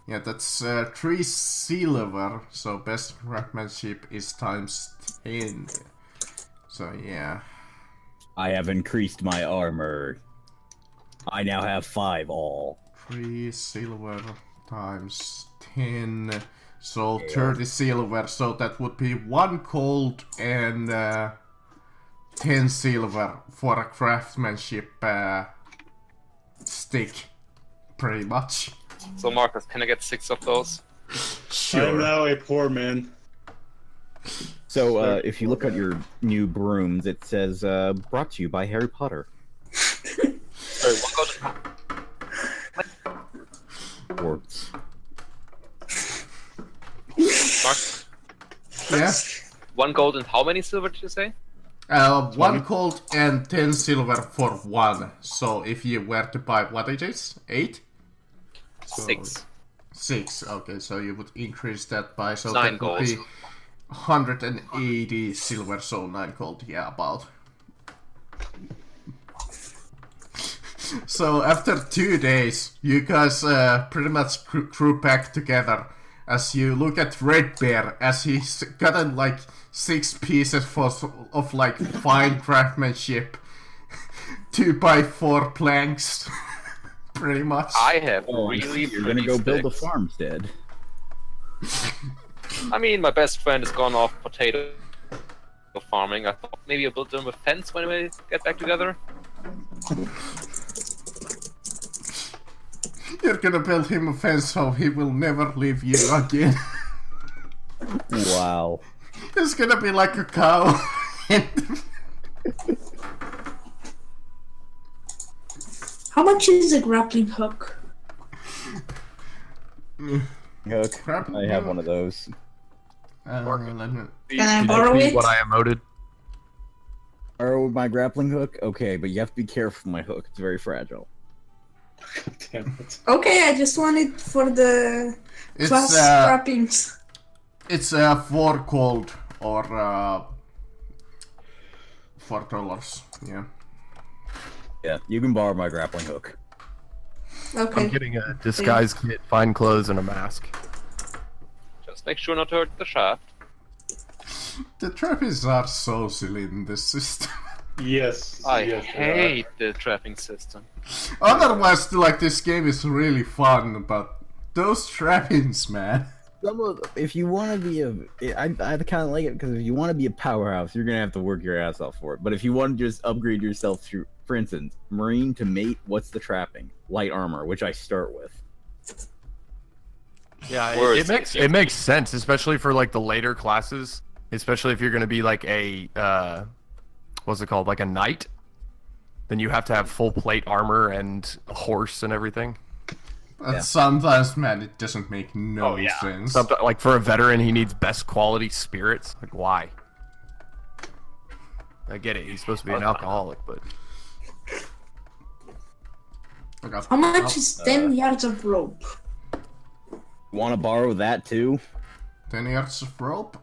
Yeah, that's 3 silver. So best craftsmanship is times 10. So yeah. I have increased my armor. I now have 5 all. 3 silver times 10. So 30 silver. So that would be 1 gold and 10 silver for a craftsmanship stick, pretty much. So Marcus, can I get 6 of those? I am Sure. now a poor man. So, if you look at your new brooms, it says, brought to you by Harry Potter. Sorry, one gold. Quartz. Mark, Yeah. 1 gold and how many silver did you say? 1 gold and 10 silver for 1. So if you were to buy, what it is? 8? 6. 6. Okay, so you would increase that by, so 9 that would gold. be 180 silver, so 9 gold, yeah, about. So after 2 days, you guys pretty much grew back together as you look at Red Bear as he's gotten like 6 pieces of like fine craftsmanship, 2x4 planks, pretty much. I have Oh, really you're gonna pretty go build a sticks. farmstead. I mean, my best friend has gone off potato farming. I thought maybe I'll build them a fence when we get back together. You're gonna build him a fence so he will never leave you again. Wow. It's gonna be like a cow. How much is a grappling hook? Hook. Crap. I have one of those. Let me... Can I Did borrow you see it? what I emoted? Or my grappling hook? Okay, but you have to be careful with my hook. It's very fragile. Damn it. Okay, I just want it for the It's class wrappings. it's 4 gold or $4. Yeah. Yeah, you can borrow my grappling hook. Okay. I'm getting a disguise kit, fine clothes, and a mask. Just make sure not to hurt the shaft. The trappies are so silly in this system. Yes. I yes, hate the trapping system. Otherwise, like, this game is really fun, but those trappings, man. If you want to be I kind of like it because if you want to be a powerhouse, you're gonna have to work your ass off for it. But if you want to just upgrade yourself through, for instance, Marine to mate, what's the trapping? Light armor, which I start with. Yeah, Where it is makes sense, especially for like the later classes. Especially if you're going to be like a what's it called, like a knight. Then you have to have full plate armor and a horse and everything. But Yeah. sometimes, man, it doesn't make no sense. Sometimes, like for a veteran, he needs best quality spirits. Like why? I get it. He's supposed to be an alcoholic, but Okay. How much is 10 yards of rope? Want to borrow that too? 10 yards of rope?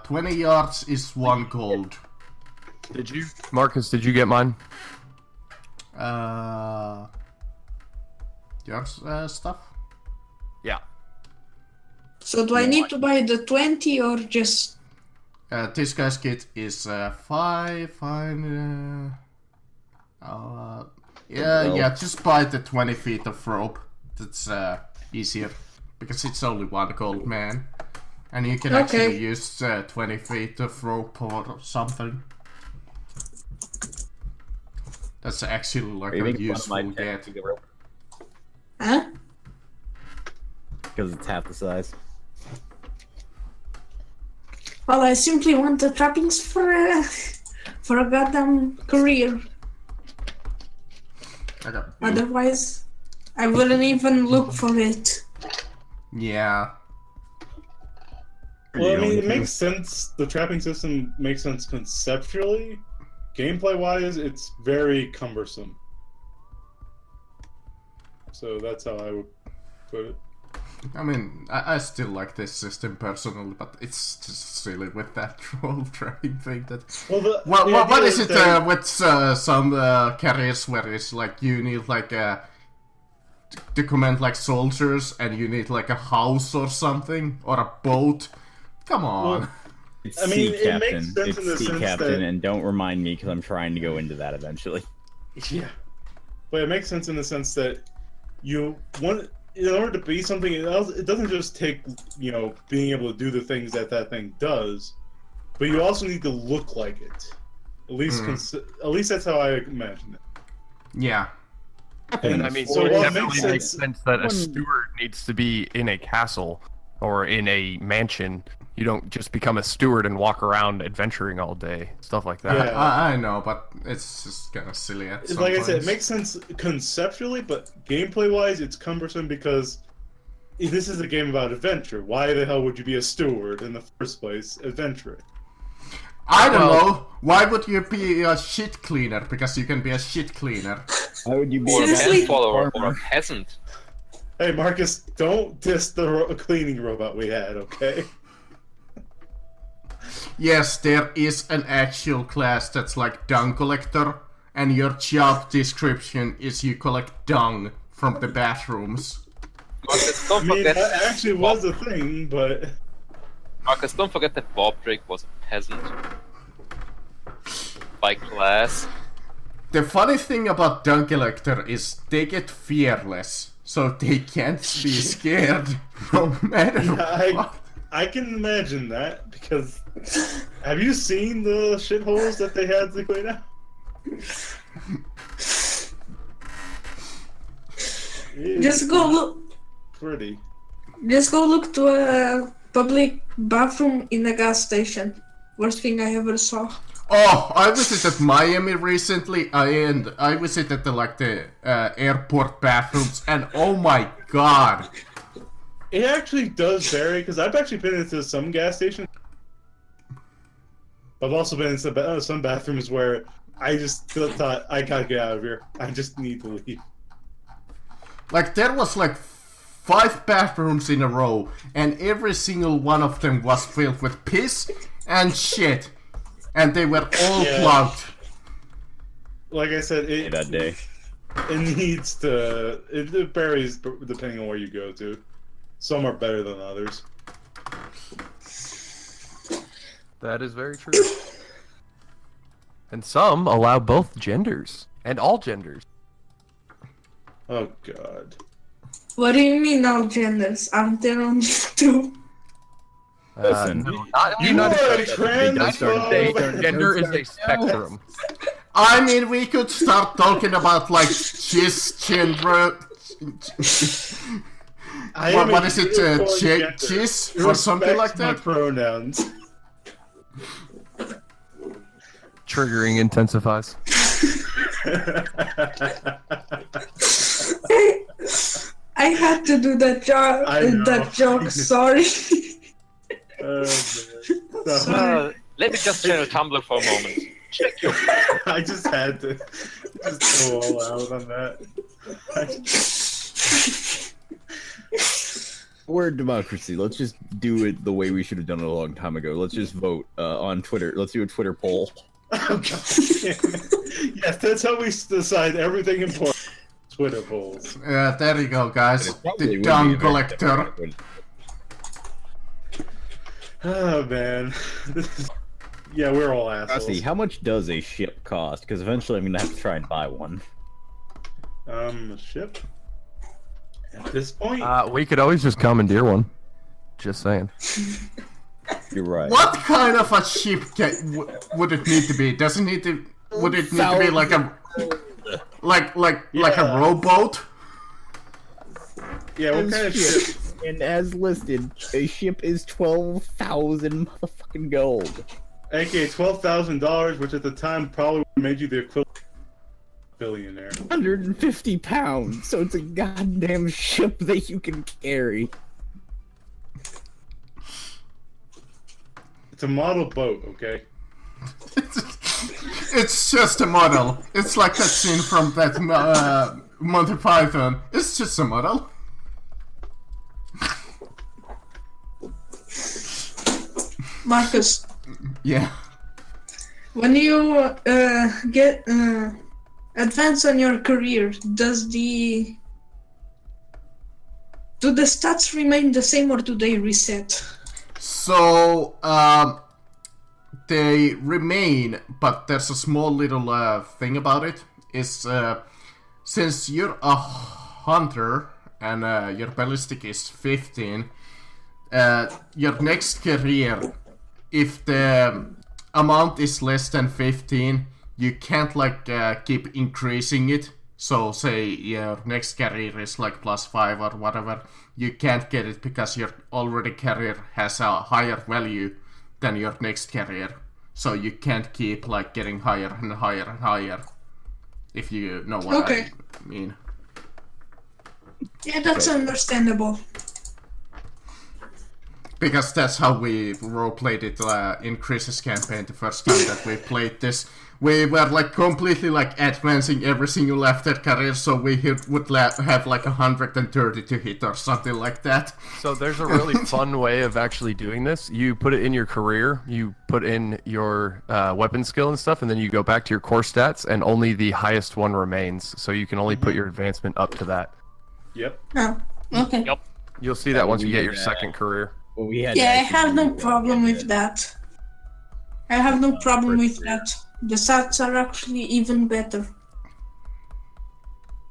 20 yards is 1 gold. did you, Marcus? Did you get mine? Yours stuff? Yeah. So do I need to buy the 20 or just... This guy's kit is 5, fine. Yeah, just buy the 20 feet of rope. That's easier. Because it's only 1 gold, man. And you can Okay. actually use 20 feet of rope or something. That's actually like Are you a making fun of my useful get. technique rope? Huh? Because it's half the size. Well, I simply want the trappings for a goddamn career. Okay. Otherwise, I wouldn't even look for it. Yeah. Well, I You mean, don't it do- makes sense. The trapping system makes sense conceptually. Gameplay-wise, it's very cumbersome. So that's how I would put it. I mean, I still like this system personally, but it's just silly with that troll trapping thing. That Well, what idea is it that- with some carriers where it's like you need like to command like soldiers and you need like a house or something or a boat? Come on. Well, It's I mean, sea it makes captain. sense It's in the sea sense captain, that- and don't remind me because I'm trying to go into that eventually. Yeah, but it makes sense in the sense that you want, in order to be something else, it doesn't just take being able to do the things that thing does. but you also need to look like it. At least, at least that's how I imagine it. Yeah. And I mean, So it what definitely makes makes sense- sense that a steward needs to be in a castle or in a mansion. You don't just become a steward and walk around adventuring all day, stuff like that. Yeah. I know, but it's just kind of silly at some Like I said, it points. makes sense conceptually, but gameplay-wise, it's cumbersome because this is a game about adventure. Why the hell would you be a steward in the first place, adventuring? I don't know. Why would you be a shit cleaner? Because you can be a shit cleaner. Why would you be Or a Seriously? pen follower or a peasant. Hey, Marcus, don't diss the cleaning robot we had, okay? Yes, there is an actual class that's like dung collector, and your job description is you collect dung from the bathrooms. Marcus, I don't mean, forget. that actually was a thing, but... Marcus, don't forget that Bob Drake was a peasant. By class. The funny thing about dung collector is they get fearless, so they can't be scared no matter what. I can imagine that, because... Have you seen the shitholes that they had to clean out? Just go look. Pretty. Just go look to a public bathroom in a gas station. Worst thing I ever saw. Oh, I visited Miami recently, and I visited the airport bathrooms, and oh my god! It actually does vary, because I've actually been into some gas stations. I've also been in some bathrooms where I just thought, I gotta get out of here. I just need to leave. Like, there was like 5 bathrooms in a row, and every single one of them was filled with piss and shit. And they were all plugged. Like I said, that day. it needs to... It varies depending on where you go to. Some are better than others. That is very true. And some allow both genders and all genders. Oh god. What do you mean all genders? Aren't there only two? Listen. No, not You United are a States. transphobe! Gender is a spectrum. I mean, we could start talking about like cisgender. What is it? Cis or something like My that? pronouns. Triggering intensifies. I had to do that joke. Sorry. Let me just channel Tumblr for a moment. Check your. I just had to just go all out on that. We're a democracy. Let's just do it the way we should have done it a long time ago. Let's just vote on Twitter. Let's do a Twitter poll. Oh, God damn it. Yes, that's how we decide everything important. Twitter polls. There you go, guys. Probably The would dung be a very collector. democratic. Oh man. Yeah, we're all assholes. Rossi, how much does a ship cost? Because eventually I'm gonna have to try and buy one. A ship? At this point? We could always just commandeer one. Just saying. You're right. What kind of a ship would it need to be? Does it need to? Would it need to be like a like a rowboat? Yeah, what kind of ship? And as listed, a ship is 12,000 motherfucking gold. AKA $12,000, which at the time probably made you the equivalent of a billionaire. 150 pounds, so it's a goddamn ship that you can carry. It's a model boat, okay? It's just a model. It's like that scene from that Monty Python. It's just a model. Marcus, Yeah. when you get advance on your career, do the stats remain the same or do they reset? So, they remain, but there's a small little thing about it. Is since you're a hunter and your ballistic is 15, your next career if the amount is less than 15, you can't like keep increasing it. So say your next carrier is like +5 or whatever, you can't get it because your already carrier has a higher value than your next carrier. So you can't keep like getting higher and higher and higher. If you know what Okay. I mean. Yeah, that's understandable. Because that's how we roleplayed it in Chris's campaign the first time that we played this. We were like completely like advancing every single after carrier, so we would have like 130 to hit or something like that. So there's a really fun way of actually doing this. You put it in your career, you put in your weapon skill and stuff, and then you go back to your core stats, and only the highest one remains. So you can only put your advancement up to that. Yep. Oh, okay. Yep. You'll see that once you get your Yeah. second career. Well, we had Yeah, I actually have no do problem with that. I have no problem with that. The stats are actually even better.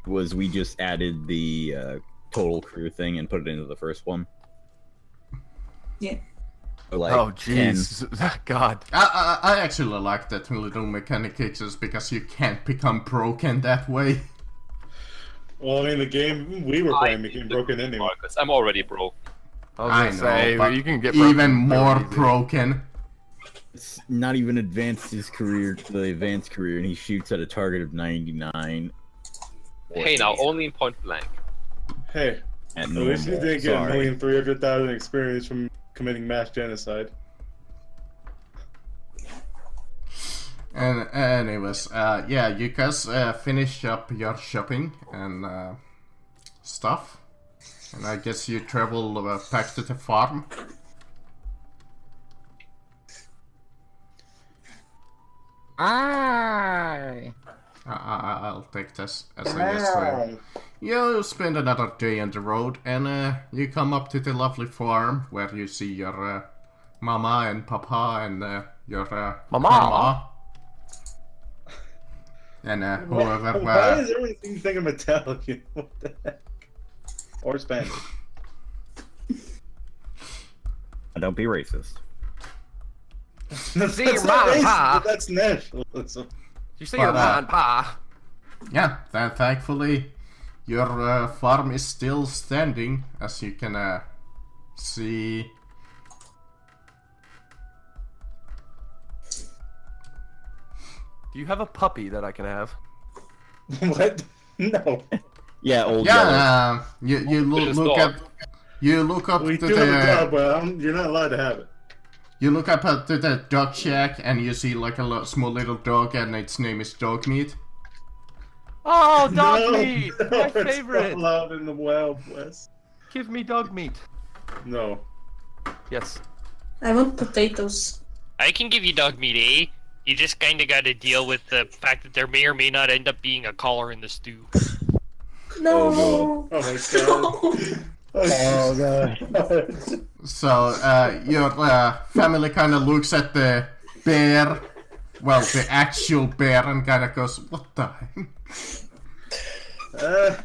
was we just added the total crew thing and put it into the first one. Yeah. So, like, Oh 10. jeez, God. I actually like that little mechanic just because you can't become broken that way. Well, I mean, the game we were playing became broken anyway. Because I'm already broke. I was gonna say, but you can get even broken more real easy. broken. It's not even advanced his career to the advanced career, and he shoots at a target of 99. Hey, now only in point blank. Hey, At at least you normal. didn't get Sorry. 1,300,000 experience from committing mass genocide. And anyways, yeah, you guys finish up your shopping and stuff. And I guess you travel back to the farm. I'll take this as a yes. So you spend another day on the road, and you come up to the lovely farm where you see your mama and papa and your Mama? grandma. And whoever. Why is everything thinking Italian? What the heck? Or Spanish? Don't be racist. That's See your not mom and racist, pa. but that's nationalism. You see But, your mom and pa. Yeah, thankfully your farm is still standing, as you can see. Do you have a puppy that I can have? What? No. Yeah, old yellow. Yeah, you Just look dog. up. You look up We to do have a the. dog, but you're not allowed to have it. You look up to the dog shack, and you see like a small little dog, and its name is Dog Meat. Oh, dog No, meat! no, My it's not favorite! allowed in the Wild West. Give me dog meat. No. Yes. I want potatoes. I can give you dog meat, eh? You just kind of got to deal with the fact that there may or may not end up being a collar in the stew. No. Oh my god. Oh god. So your family kind of looks at the bear, well, the actual bear, and kind of goes, "What the heck?"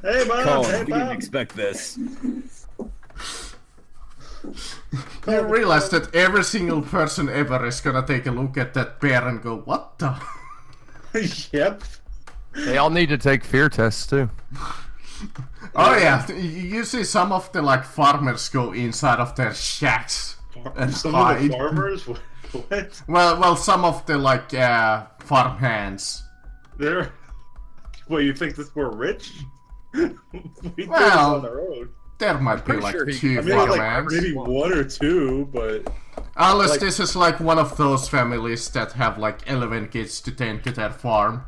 Hey mom, Colin, hey we didn't mom. expect this. You realize that every single person ever is gonna take a look at that bear and go, "What the?" Yep. They all need to take fear tests too. Oh yeah, you see some of the like farmers go inside of their shacks and Some of hide. the farmers? What? Well, some of the like farm hands. They're. What, you think that we're rich? We do this Well, on the road. There might be pretty like sure he- two I mean, farm like hands. maybe one or two, but Unless like- this is like one of those families that have like 11 kids to tend to their farm.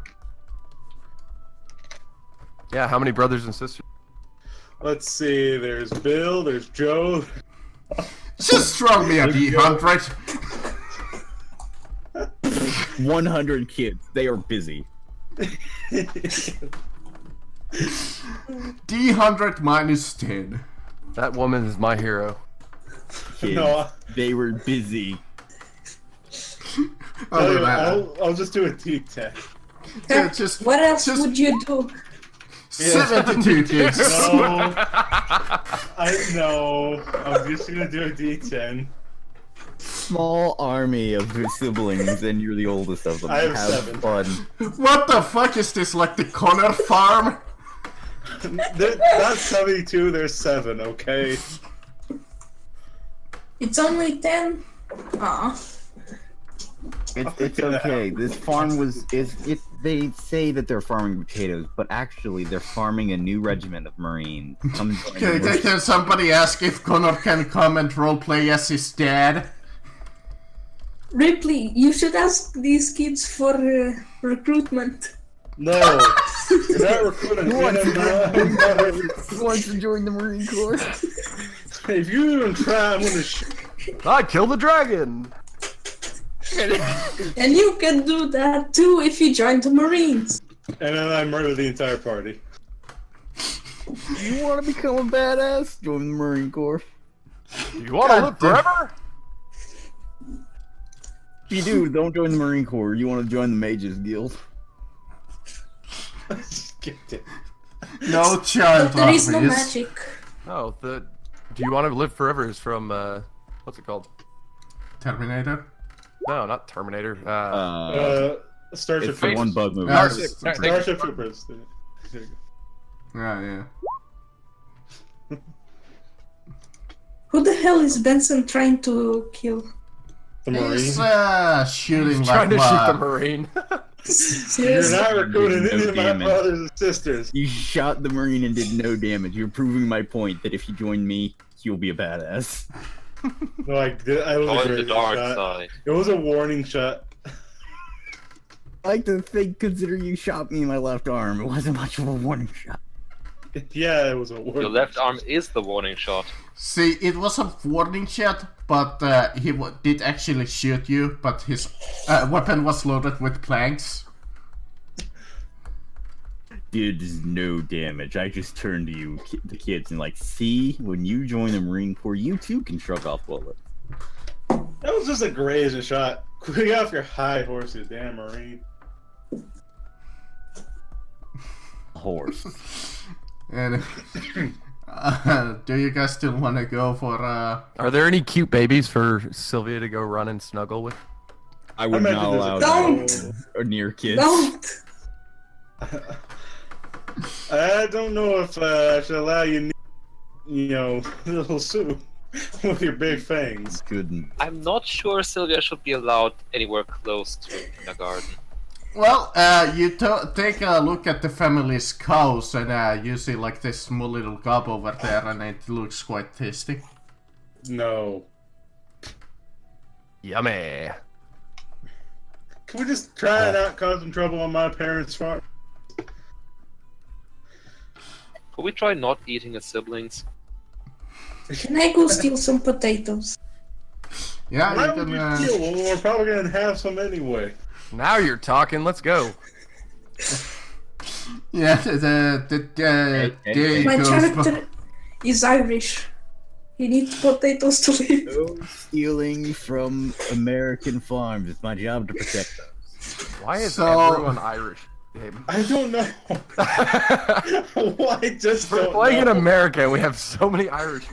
Yeah, how many brothers and sisters? let's see. There's Bill. There's Joe. Just throw me a D100. 100 kids. They are busy. D100 minus 10. That woman is my hero. Kids. No, They were busy. Other than that, I'll just do a D10. yeah, just What else just- would you do? 72 kids. No, I know. I'm just gonna do a D10. small army of siblings, and you're the oldest of them. I have 7. fun. What the fuck is this, like the Connor farm? Not 72, there's 7, okay? It's only 10. Aw. It's okay. This farm they say that they're farming potatoes, but actually they're farming a new regiment of Marines. Can somebody ask if Connor can come and roleplay as his dad? Ripley, you should ask these kids for recruitment. No, you're not recruiting Who wants him. Who wants to join the Marine Corps? If you even try, I'm gonna shoot. I kill the dragon. And you can do that too if you join the Marines. And then I murder the entire party. You want to become a badass? Join the Marine Corps. You want to live forever? If you do, don't join the Marine Corps. You want to join the Mages Guild. Skipped it. No child But there is no armies. magic. Oh, the do you want to live forever is from what's it called? Terminator? No, not Terminator. Starship It's the Troopers. one bug movie. Starship Troopers. There you go. Yeah. Who the hell is Benson trying to kill? The He's Marine. shooting He's like trying to shoot the mad. Marine. You're Seriously? not recruiting No any of my damage. brothers and sisters. You shot the Marine and did no damage. You're proving my point that if you join me, you'll be a badass. No, I was Join a the great dark shot. side. It was a warning shot. I like to think, considering you shot me in my left arm, it wasn't much of a warning shot. Yeah, it was a warning. Your left arm is the warning shot. See, it was a warning shot, but he did actually shoot you, but his weapon was loaded with planks. Did no damage. I just turned to you, the kids, and like, see, when you join the Marine Corps, you too can shrug off bullets. That was just a grazing shot. Get off your high horse, you damn Marine. Horse. And do you guys still want to go for Are there any cute babies for Sylvia to go run and snuggle with? I would meant not there's a- allow Don't! that near kids. Don't! I don't know if I should allow you, little Sue with your big fangs. Couldn't. I'm not sure Sylvia should be allowed anywhere close to kindergarten. Well, you take a look at the family's cows, and you see like this small little gob over there, and it looks quite tasty. No. Yummy. Can we just try and not cause some trouble on my parents' farm? Could we try not eating as siblings? Can I go steal some potatoes? Yeah, Why you would can. you steal one? We're probably gonna have some anyway. Now you're talking. Let's go. Yeah, the day My goes. character is Irish. He needs potatoes to live. No stealing from American farms. It's my job to protect those. Why is So- everyone Irish? Gabe? I don't know. Why just We're don't playing in know. America and we have so many Irish.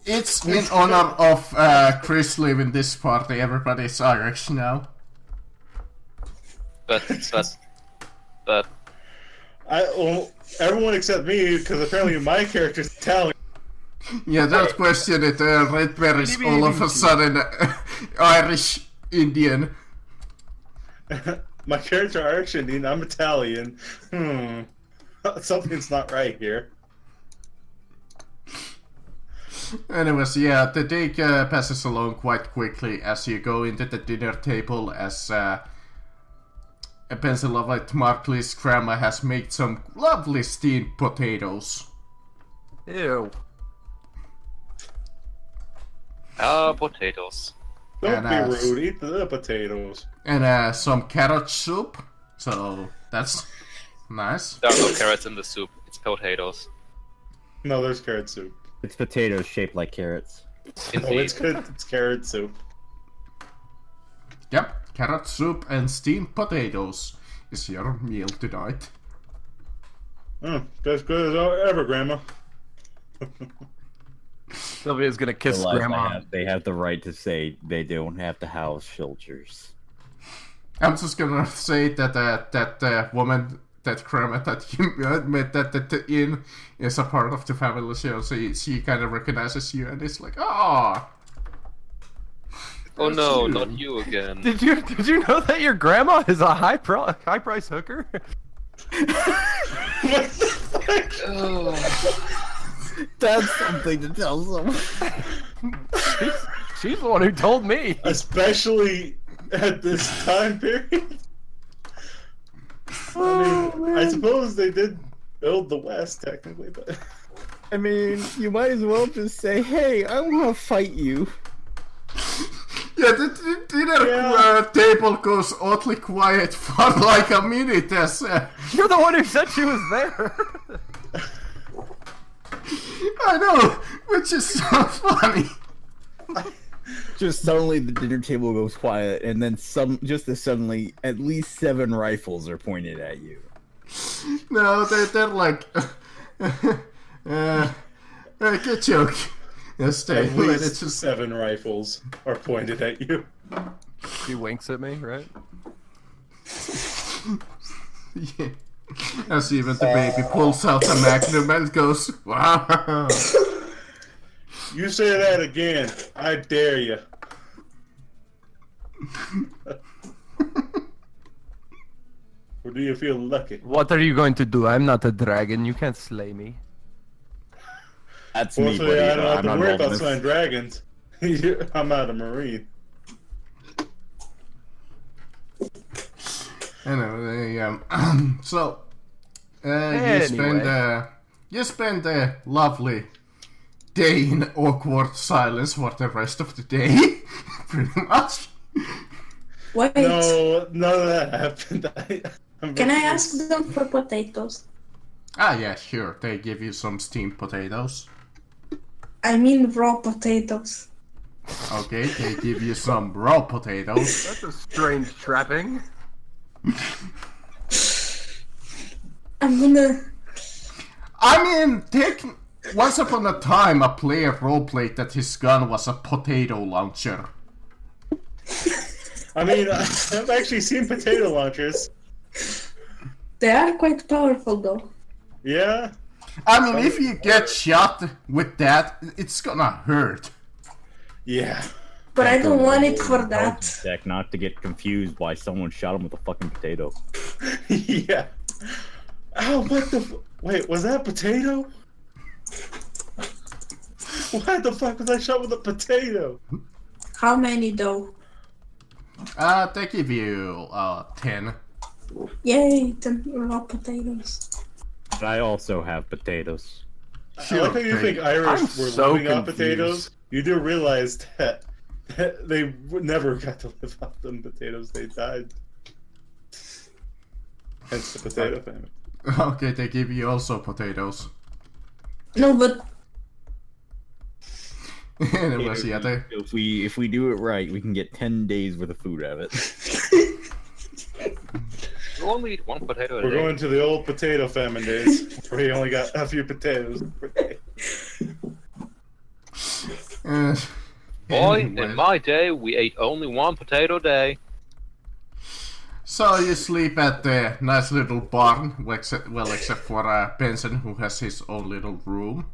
It's in honor of Chris leaving this party. Everybody's Irish now. But Well, everyone except me, because apparently my character's Italian. Yeah, don't question it. Red Bear is all of a sudden Irish Indian. My character Irish Indian, I'm Italian. Something's not right here. Anyways, yeah, the day passes along quite quickly as you go into the dinner table as Pennsylvania Markley's grandma has made some lovely steamed potatoes. Ew. potatoes. Don't And, be rude. Eat the potatoes. And some carrot soup, so that's nice. There are no carrots in the soup. It's potatoes. No, there's carrot soup. It's potatoes shaped like carrots. No, Indeed. it's good. It's carrot soup. Yep, carrot soup and steamed potatoes is your meal tonight. As good as ever, Grandma. Sylvia's gonna kiss Realize Grandma. they have the right to say they don't have to house shelters. I'm just gonna say that that woman, that Grandma that you met that the inn is a part of the family show. So she kind of recognizes you, and it's like, oh. Oh no, not you again. Did you know that your grandma is a high price hooker? That's something to tell someone. She's the one who told me. Especially at this time period. I suppose they did build the West technically, but I mean, you might as well just say, "Hey, I want to fight you." Yeah, the dinner table goes oddly quiet for like a minute as You're the one who said she was there. I know, which is so funny. Just suddenly the dinner table goes quiet, and then just as suddenly, at least 7 rifles are pointed at you. No, they're like, good joke. Stay. at least 7 rifles are pointed at you. She winks at me, right? Yeah. As even the baby pulls out the magnum and goes, wow. You say that again, I dare you. Or do you feel lucky? What are you going to do? I'm not a dragon. You can't slay me. That's me, Fortunately, buddy. I don't have I'm to not worry involved about in slaying dragons. I'm not a marine. Anyway, so Anyway. you spend a lovely day in awkward silence for the rest of the day, pretty much. Wait, No, none of that happened. can I ask them for potatoes? Ah, yeah, sure. They give you some steamed potatoes. I mean raw potatoes. Okay, they give you some raw potatoes. That's a strange trapping. I'm gonna. I mean, once upon a time, a player roleplayed that his gun was a potato launcher. I mean, I've actually seen potato launchers. They are quite powerful though. Yeah. I mean, if you get shot with that, it's gonna hurt. Yeah. But I don't want it for that. Deck not to get confused why someone shot him with a fucking potato. Yeah. Oh, what the? Wait, was that a potato? Why the fuck was I shot with a potato? How many though? They give you 10. Yay, 10 raw potatoes. But I also have potatoes. I like how you think Irish I'm were so living on confused. potatoes. You do realize that they never got to live off them potatoes. They died. Hence the potato famine. Okay, they give you also potatoes. No, but Anyways, yeah, they... If we do it right, we can get 10 days worth of food out of it. You only eat 1 potato a We're day. going to the old potato famine days, where you only got a few potatoes per day. Boy, anyways. in my day, we ate only 1 potato a day. So you sleep at the nice little barn, except for Benson, who has his own little room.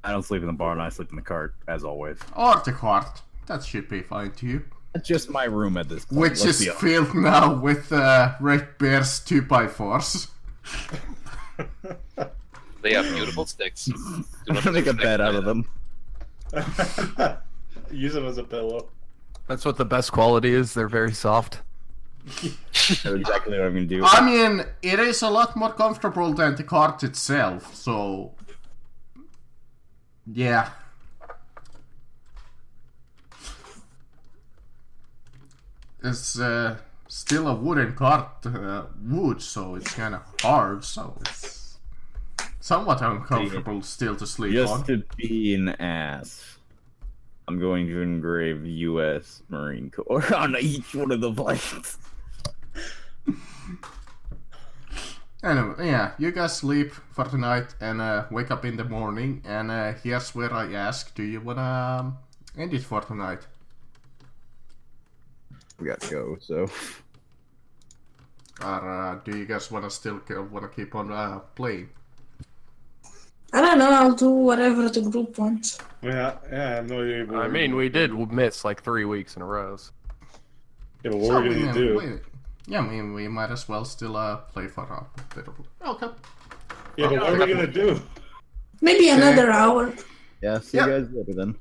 I don't sleep in the barn, I sleep in the cart, as always. Or the cart. That should be fine too. That's just my room at this point. Which let's is be honest. filled now with Red Bear's 2x4s. They have beautiful sticks. Do I'm not gonna make a disrespect bed out of them. Use them as a pillow. That's what the best quality is. They're very soft. That's exactly what I'm gonna do. I mean, it is a lot more comfortable than the cart itself, so... Yeah. It's still a wooden cart, wood, so it's kind of hard, so it's somewhat uncomfortable still to sleep Just on. to be an ass, I'm going to engrave U.S. Marine Corps on each one of the planes. Anyway, yeah, you guys sleep for the night and wake up in the morning, and here's where I ask, do you wanna end it for tonight? We got to go, so. Or do you guys wanna wanna keep on playing? I don't know. I'll do whatever the group wants. Yeah, I have no idea. I mean, we did miss like 3 weeks in a row. Yeah, but what are we gonna do? Yeah, I mean, we might as well still play for a bit of... Okay. Yeah, but what are we gonna do? Maybe another hour. Yeah, see Yeah. you guys later then.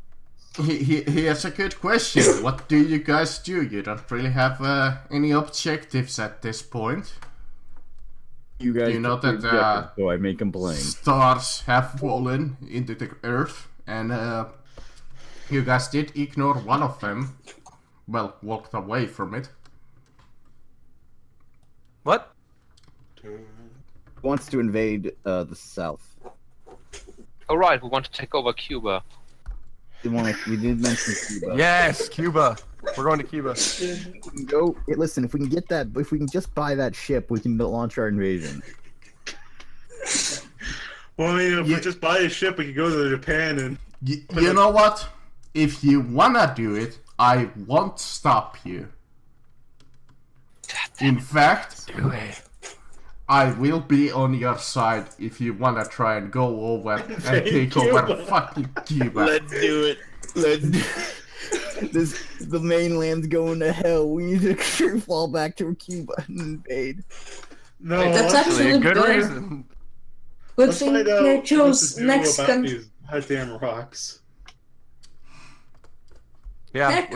Here's a good question. What do you guys do? You don't really have any objectives at this point. You guys You know pick that, the objective, so I may complain. Stars have fallen into the earth, and you guys did ignore one of them. Well, walked away from it. What? Wants to invade the south. Alright, we want to take over Cuba. We did mention Cuba. Yes, Cuba. We're going to Cuba. We can go. Hey, listen, if we can get that, if we can just buy that ship, we can launch our invasion. Well, I mean, if Yeah. we just buy a ship, we could go to Japan and... You know what? If you wanna do it, I won't stop you. In fact, Do it. I will be on your side if you wanna try and go over and take Cuba. over fucking Cuba. do it. The mainland's going to hell. We need to sure fall back to Cuba and invade. No, That's let's- actually A good better. reason. Good let's thing find out they what chose to do next about country. these goddamn rocks. Yeah, Heck,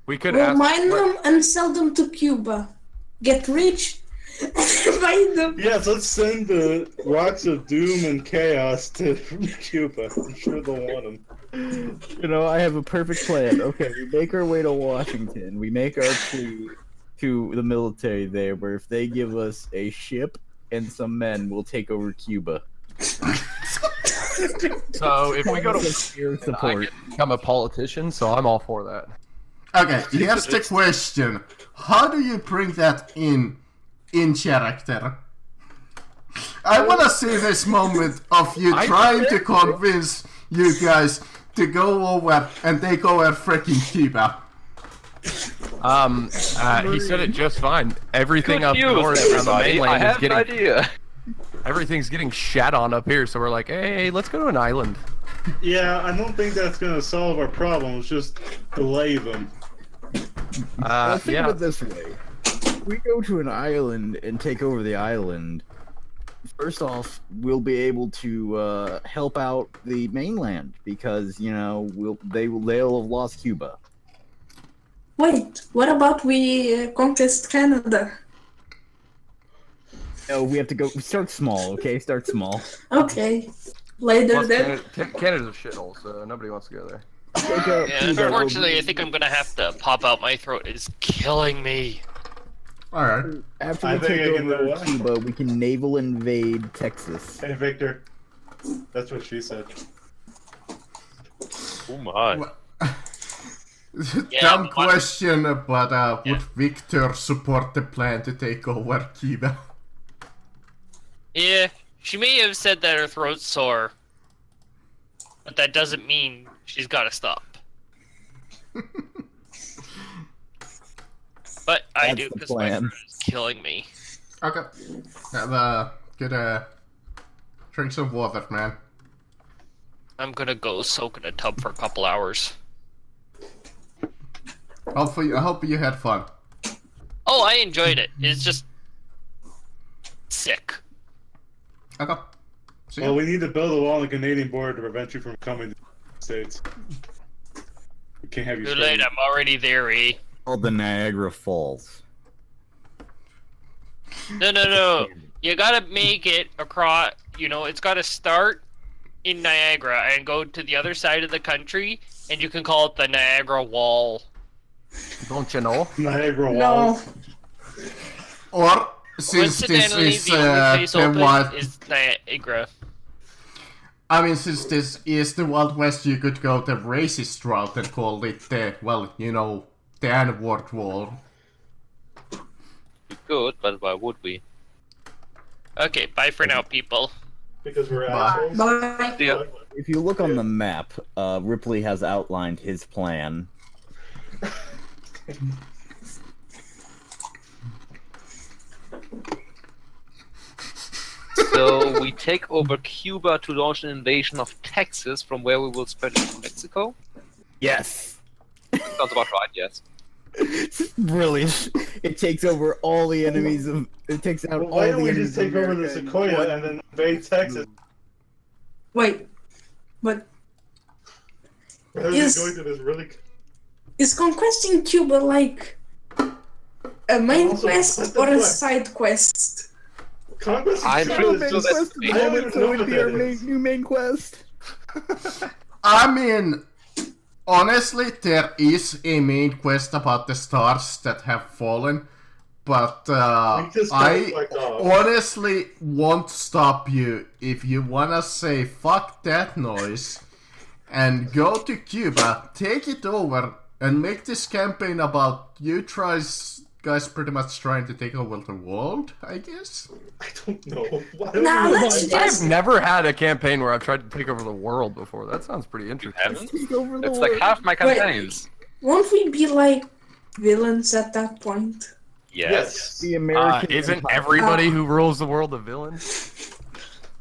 we could We'll ask. mine them and sell them to Cuba. Get rich and buy them. Yes, let's send the rocks of doom and chaos to Cuba. I'm sure they'll want them. You know, I have a perfect plan. Okay, we make our way to Washington. We make our plea to the military there, where if they give us a ship and some men, we'll take over Cuba. So if we go to Your I support. can become a politician, so I'm all for that. Okay, here's the question. How do you bring that in character? I wanna see this moment of you trying to convince you guys to go over and take over freaking Cuba. He said it just fine. Everything Good up news, north on the everybody. I mainland is have an getting idea. everything's getting shat on up here. So we're like, hey, let's go to an island. Yeah, I don't think that's gonna solve our problems. Just delay them. Well, think Yeah. of it this way. If we go to an island and take over the island, first off, we'll be able to help out the mainland because, you know, they'll have lost Cuba. Wait, what about we conquest Canada? No, we have to go start small, okay? Start small. Okay. Later Plus, then. Canada's a shithole, so nobody wants to go there. Take out Yeah, Cuba, unfortunately, I think I'm gonna have to pop out. My throat is killing me. Alright. After I we think take I can know over why. Cuba, we can naval invade Texas. Hey, Victor. That's what she said. Oh my. Yeah, Dumb but- question, but would Yeah. Victor support the plan to take over Cuba? Yeah, she may have said that her throat's sore, but that doesn't mean she's gotta stop. But I That's do the because my plan. throat is killing me. Okay. Good, drink some water, man. I'm gonna go soak in a tub for a couple hours. I hope you had fun. Oh, I enjoyed it. It's just sick. Okay. See ya. Well, we need to build a wall on the Canadian border to prevent you from coming to the States. We can't have you. Too staying. late. I'm already there, eh? Called the Niagara Falls. No. You gotta make it across. You know, it's gotta start in Niagara and go to the other side of the country, and you can call it the Niagara Wall. Don't you know? Niagara No. Walls. Or since this Coincidentally, is the only place the open wild, is Niagara. I mean, since this is the Wild West, you could go the racist route and call it the, well, you know, the N-word wall. We could, but why would we? Okay, bye for now, people. Because we're Bye. assholes. Bye. Yeah. If you look on the map, Ripley has outlined his plan. So we take over Cuba to launch an invasion of Texas, from where we will spread it to Mexico. Yes. Sounds about right. Yes. Brilliant. It takes over all the enemies of. It takes out Well, all why the don't we enemies just take of over the America in Sequoia one- and then invade Texas? Wait, but Rather than Yes. going to this really. is conquesting Cuba like a main Also, quest what the or a fuck? side quest? Conquest of I'm Cuba sure is main just- quest I don't even know what that is. new main quest. I mean, honestly, there is a main quest about the stars that have fallen, but We just got I fucked off. honestly won't stop you if you wanna say fuck that noise and go to Cuba, take it over, and make this campaign about you guys pretty much trying to take over the world, I guess. I don't know. Why don't Nah, we let's find- just- I've never had a campaign where I've tried to take over the world before. That sounds pretty You interesting. haven't? Take over the It's like world. half my campaigns. Won't we be like villains at that point? Yes. The American Isn't Empire. everybody who rules the world a villain?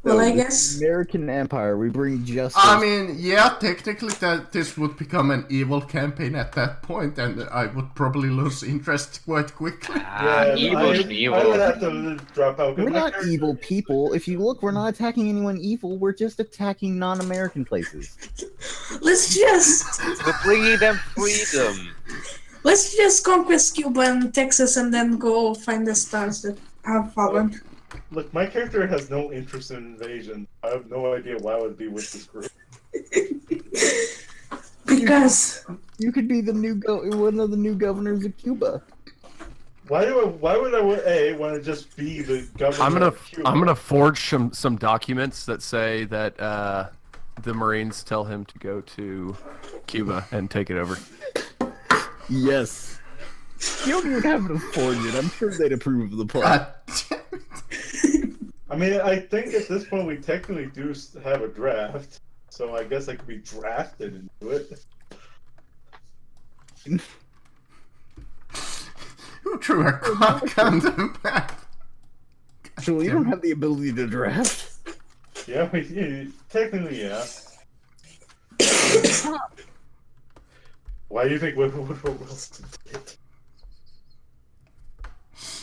Well, I the guess. American Empire. We bring justice. I mean, yeah, technically this would become an evil campaign at that point, and I would probably lose interest quite quickly. Yeah, Evil, I evil. would have to drop out. 'cause We're my not character- evil people. If you look, we're not attacking anyone evil. We're just attacking non-American places. Let's just We're bringing them freedom. conquest Cuba and Texas and then go find the stars that have fallen. Look, my character has no interest in invasion. I have no idea why I would be with this group. Because You could be the one of the new governors of Cuba. Why would I want to just be the governor? I'm gonna of Cuba? I'm gonna forge some documents that say that the Marines tell him to go to Cuba and take it over. Yes. You don't even have to forge it. I'm sure they'd approve of the plot. God damn it. I mean, I think at this point we technically do have a draft, so I guess I could be drafted into it. Who threw a cock on the map? So you don't have the ability to draft. Yeah, technically, yeah. Why do you think Woodrow Wilson did?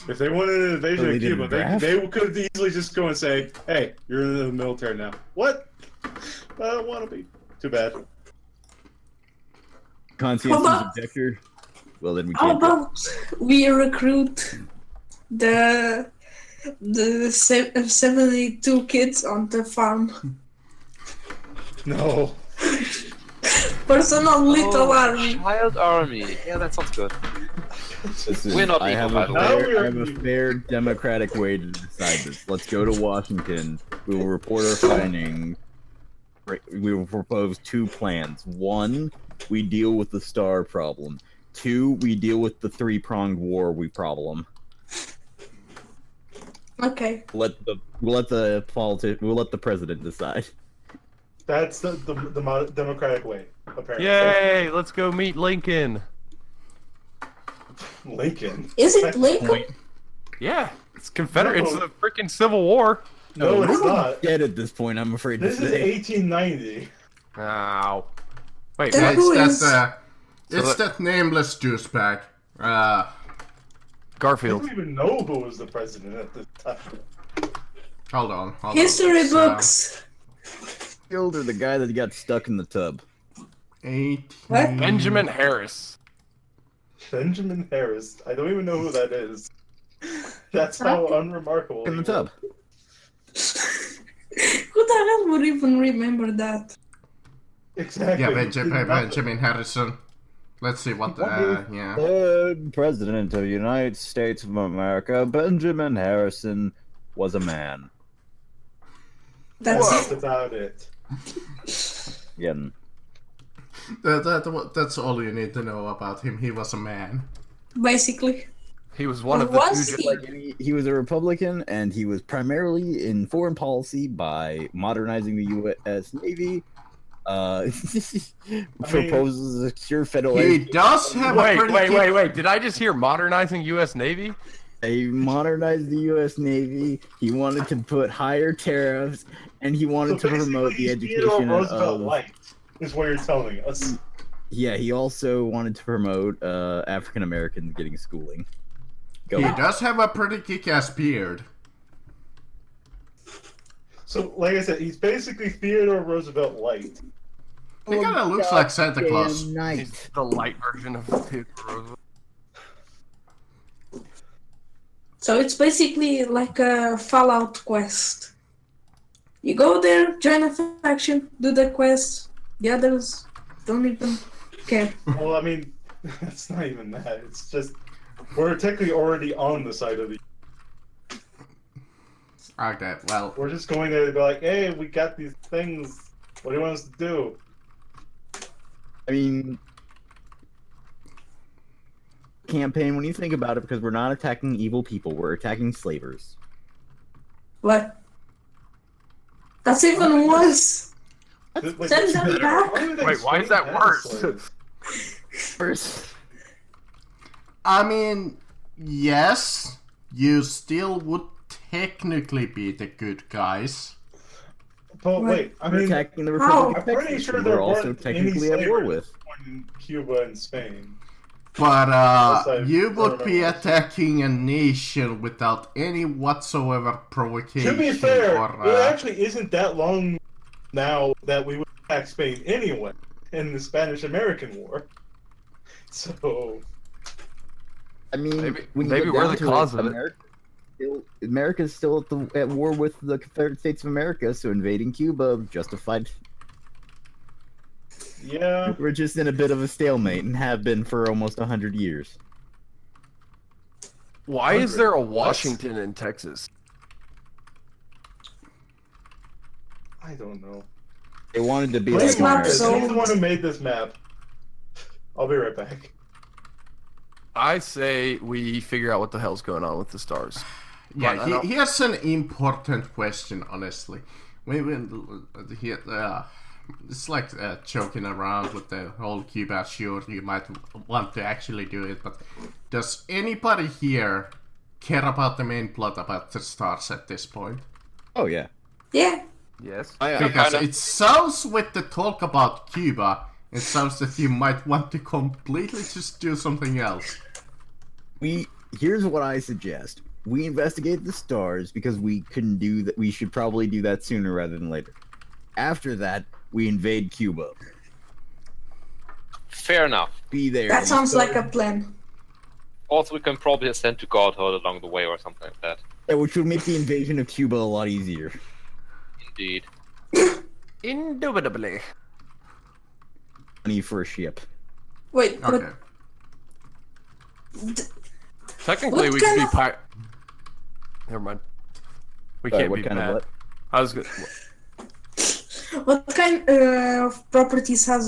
If they wanted an invasion So they of did a Cuba, draft? they could easily just go and say, "Hey, you're in the military now." What? I don't want to be. Too bad. Conscientious How about- objector. Well, then we how can't. do it. about we recruit the 72 kids on the farm? No. Personal little army. Child army. Yeah, that sounds good. Listen, We're not I evil, have by a the way. fair, I have a fair democratic way to decide this. Let's go to Washington. We will report our findings. We will propose two plans. One, we deal with the star problem. Two, we deal with the three-pronged war problem. Okay. We'll let the president decide. That's the democratic way, apparently. Yay! Let's go meet Lincoln. Lincoln. Is it Lincoln? Yeah, it's Confederate. It's No. the freaking Civil War. No, it's not. Dead at this point, I'm afraid to This is say. 1890. Ow. Wait, Then Yeah, what? who it's is- it's that nameless douchebag. I Garfield. don't even know who was the president at the time. Hold on. History It's, books. Killed or the guy that got stuck in the tub? 18... What? Benjamin Harris. Benjamin Harris. I don't even know who that is. That's how unremarkable. In the he tub. Who the hell would even remember that? was. Exactly. Yeah, He did nothing. Benjamin Harrison. Let's see what. Yeah. Third President of the United States of America, Benjamin Harrison, was a man. That's That's it. about it. Again, That's all you need to know about him. He was a man. Basically. He was one of the Was two. he? Like he was a Republican, and he was primarily in foreign policy by modernizing the U.S. Navy. Proposes a secure federal. He does have a pretty Wait! Did I just hear modernizing U.S. Navy? He modernized the U.S. Navy. He wanted to put higher tariffs, and he wanted to promote the education of. Light, is what you're telling us. Yeah, he also wanted to promote African Americans getting schooling. He does have a pretty kick-ass beard. So, like I said, he's basically Theodore Roosevelt light. He kind of looks like Santa Claus. He's the light version of Theodore Roosevelt. So it's basically like a Fallout quest. You go there, join a faction, do the quest. The others don't even care. Well, I mean, it's not even that. It's just we're technically already on the side of the. Okay, well, We're just going there to be like, hey, we got these things. What do you want us to do? I mean, campaign. When you think about it, because we're not attacking evil people, we're attacking slavers. What? That's even worse. Wait, Send them back. Wait, why is that worse? First, I mean, yes, you still would technically be the good guys. But wait, I we're mean, attacking the How? Republic of I'm pretty Texas, sure who there we're also weren't technically any at war slavers with. in Cuba and Spain. But I you would be remember. attacking a nation without any whatsoever provocation. To be fair, or, it actually isn't that long now that we would attack Spain anyway in the Spanish-American War. So, I mean, Maybe- when you maybe get we're down the to cause of it. America's still at war with the Confederate States of America, so invading Cuba justified. yeah. We're just in a bit of a stalemate and have been for almost 100 years. Why is there a Washington in Texas? I don't know. They wanted to be Please like map America. so- He's the one who made this map. I'll be right back. I say we figure out what the hell's going on with the stars. But I Yeah, don't- here's an important question, honestly. It's like joking around with the whole Cuba. Sure, you might want to actually do it, but does anybody here care about the main plot about the stars at this point? Oh yeah. Yeah. Yes. Because kinda. it sounds with the talk about Cuba, it sounds that you might want to completely just do something else. Here's what I suggest. We investigate the stars because we can do that. We should probably do that sooner rather than later. After that, we invade Cuba. Fair enough. Be there. That sounds like a plan. Also, we can probably ascend to Godhood along the way or something like that. Yeah, which would make the invasion of Cuba a lot easier. Indeed. Indubitably. Money for a ship. Wait, but Okay. Technically, What we could be kind Never mind. We Sorry, can't what be kind of mad. what? I was good. what kind of properties have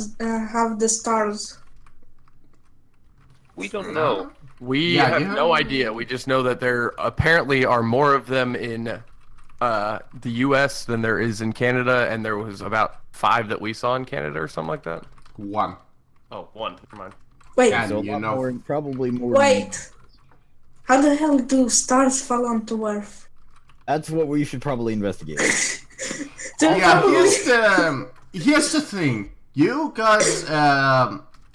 the stars? We don't know. We Yeah, have you no have- idea. We just know that there apparently are more of them in the U.S. than there is in Canada, and there was about 5 that we saw in Canada or something like that. One. Oh, 1. Never mind. Wait, And So a you lot know, more, probably more. wait. How the hell do stars fall onto Earth? That's what we should probably investigate. They're yeah, probably- here's the thing. You guys,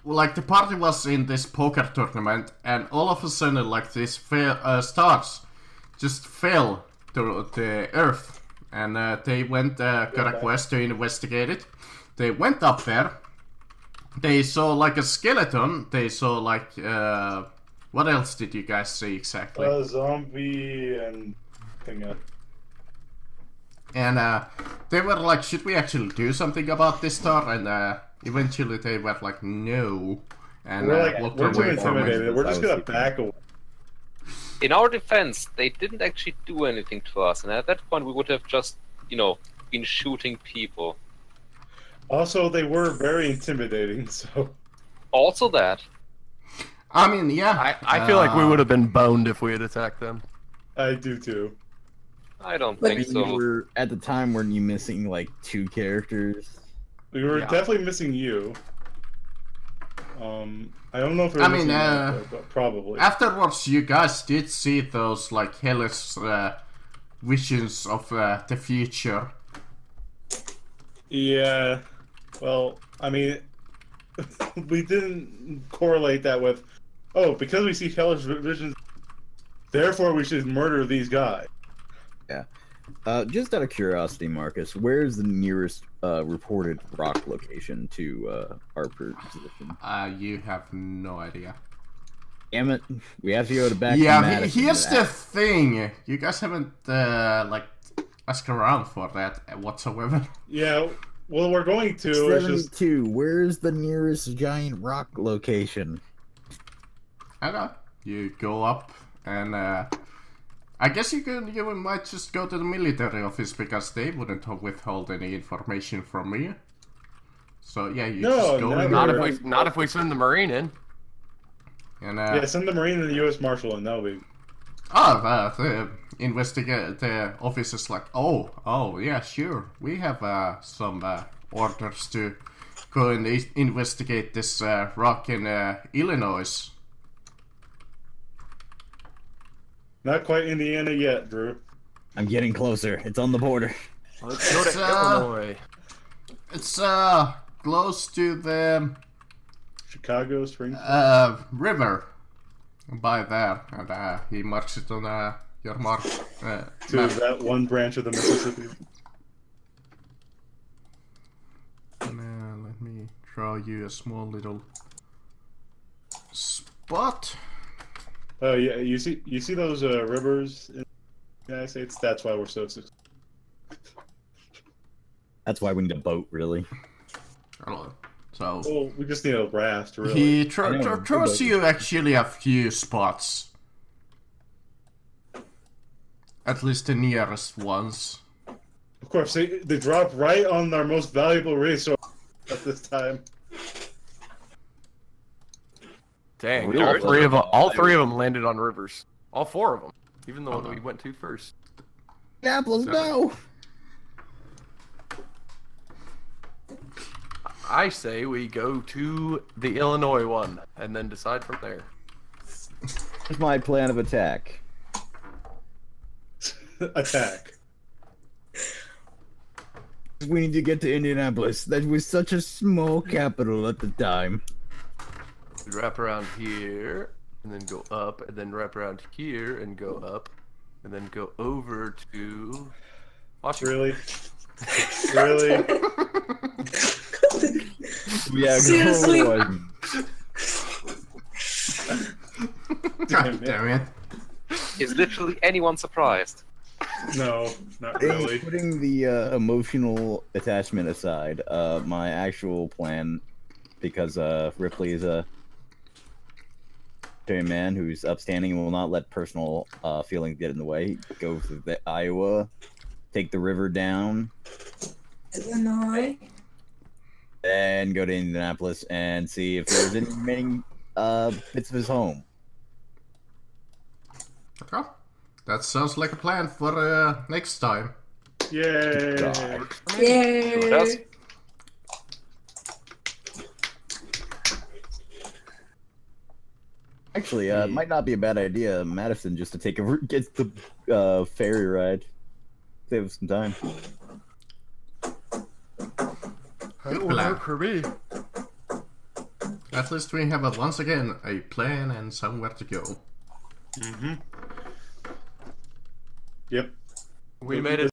like the party was in this poker tournament, and all of a sudden, like these stars just fell to the earth, and they went got a quest to investigate it. They went up there. They saw like a skeleton. They saw like what else did you guys see exactly? A zombie and thing. And they were like, should we actually do something about this star? And eventually they were like, no. And We're like, walked we're too away from it. intimidated. We're just I was gonna thinking. back away. In our defense, they didn't actually do anything to us, and at that point we would have just, been shooting people. Also, they were very intimidating. So Also that. I mean, yeah. I feel like we would have been boned if we had attacked them. I do too. I don't But think You so. were at the time, weren't you missing like 2 characters? We were Yeah. definitely missing you. I don't know if we were I mean, missing Matt, though, but probably. Afterwards, you guys did see those like hellish visions of the future. Yeah. Well, I mean, we didn't correlate that with, oh, because we see hellish visions, therefore we should murder these guys. Just out of curiosity, Marcus, where's the nearest reported rock location to our position? You have no idea. Damn it, we have to go to back Yeah, to Madison. here's the thing. You guys haven't like asked around for that whatsoever. Yeah, well, we're going to. It's just 72. Where's the nearest giant rock location? Okay. You go up and I guess you might just go to the military office because they wouldn't withhold any information from me. So yeah, you No, just go never. in Not if we send the Marine in. and yeah, send the Marine and the U.S. Marshal, and that'll be. the investigate the officers like, oh yeah, sure, we have some orders to go and investigate this rock in Illinois. Not quite Indiana yet, Drew. I'm getting closer. It's on the border. Let's go to It's, Illinois. It's close to the Chicago, Springs. river by there, and he marks it on your mark. to Map. that one branch of the Mississippi. Let me draw you a small little spot. Oh yeah, you see those rivers in the United States? That's why we're so successful. That's why we need a boat, really. Hello. So Well, we just need a raft, really. he I know, throws you actually a few spots. At least the nearest ones. Of course, they drop right on our most valuable resource at this time. Dang, Really? all three of them landed on rivers. All 4 of them, even the one we went to first. Apples, no! I say we go to the Illinois one and then decide from there. Here's my plan of attack. Attack. We need to get to Indianapolis. That was such a small capital at the time. Wrap around here, and then go up, and then wrap around here, and go up, and then go over to Washington. Really? Really? Yeah, Seriously? go on. God damn it. Is literally anyone surprised? No, not Hey, really. putting the emotional attachment aside, my actual plan, because Ripley is a man who's upstanding and will not let personal feelings get in the way, go to the Iowa, take the river down, Illinois. and go to Indianapolis and see if there's any remaining bits of his home. Okay. That sounds like a plan for next time. Yay! Yay! That's Actually, it might not be a bad idea, Madison, just to take a gets the ferry ride. Save us some time. Good It will plan. work for me. At least we have once again a plan and somewhere to go. Mm-hmm. Yep. We made it